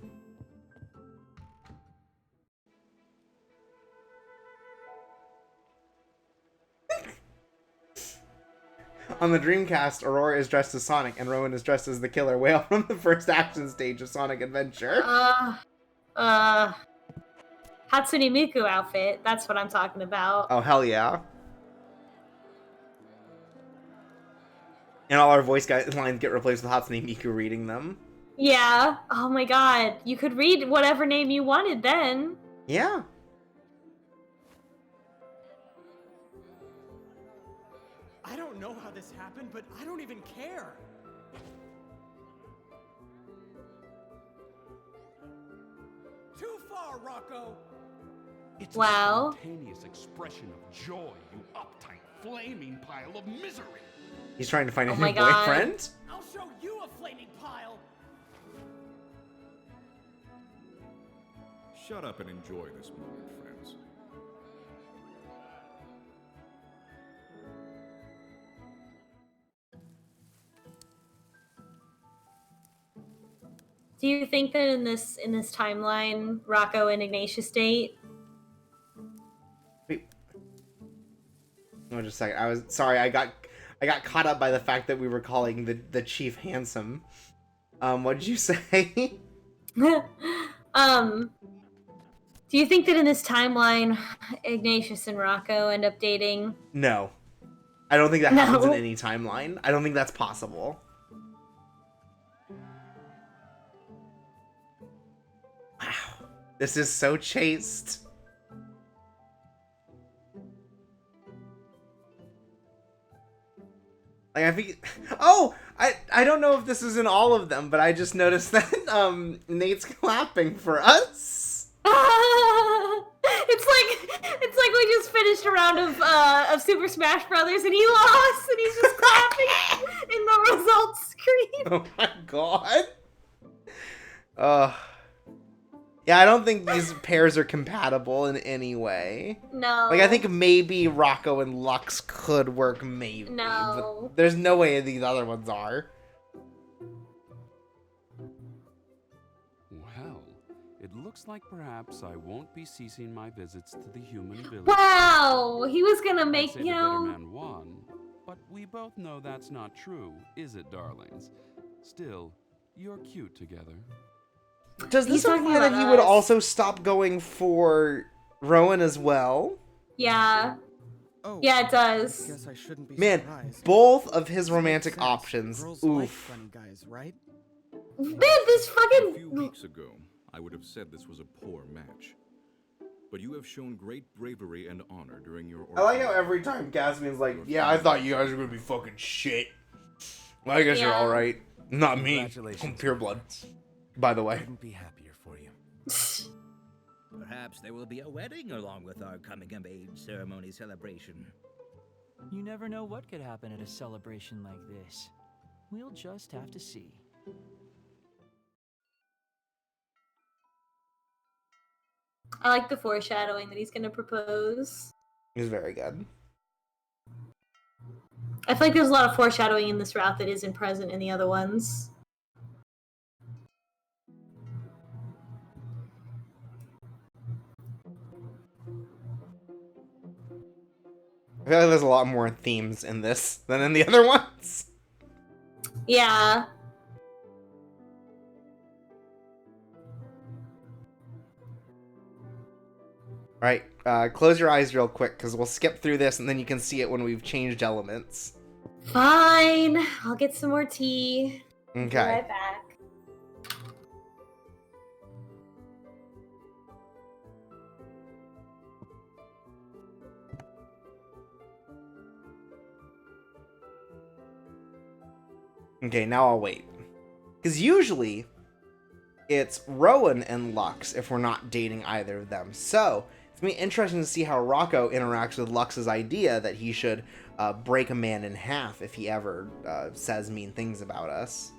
On the Dreamcast, Aurora is dressed as Sonic, and Rowan is dressed as the killer whale from the first action stage of Sonic Adventure. Hatsune Miku outfit. That's what I'm talking about. Oh, hell yeah. And all our voice lines get replaced with Hatsune Miku reading them. Yeah. Oh my god. You could read whatever name you wanted then. Yeah. I don't know how this happened, but I don't even care. Too far, Rocco. It's Wow. a spontaneous expression of joy, you uptight, flaming pile of misery. He's trying to find a Oh new my God. boyfriend? I'll show you a flaming pile. Shut up and enjoy this moment, friends. Do you think that in this timeline, Rocco and Ignatius date? Wait. No, just a second. I was sorry. I got caught up by the fact that we were calling the chief handsome. What did you say? Do you think that in this timeline, Ignatius and Rocco end up dating? No. I don't think that happens in No. any timeline. I don't think that's possible. Wow. This is so chaste. Like, I think... Oh! I don't know if this is in all of them, but I just noticed that Nate's clapping for us. It's like we just finished a round of Super Smash Brothers and he lost and he's just clapping in the results screen. Oh my god. Yeah, I don't think these pairs are compatible in any way. No. Like, I think maybe Rocco and Lux could work, maybe. No. But there's no way these other ones are. Well, it looks like perhaps I won't be ceasing my visits to the human village. Wow, he was gonna make, I'd say you the better know... man won, but we both know that's not true, is it, darlings? Still, you're cute together. Does this He's talking imply that about he would us. also stop going for Rowan as well? Yeah. Oh, Yeah, it does. Guess I shouldn't be Man, surprised. both of his Makes romantic sense. options. Girls like Oof. funny guys, right? Man, this A few fucking... weeks ago, I would have said this was a poor match. but you have shown great bravery and honor during your I like how every time Caspian's like, yeah, I thought you guys were gonna be fucking shit. Well, I guess you're all right. Not me. I'm pure blood. By the way. Couldn't be happier for you. Perhaps there will be a wedding along with our coming-of-age ceremony celebration. You never know what could happen at a celebration like this. We'll just have to see. I like the foreshadowing that he's gonna propose. He's very good. I feel like there's a lot of foreshadowing in this route that isn't present in the other ones. I feel like there's a lot more themes in this than in the other ones. Yeah. Alright, close your eyes real quick, because we'll skip through this, and then you can see it when we've changed elements. Fine. I'll get some more tea. Okay. Be right back. Okay, now I'll wait. Because usually, it's Rowan and Lux if we're not dating either of them. So, it's going to be interesting to see how Rocco interacts with Lux's idea that he should break a man in half if he ever says mean things about us.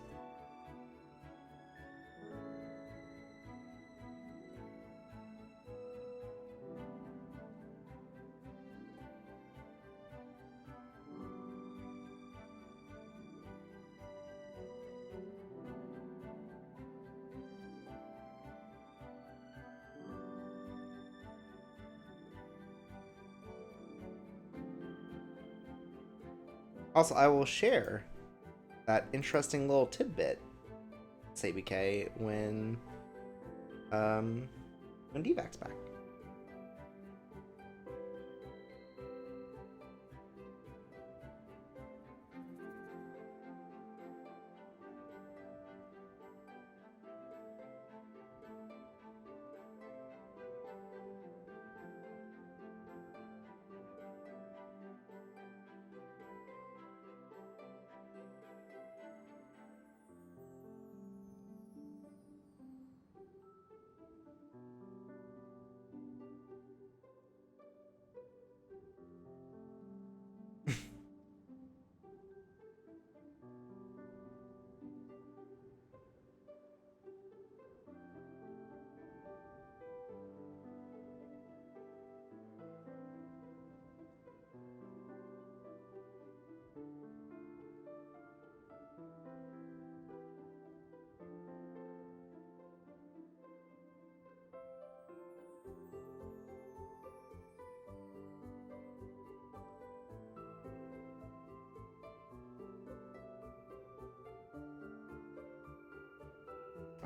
Also, I will share that interesting little tidbit, SABK, when Devac's back.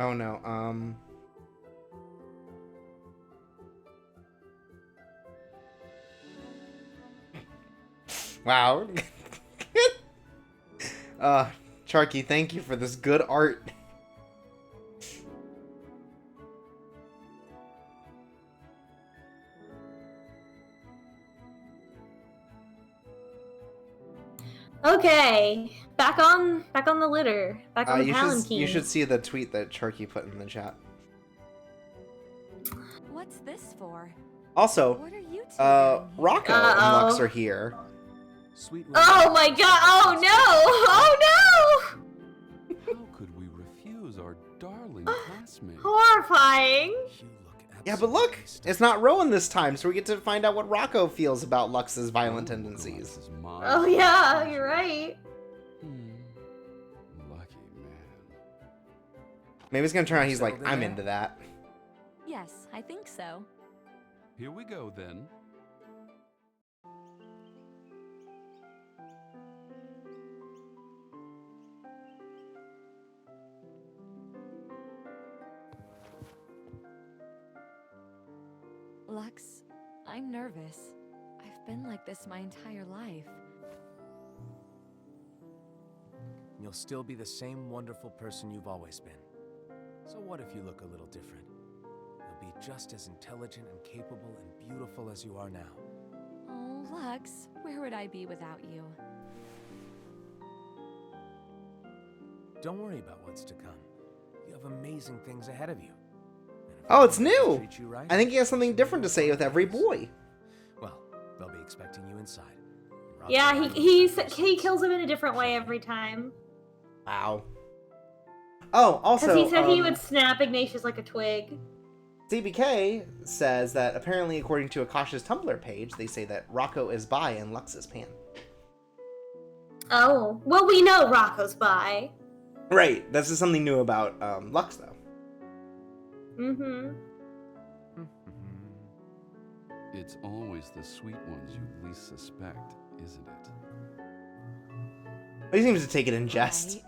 Oh no, wow. Charky, thank you for this good art. Okay, back on the litter, back on the palanquin. You should see the tweet that Charky put in the chat. What's this for? Also, What are you Rocco and Lux are here. Sweet. Oh my god! Oh no! Oh no! How could we refuse our darling classmate? Horrifying. Yeah, but look, it's not Rowan this time, so we get to find out what Rocco feels about Lux's violent tendencies. Oh yeah, you're right. Lucky man. Maybe it's gonna turn out he's like, I'm into that. Yes, I think so. Here we go then. Lux, I'm nervous. I've been like this my entire life. You'll still be the same wonderful person you've always been. So what if you look a little different? You'll be just as intelligent and capable and beautiful as you are now. Oh, Lux, where would I be without you? Don't worry about what's to come. You have amazing things ahead of you. Oh, it's new! Treat you right, I think he has something different to say with every boy. well, they'll be expecting you inside. Yeah, he kills him in a different way every time. Wow. Oh, also, because he said he would snap Ignatius like a twig. CBK says that apparently, according to Akash's Tumblr page, they say that Rocco is bi and Lux is pan. Oh, well, we know Rocco's bi. Right. This is something new about Lux, though. Mm-hmm. It's always the sweet ones you least suspect, isn't it? He seems to take it in jest.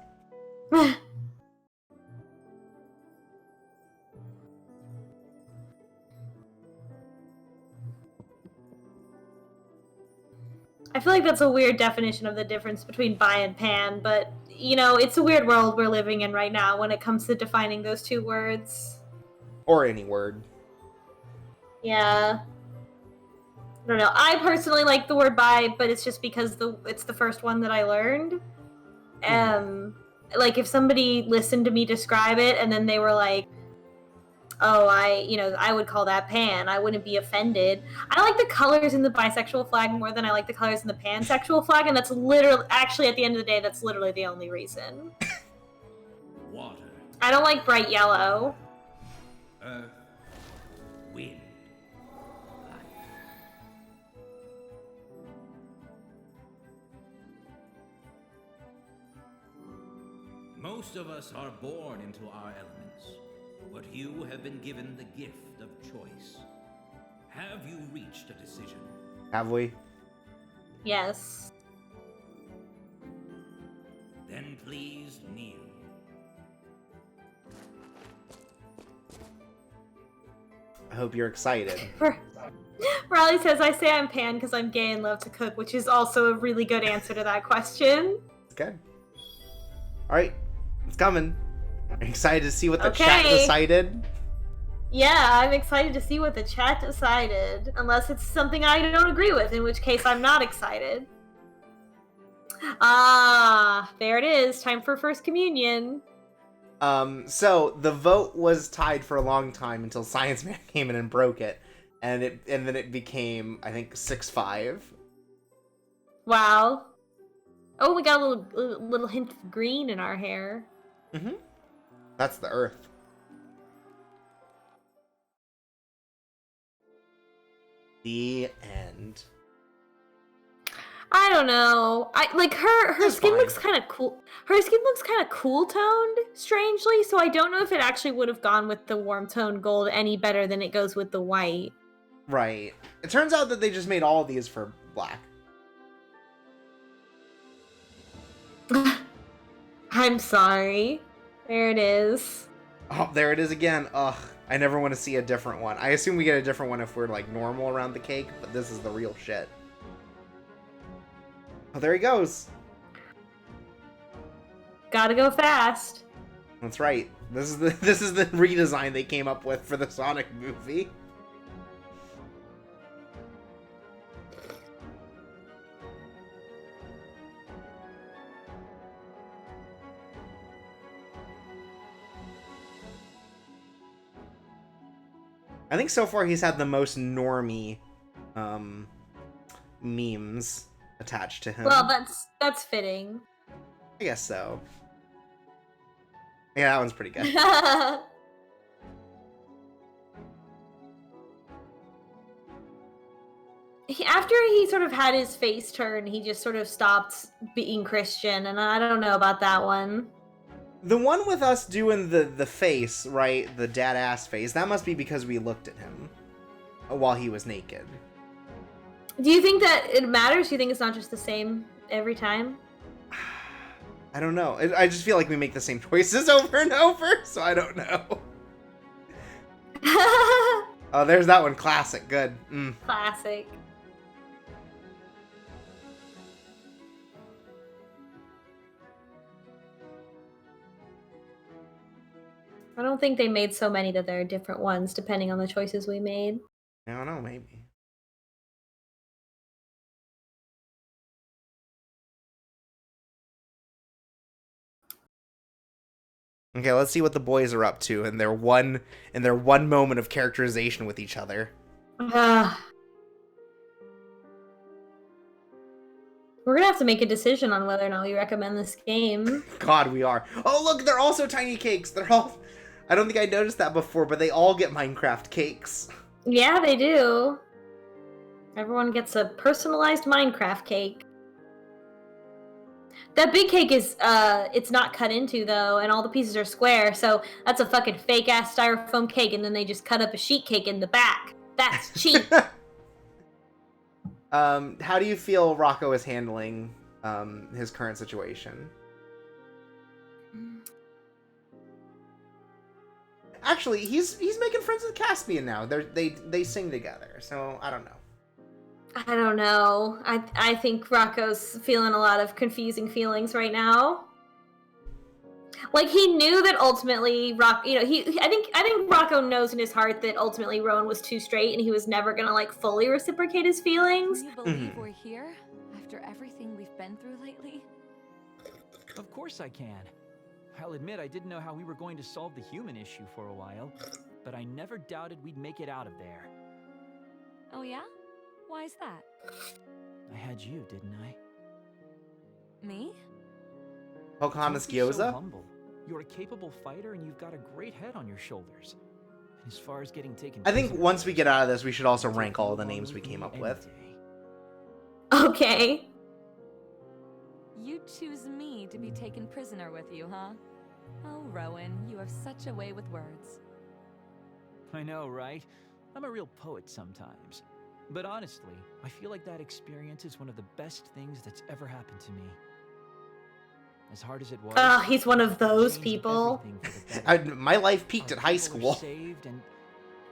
I feel like that's a weird definition of the difference between bi and pan, but, you know, it's a weird world we're living in right now when it comes to defining those two words. Or any word. Yeah. I don't know. I personally like the word bi, but it's just because it's the first one that I learned. Like, if somebody listened to me describe it and then they were like, oh, I would call that pan, I wouldn't be offended. I like the colors in the bisexual flag more than I like the colors in the pansexual flag, and that's literally, actually, at the end of the day, that's literally the only reason. Water. I don't like bright yellow. Earth. Wind. Life. Most of us are born into our elements, but you have been given the gift of choice. Have you reached a decision? Have we? Yes. Then please kneel. I hope you're excited. Riley says, I say I'm pan because I'm gay and love to cook, which is also a really good answer to that question. Okay. Alright. It's coming. Are you excited to see what the chat decided? Yeah, I'm excited to see what the chat decided. Unless it's something I don't agree with, in which case I'm not excited. Ah, there it is. Time for First Communion. So the vote was tied for a long time until Science Man came in and broke it. And then it became, I think, 6-5. Wow. Oh, we got a little hint of green in our hair. Mm-hmm. That's the Earth. The end. I don't know. I like her skin looks kind of cool. Her skin looks kind of cool toned, strangely. So I don't know if it actually would have gone with the warm toned gold any better than it goes with the white. Right. It turns out that they just made all of these for black. I'm sorry. There it is. Oh, there it is again. Ugh. I never want to see a different one. I assume we get a different one if we're like normal around the cake, but this is the real shit. Oh, there he goes. Gotta go fast. That's right. This is the redesign they came up with for the Sonic movie. I think so far he's had the most normie memes attached to him. Well, that's fitting. I guess so. Yeah, that one's pretty good. After he sort of had his face turn, he just sort of stopped being Christian, and I don't know about that one. The one with us doing the face, right? The dad-ass face, that must be because we looked at him while he was naked. Do you think that it matters? Do you think it's not just the same every time? I don't know. I just feel like we make the same choices over and over, so I don't know. Oh, there's that one. Classic. Good. Classic. I don't think they made so many that there are different ones depending on the choices we made. I don't know, maybe. Okay, let's see what the boys are up to in their one moment of characterization with each other. We're gonna have to make a decision on whether or not we recommend this game. God, we are. Oh, look, they're also tiny cakes. They're all... I don't think I noticed that before, but they all get Minecraft cakes. Yeah, they do. Everyone gets a personalized Minecraft cake. That big cake is, it's not cut into, though, and all the pieces are square, so that's a fucking fake-ass styrofoam cake, and then they just cut up a sheet cake in the back. That's cheap! How do you feel Rocco is handling, his current situation? Actually, he's making friends with Caspian now. They sing together, so I don't know. I don't know. I think Rocco's feeling a lot of confusing feelings right now. Like, he knew that ultimately I think Rocco knows in his heart that ultimately Rowan was too straight and he was never gonna like fully reciprocate his feelings. Can you believe we're here after everything we've been through lately? Of course I can. I'll admit I didn't know how we were going to solve the human issue for a while, but I never doubted we'd make it out of there. Oh yeah? Why is that? I had you, didn't I? Me? Pocahontas Don't be so Gyoza? humble. You're a capable fighter and you've got a great head on your shoulders. And as far as getting taken I think prisoner, once we get out of this, we should also rank all the names we came up with. Okay. You choose me to be taken prisoner with you, huh? Oh, Rowan, you have such a way with words. I know, right? I'm a real poet sometimes. But honestly, I feel like that experience is one of the best things that's ever happened to me. As hard as it was... Oh, he's one of those people. My life peaked at high school.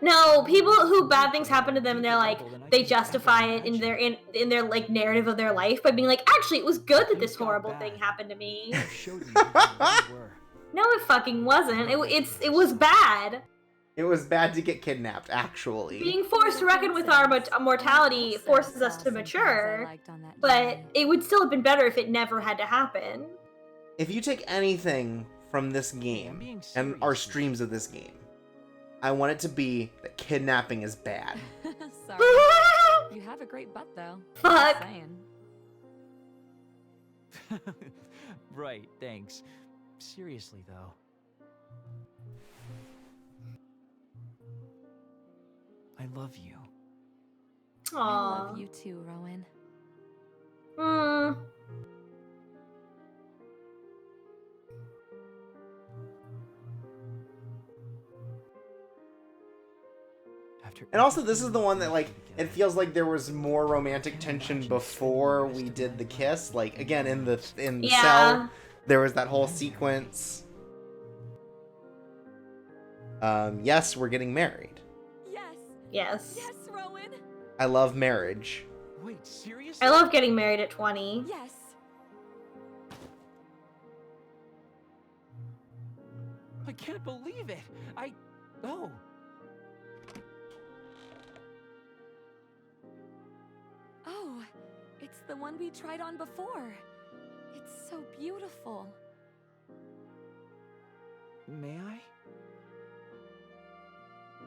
No, people who bad things happen to them, they're like, they justify it in their like narrative of their life by being like, actually, it was good that this horrible thing happened to me. No, it fucking wasn't. It was bad. It was bad to get kidnapped, actually. Being forced to reckon with our mortality forces us to mature, but it would still have been better if it never had to happen. If you take anything from this game and our streams of this game, I want it to be that kidnapping is bad. Sorry. You have a great butt, though. Fuck. Just saying. Right, thanks. Seriously, though. I love you. Aww. I love you too, Rowan. And also, this is the one that, like, it feels like there was more romantic tension before we did the kiss. Like, again, in the cell, there was that whole sequence. Yes, we're getting married. Yes. Yes, Rowan. I love marriage. Wait, seriously? I love getting married at 20. Yes. I can't believe it. Oh. Oh, it's the one we tried on before. It's so beautiful. May I?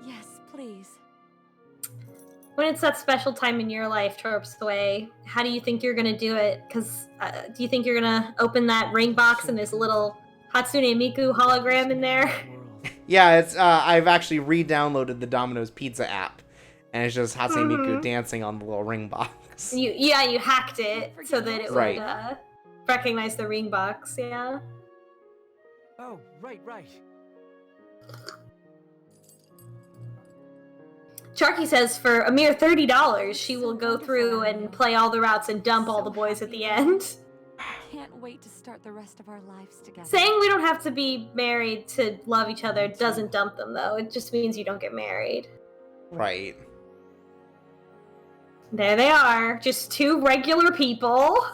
Yes, please. When it's that special time in your life, Torp's the way, how do you think you're gonna do it? Because do you think you're gonna open that ring box and there's a little Hatsune Miku hologram in there? Yeah, it's I've actually re-downloaded the Domino's Pizza app, and it's just Hatsune Miku dancing on the little ring box. You hacked it so that it Right. would recognize the ring box. Yeah. Oh, right. Sharky says for a mere $30, she will go through and play all the routes and dump all the boys at the end. Can't wait to start the rest of our lives together. Saying we don't have to be married to love each other doesn't dump them, though. It just means you don't get married. Right. There they are, just two regular people.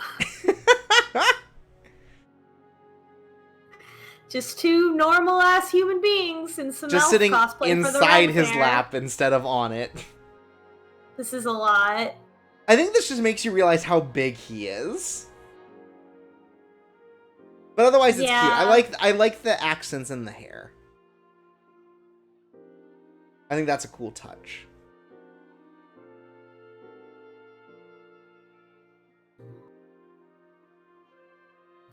Just two normal ass human beings in some Just elf sitting cosplay for the inside Red his Fair. lap instead of on it. This is a lot. I think this just makes you realize how big he is. But otherwise, it's cute. I like the accents in the hair. I think that's a cool touch.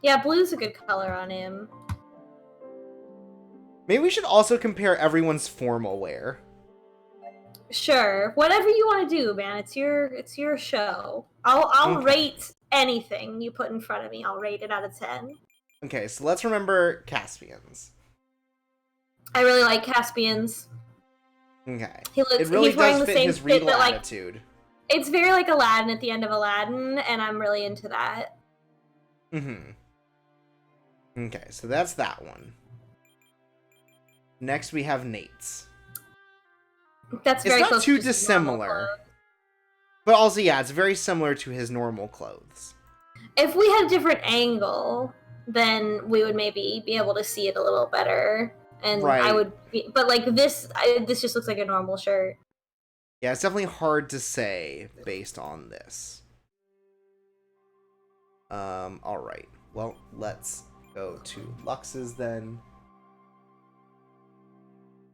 Yeah, blue's a good color on him. Maybe we should also compare everyone's formal wear. Sure, whatever you want to do, man. It's your show. I'll Okay. rate anything you put in front of me. I'll rate it out of 10. Okay, so let's remember Caspian's. I really like Caspian's. Okay. It really he's wearing does the fit same his fit, regal but like attitude. it's very like Aladdin at the end of Aladdin, and I'm really into that. Mm-hmm. Okay, so that's that one. Next we have Nate's. That's very it's not close too to just normal dissimilar. clothes. But also, yeah, it's very similar to his normal clothes. If we had a different angle, then we would maybe be able to see it a little better. And Right. I would be, but like this just looks like a normal shirt. Yeah, it's definitely hard to say based on this. Alright. Well, let's go to Lux's then.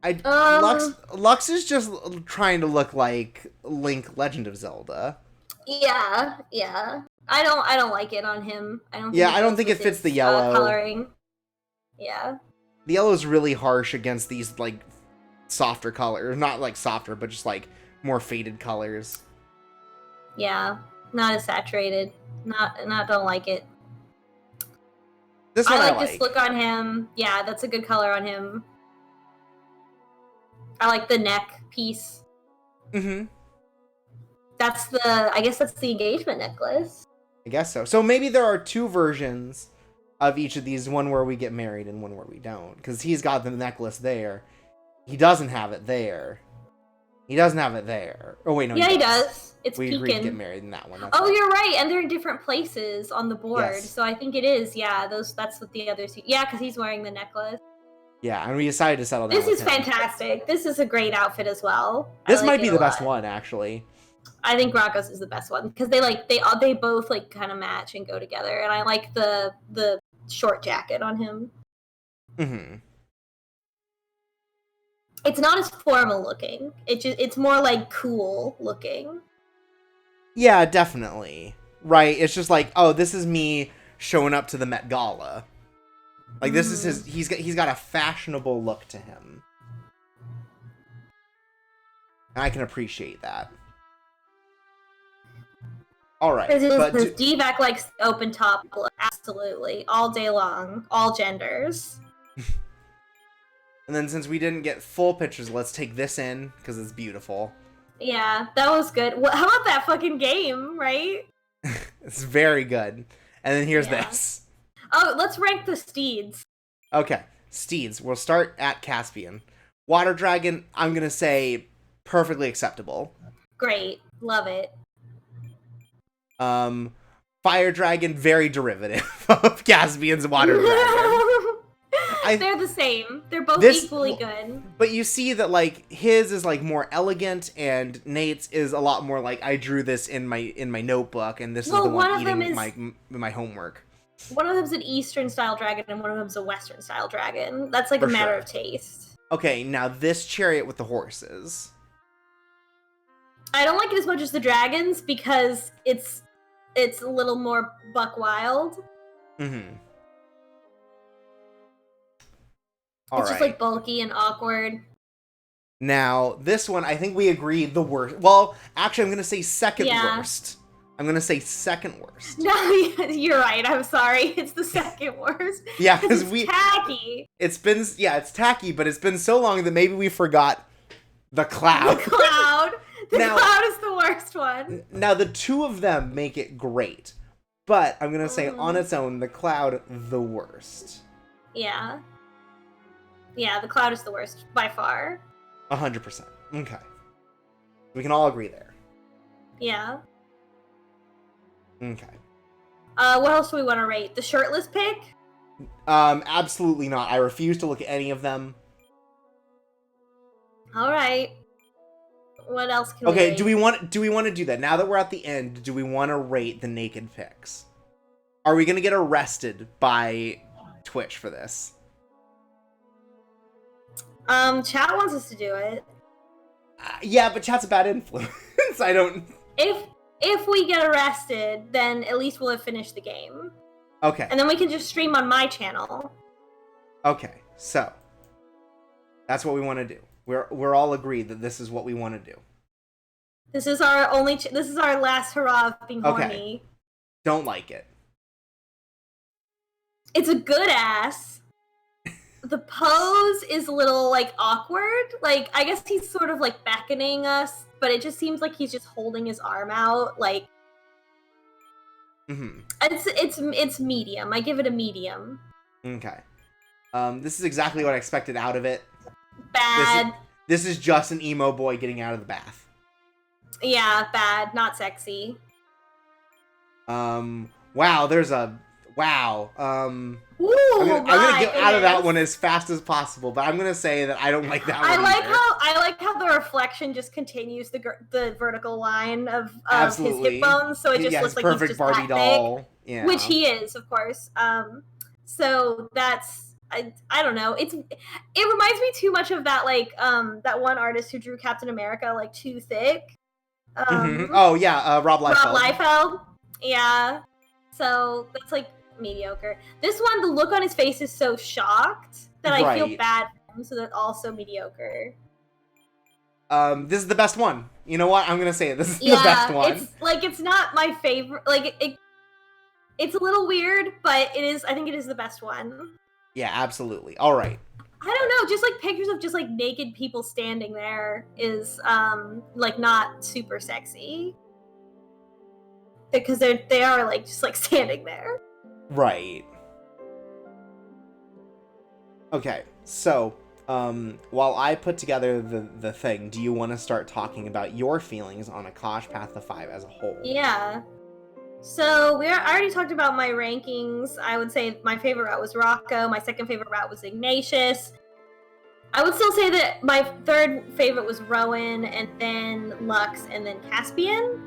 Lux is just trying to look like Link Legend of Zelda. Yeah. I don't like it on him. I don't think it fits the yellow. coloring. Yeah. The yellow is really harsh against these like softer colors. Not like softer, but just like more faded colors. Yeah. Not as saturated. Don't like it. This one I like this look on him. Yeah, that's a good color on him. I like the neck piece. Mm-hmm. I guess that's the engagement necklace. I guess so. So maybe there are two versions of each of these, one where we get married and one where we don't. Because he's got the necklace there. He doesn't have it there. He doesn't have it there. Oh, wait, no, yeah, he does. It's we peeking. agreed to get married in that one. That's oh, right. You're right. And they're in different places on the board. Yes. So I think it is. Yeah, that's what the others... Yeah, because he's wearing the necklace. Yeah, and we decided to settle down This with is him. fantastic. This is a great outfit as well. This I might like be it the a best lot. one, actually. I think Rocco's is the best one because they both like kind of match and go together, and I like the short jacket on him. Mm-hmm. It's not as formal looking. It's more like cool looking. Yeah, definitely. Right, it's just like, oh, this is me showing up to the Met Gala. Like, this is he's got a fashionable look to him. And I can appreciate that. Alright. Because D-Vac likes open top look, absolutely. All day long. All genders. And then since we didn't get full pictures, let's take this in, because it's beautiful. Yeah, that was good. How about that fucking game, right? It's very good. And then here's this. Oh, let's rank the steeds. Okay, steeds. We'll start at Caspian. Water Dragon, I'm going to say perfectly acceptable. Great. Love it. Fire Dragon, very derivative of Caspian's Water Dragon. They're the same. They're both equally good. But you see that, like, his is, like, more elegant, and Nate's is a lot more, like, I drew this in my notebook, and this is the one eating my homework. One of them's an Eastern-style dragon, and one of them's a Western-style dragon. That's, like, a matter of taste. Okay, now this chariot with the horses. I don't like it as much as the dragons, because it's a little more buck wild. Mm-hmm. It's just, like, bulky and awkward. Now, this one, I think we agree the worst. Well, actually, I'm going to say second worst. I'm going to say second worst. No, you're right. I'm sorry. It's the second worst. Yeah, because it's tacky. It's tacky, but it's been so long that maybe we forgot the cloud. The cloud. The cloud is the worst one. Now, the two of them make it great. But I'm going to say on its own, the cloud, the worst. Yeah. Yeah, the cloud is the worst, by far. 100%. Okay. We can all agree there. Yeah. Okay. What else do we want to rate? The shirtless pic? Absolutely not. I refuse to look at any of them. All right. What else can we Okay, rate? do we want to do that? Now that we're at the end, do we want to rate the naked pics? Are we going to get arrested by Twitch for this? Chat wants us to do it. Yeah, but chat's a bad influence. I don't... If we get arrested, then at least we'll have finished the game. Okay. And then we can just stream on my channel. Okay, so that's what we want to do. We're all agreed that this is what we want to do. This is our only. This is our last hurrah of being horny. Okay. Don't like it. It's a good ass. The pose is a little like awkward. Like I guess he's sort of like beckoning us, but it just seems like he's just holding his arm out. Like it's medium. I give it a medium. Okay. This is exactly what I expected out of it. Bad. This is just an emo boy getting out of the bath. Yeah, bad. Not sexy. Wow, there's a... Wow. Ooh, I'm gonna get out of that one as fast as possible, but I'm gonna say that I don't like that one I like how the reflection just continues the vertical line of his hip bones, so it just looks like he's just Barbie doll. Yeah. Which he is, of course. So that's I don't know. It reminds me too much of that that one artist who drew Captain America like too thick. Oh yeah, Rob Liefeld. Rob Liefeld. Yeah. So that's like mediocre. This one, the look on his face is so shocked that I feel bad for him, so that's also mediocre. This is the best one. You know what? I'm gonna say it. This is the best one. It's not my favorite. It's a little weird, but it is. I think it is the best one. Yeah, absolutely. All right. I don't know. Just like pictures of just like naked people standing there is like not super sexy. Because they are like just like standing there. Right. Okay, so while I put together the thing, do you want to start talking about your feelings on Akash Path to 5 as a whole? Yeah. So I already talked about my rankings. I would say my favorite route was Rocco. My second favorite route was Ignatius. I would still say that my third favorite was Rowan, and then Lux, and then Caspian.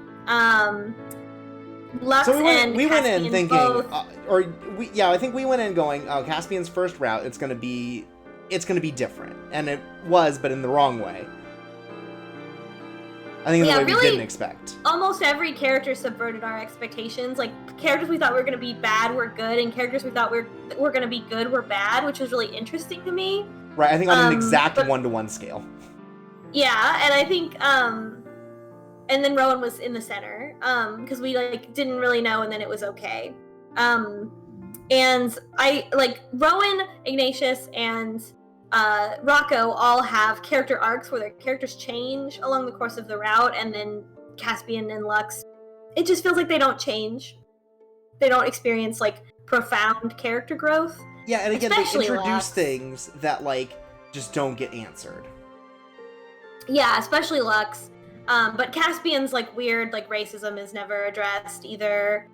Lux so and we went in thinking, I think we went in going, oh, Caspian's first route, it's gonna be different, and it was, but in the wrong way. I think in the way we didn't expect. Almost every character subverted our expectations. Like characters we thought were gonna be bad were good, and characters we thought were gonna be good were bad, which was really interesting to me. Right, I think on an exact 1-to-1 scale. Yeah, and I think and then Rowan was in the center, because we like didn't really know, and then it was okay. And I like Rowan, Ignatius, and Rocco all have character arcs where their characters change along the course of the route, and then Caspian and Lux, it just feels like they don't change. They don't experience like profound character growth. Yeah, and again, especially they introduce Lux. things that like just don't get answered. Yeah, especially Lux. But Caspian's like weird, like racism is never addressed either.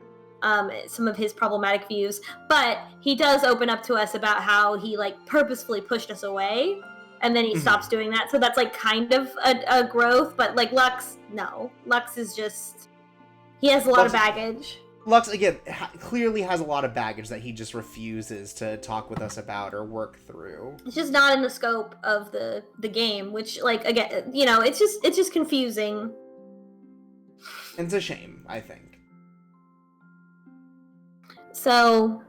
Some of his problematic views, but he does open up to us about how he like purposefully pushed us away, and then he stops doing that. So that's like kind of a growth. But like Lux, no, Lux is just he has a lot of baggage. Lux again clearly has a lot of baggage that he just refuses to talk with us about or work through. It's just not in the scope of the game, which like again, you know, it's just confusing. And it's a shame, I think. So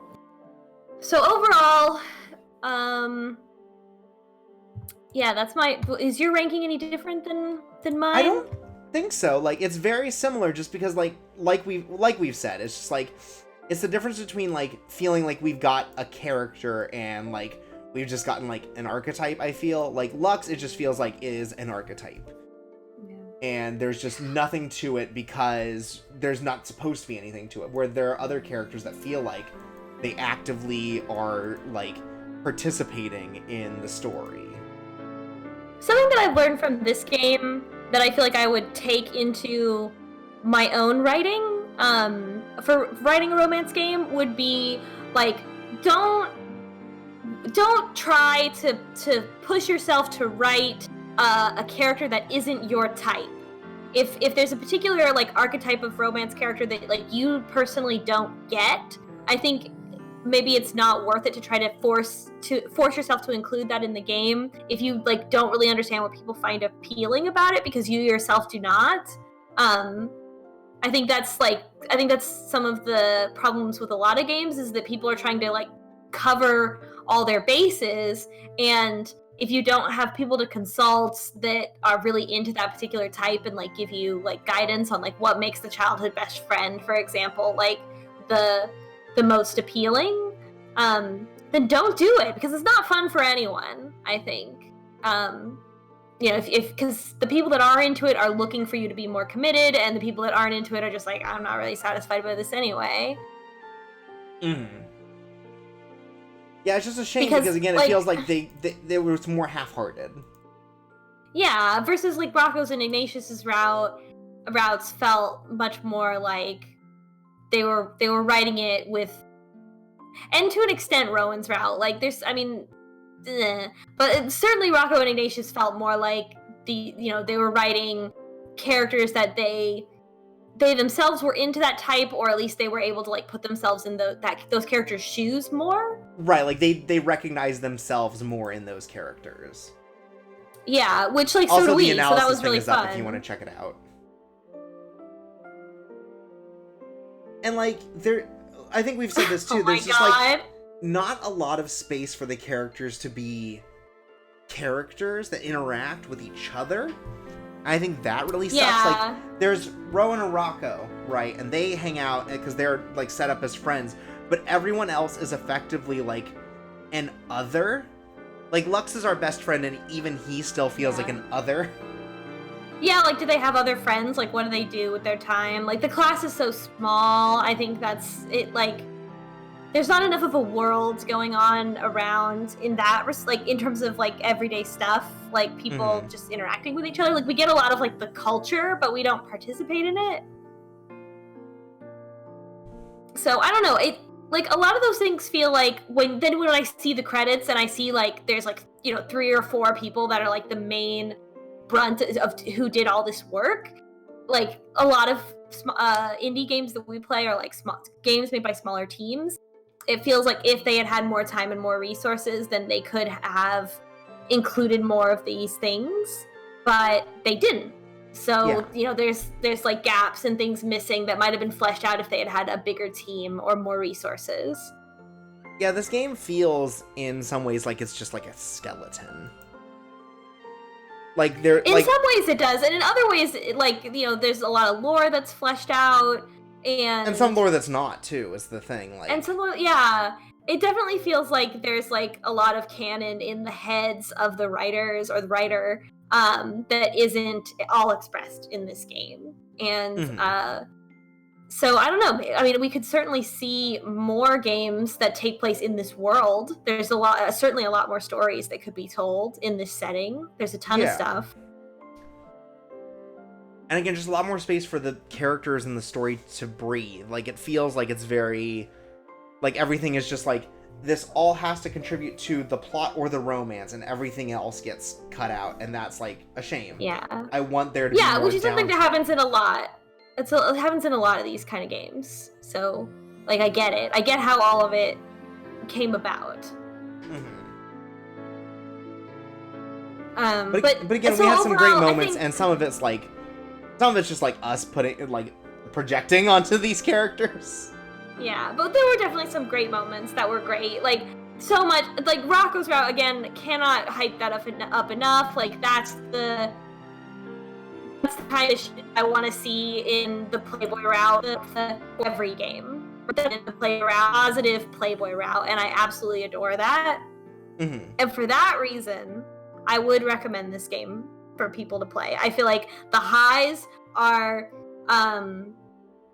overall, yeah, that's is your ranking any different than mine? I don't think so. Like, it's very similar just because like we've said, it's just like, it's the difference between like feeling like we've got a character and like we've just gotten like an archetype. I feel like Lux, it just feels like is an archetype. And there's just nothing to it because there's not supposed to be anything to it. Where there are other characters that feel like they actively are like participating in the story. Something that I've learned from this game that I feel like I would take into my own writing, for writing a romance game would be like, don't don't try to push yourself to write a character that isn't your type. If there's a particular like archetype of romance character that like you personally don't get, I think maybe it's not worth it to try to force yourself to include that in the game if you like don't really understand what people find appealing about it because you yourself do not. I think that's some of the problems with a lot of games is that people are trying to like cover all their bases, and if you don't have people to consult that are really into that particular type and like give you like guidance on like what makes the childhood best friend, for example, like the most appealing, then don't do it because it's not fun for anyone, I think. If because the people that are into it are looking for you to be more committed, and the people that aren't into it are just like, I'm not really satisfied by this anyway. Yeah, it's just a shame because again, it feels like they were more half-hearted. Yeah, versus like Rocco's and Ignatius's routes felt much more like they were writing it with, and to an extent Rowan's route. Like but certainly Rocco and Ignatius felt more like they were writing characters that they themselves were into that type, or at least they were able to like put themselves in those characters' shoes more. Right, like they recognize themselves more in those characters. Yeah, which like also, so do we. The so that was thing really is fun. Up if you want to check it out. And like I think we've said this too. There's just like not a lot of space for the characters to be characters that interact with each other. I think that really sucks. Yeah. Like, there's Rowan and Rocco, right? And they hang out because they're, like, set up as friends. But everyone else is effectively, like, an other. Like, Lux is our best friend, and even he still feels like an other. Yeah, like, do they have other friends? Like, what do they do with their time? Like, the class is so small. I think that's it, like, there's not enough of a world going on around in that, like, in terms of, like, everyday stuff. Like, people just interacting with each other. Like, we get a lot of, like, the culture, but we don't participate in it. So, I don't know. Like, a lot of those things feel like, when I see the credits and I see, like, there's, like, 3 or 4 people that are, like, the main brunt of who did all this work, like, a lot of indie games that we play are, like, small games made by smaller teams. It feels like if they had had more time and more resources, then they could have included more of these things, but they didn't. So, there's like gaps and things missing that might have been fleshed out if they had had a bigger team or more resources. Yeah, this game feels in some ways like it's just like a skeleton. Like some ways it does, and in other ways, like, there's a lot of lore that's fleshed out. And some lore that's not, too, is the thing. Like, and some lore, yeah. It definitely feels like there's, like, a lot of canon in the heads of the writers or the writer that isn't all expressed in this game. And so, I don't know. I mean, we could certainly see more games that take place in this world. There's certainly a lot more stories that could be told in this setting. There's a ton of stuff. And again, just a lot more space for the characters and the story to breathe. Like, it feels like it's very... Like, everything is just like, this all has to contribute to the plot or the romance, and everything else gets cut out, and that's, like, a shame. Yeah. I want there to be more which is something that happens in a lot. It happens in a lot of these kind of games. So, like, I get it. I get how all of it came about. But again, we had some great moments, and some of it's just like us projecting onto these characters. Yeah, but there were definitely some great moments that were great. Like, so much, like, Rocco's route, again, cannot hype that up enough. Like, that's the kind of shit I want to see in the Playboy route of every game. In the positive Playboy route, and I absolutely adore that. And for that reason, I would recommend this game for people to play. I feel like the highs are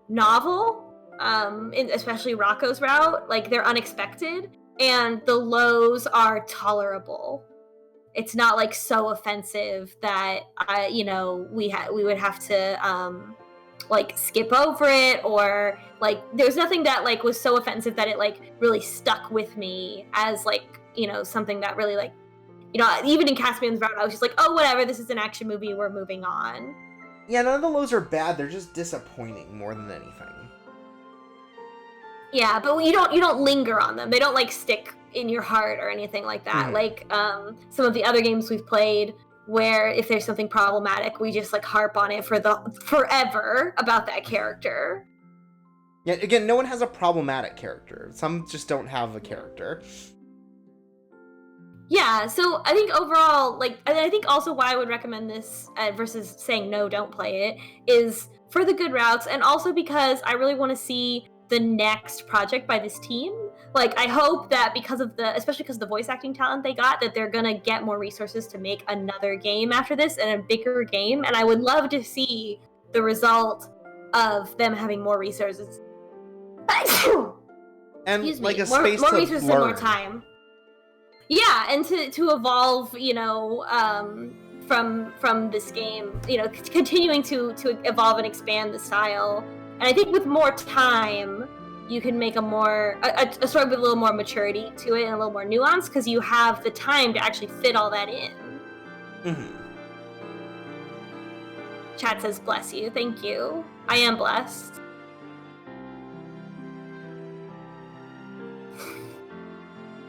novel, especially Rocco's route. Like, they're unexpected, and the lows are tolerable. It's not like so offensive that we would have to like skip over it, or like there's nothing that like was so offensive that it like really stuck with me as like, you know, something that really like, you know, even in Caspian's Route I was just like, oh whatever, this is an action movie, we're moving on. Yeah, none of the lows are bad, they're just disappointing more than anything. Yeah, but you don't linger on them. They don't like stick in your heart or anything like that. Like some of the other games we've played, where if there's something problematic, we just like harp on it for forever about that character. Yeah, again, no one has a problematic character. Some just don't have a character. Yeah, so I think overall, like, and I think also why I would recommend this versus saying no, don't play it, is for the good routes, and also because I really want to see the next project by this team. Like, I hope that especially because of the voice acting talent they got, that they're gonna get more resources to make another game after this, and a bigger game, and I would love to see the result of them having more resources. And Excuse like me, a space more to resources learn. and more time. Yeah, and to evolve, you know, from this game, you know, continuing to evolve and expand the style. And I think with more time, you can make a story with a little more maturity to it and a little more nuance, because you have the time to actually fit all that in. Chat says, bless you. Thank you. I am blessed.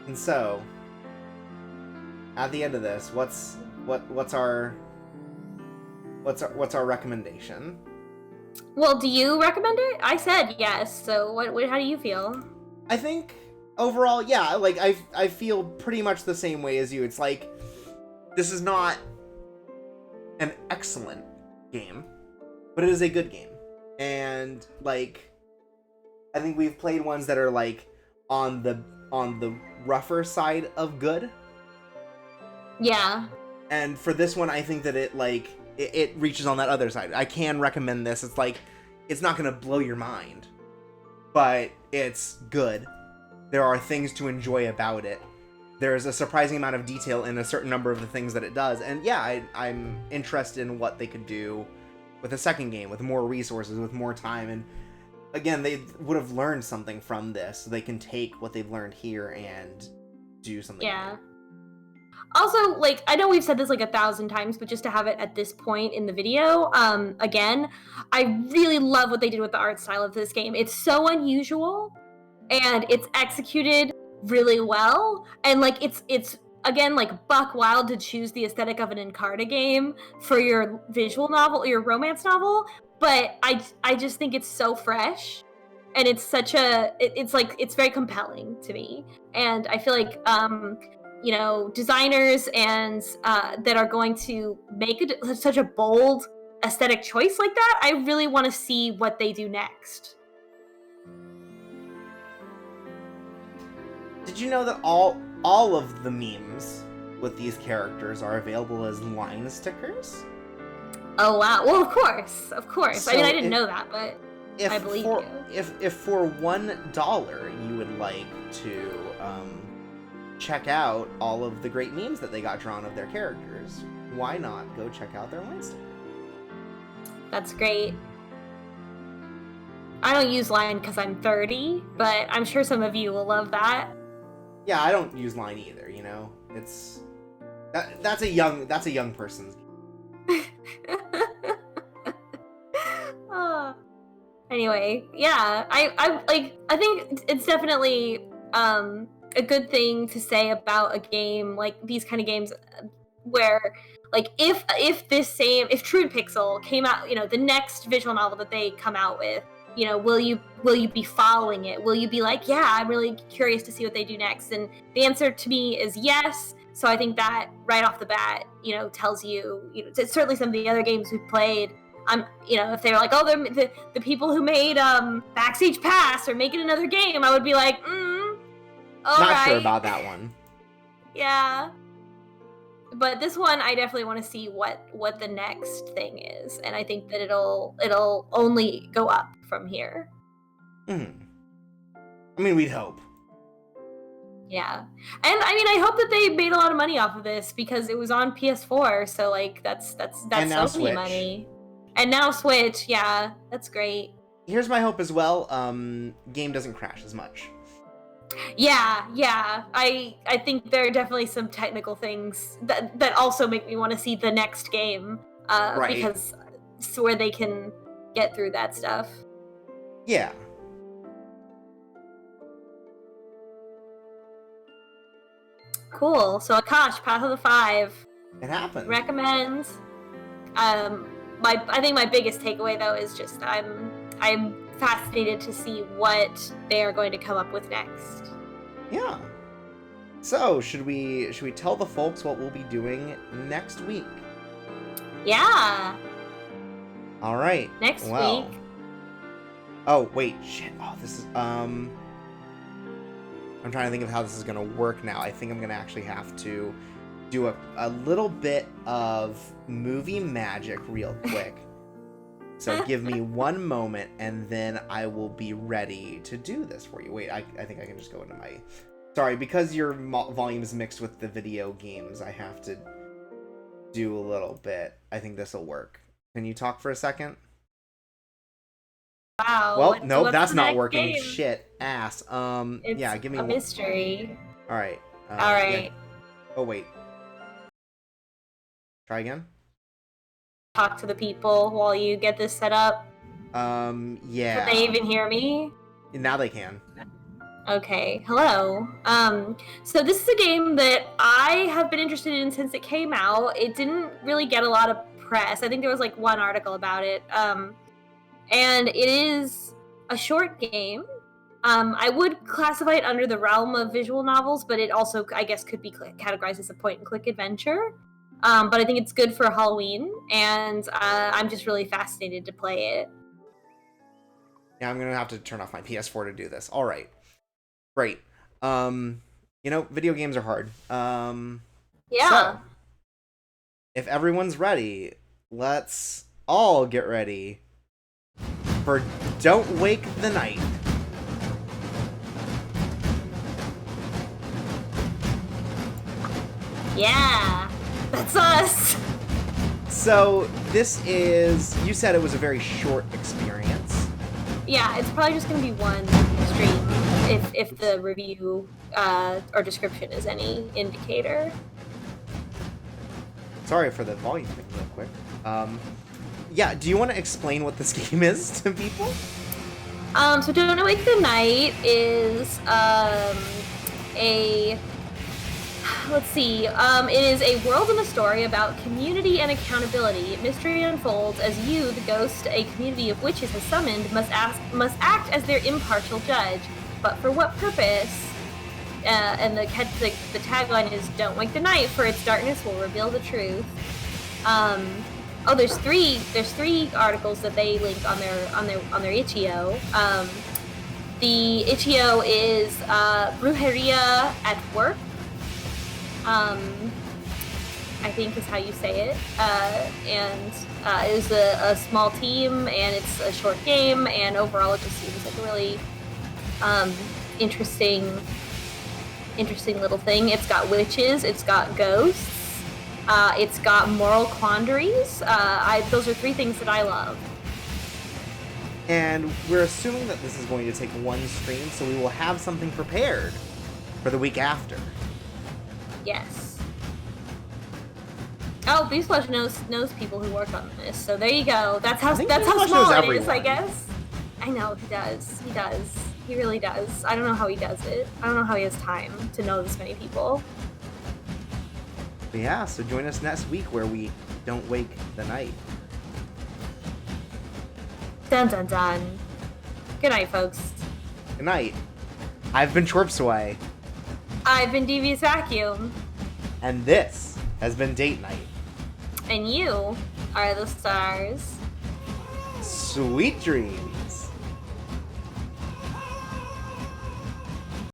And so, at the end of this, what's our recommendation? Well, do you recommend it? I said yes. So how do you feel? I think overall, yeah, like I feel pretty much the same way as you. It's like, this is not an excellent game, but it is a good game. And like, I think we've played ones that are like on the rougher side of good. Yeah. And for this one, I think that it reaches on that other side. I can recommend this. It's like, it's not going to blow your mind, but it's good. There are things to enjoy about it. There's a surprising amount of detail in a certain number of the things that it does. And yeah, I'm interested in what they could do with a second game, with more resources, with more time. And again, they would have learned something from this. So they can take what they've learned here and do something. Yeah. Also, like, I know we've said this like 1,000 times, but just to have it at this point in the video, again, I really love what they did with the art style of this game. It's so unusual, and it's executed really well, and like, it's again, like, buck wild to choose the aesthetic of an Encarta game for your visual novel, your romance novel, but I just think it's so fresh, and it's such it's very compelling to me, and I feel like, you know, designers and that are going to make such a bold aesthetic choice like that, I really want to see what they do next. Did you know that all of the memes with these characters are available as line stickers? Oh wow! Well, of course. So I mean, I didn't know that, but I believe you. If for $1 you would like to check out all of the great memes that they got drawn of their characters, why not go check out their line sticker? That's great. I don't use Line because I'm 30, but I'm sure some of you will love that. Yeah, I don't use Line either, you know? It's that's a young person's game. Anyway, yeah, I think it's definitely a good thing to say about a game like these kind of games, where like if True Pixel came out, you know, the next visual novel that they come out with, you know, will you be following it? Will you be like, yeah, I'm really curious to see what they do next? And the answer to me is yes. So I think that right off the bat, you know, tells you, you know, certainly some of the other games we've played, you know, if they're like, oh, they're the people who made Backstage Pass are making another game, I would be like, Not sure about that one. Yeah. But this one, I definitely want to see what the next thing is, and I think that it'll only go up from here. I mean, we'd hope. Yeah, and I mean, I hope that they made a lot of money off of this, because it was on PS4, so like that's so many money. And now Switch, yeah, that's great. Here's my hope as well. Game doesn't crash as much. Yeah. I think there are definitely some technical things that also make me want to see the next game. Right. Because it's where they can get through that stuff. Yeah. Cool. So Akash, Path of the Five. It happened. Recommend. I think my biggest takeaway though is just I'm fascinated to see what they are going to come up with next. Yeah. So should we tell the folks what we'll be doing next week? Yeah. All right. Next week. Oh wait, shit. Oh, this is I'm trying to think of how this is gonna work now. I think I'm gonna actually have to do a little bit of movie magic real quick. So give me one moment, and then I will be ready to do this for you. Wait, I think I can just go into my... Sorry, because your volume is mixed with the video games, I have to do a little bit. I think this will work. Can you talk for a second? Wow. Well, no, that's not next working. game? Shit. Ass. It's yeah, give me a mystery. All right. All right. Yeah. Oh, wait. Try again? Talk to the people while you get this set up. Yeah. Can they even hear me? Now they can. Okay, hello. So this is a game that I have been interested in since it came out. It didn't really get a lot of press. I think there was like one article about it. And it is a short game. I would classify it under the realm of visual novels, but it also, I guess, could be categorized as a point-and-click adventure. But I think it's good for Halloween, and I'm just really fascinated to play it. Yeah, I'm gonna have to turn off my PS4 to do this. All right. Great. You know, video games are hard. Yeah. So, if everyone's ready, let's all get ready for Don't Wake the Night. Yeah, that's us. So, this is... You said it was a very short experience. Yeah, it's probably just going to be one stream, if the review or description is any indicator. Sorry for the volume thing real quick. Yeah, do you want to explain what this game is to people? So Don't Wake the Night is let's see. It is a world and a story about community and accountability. Mystery unfolds as you, the ghost a community of witches has summoned, must act as their impartial judge. But for what purpose? And the tagline is "Don't wake the night, for its darkness will reveal the truth." There's three articles that they link on their itch.io. The itch.io is Brujeria at Work. I think is how you say it. And it was a small team, and it's a short game, and overall it just seems like a really interesting little thing. It's got witches, it's got ghosts, it's got moral quandaries. Those are three things that I love. And we're assuming that this is going to take one stream, so we will have something prepared for the week after. Yes. Oh, Beastflesh knows people who work on this, so there you go. That's how small it is, I guess. I know, he does. He does. He really does. I don't know how he does it. I don't know how he has time to know this many people. But yeah, so join us next week where we don't wake the night. Dun dun dun. Good night, folks. Good night. I've been Twerpsway. I've been Devious Vacuum. And this has been Date Night. And you are the stars. Sweet dreams.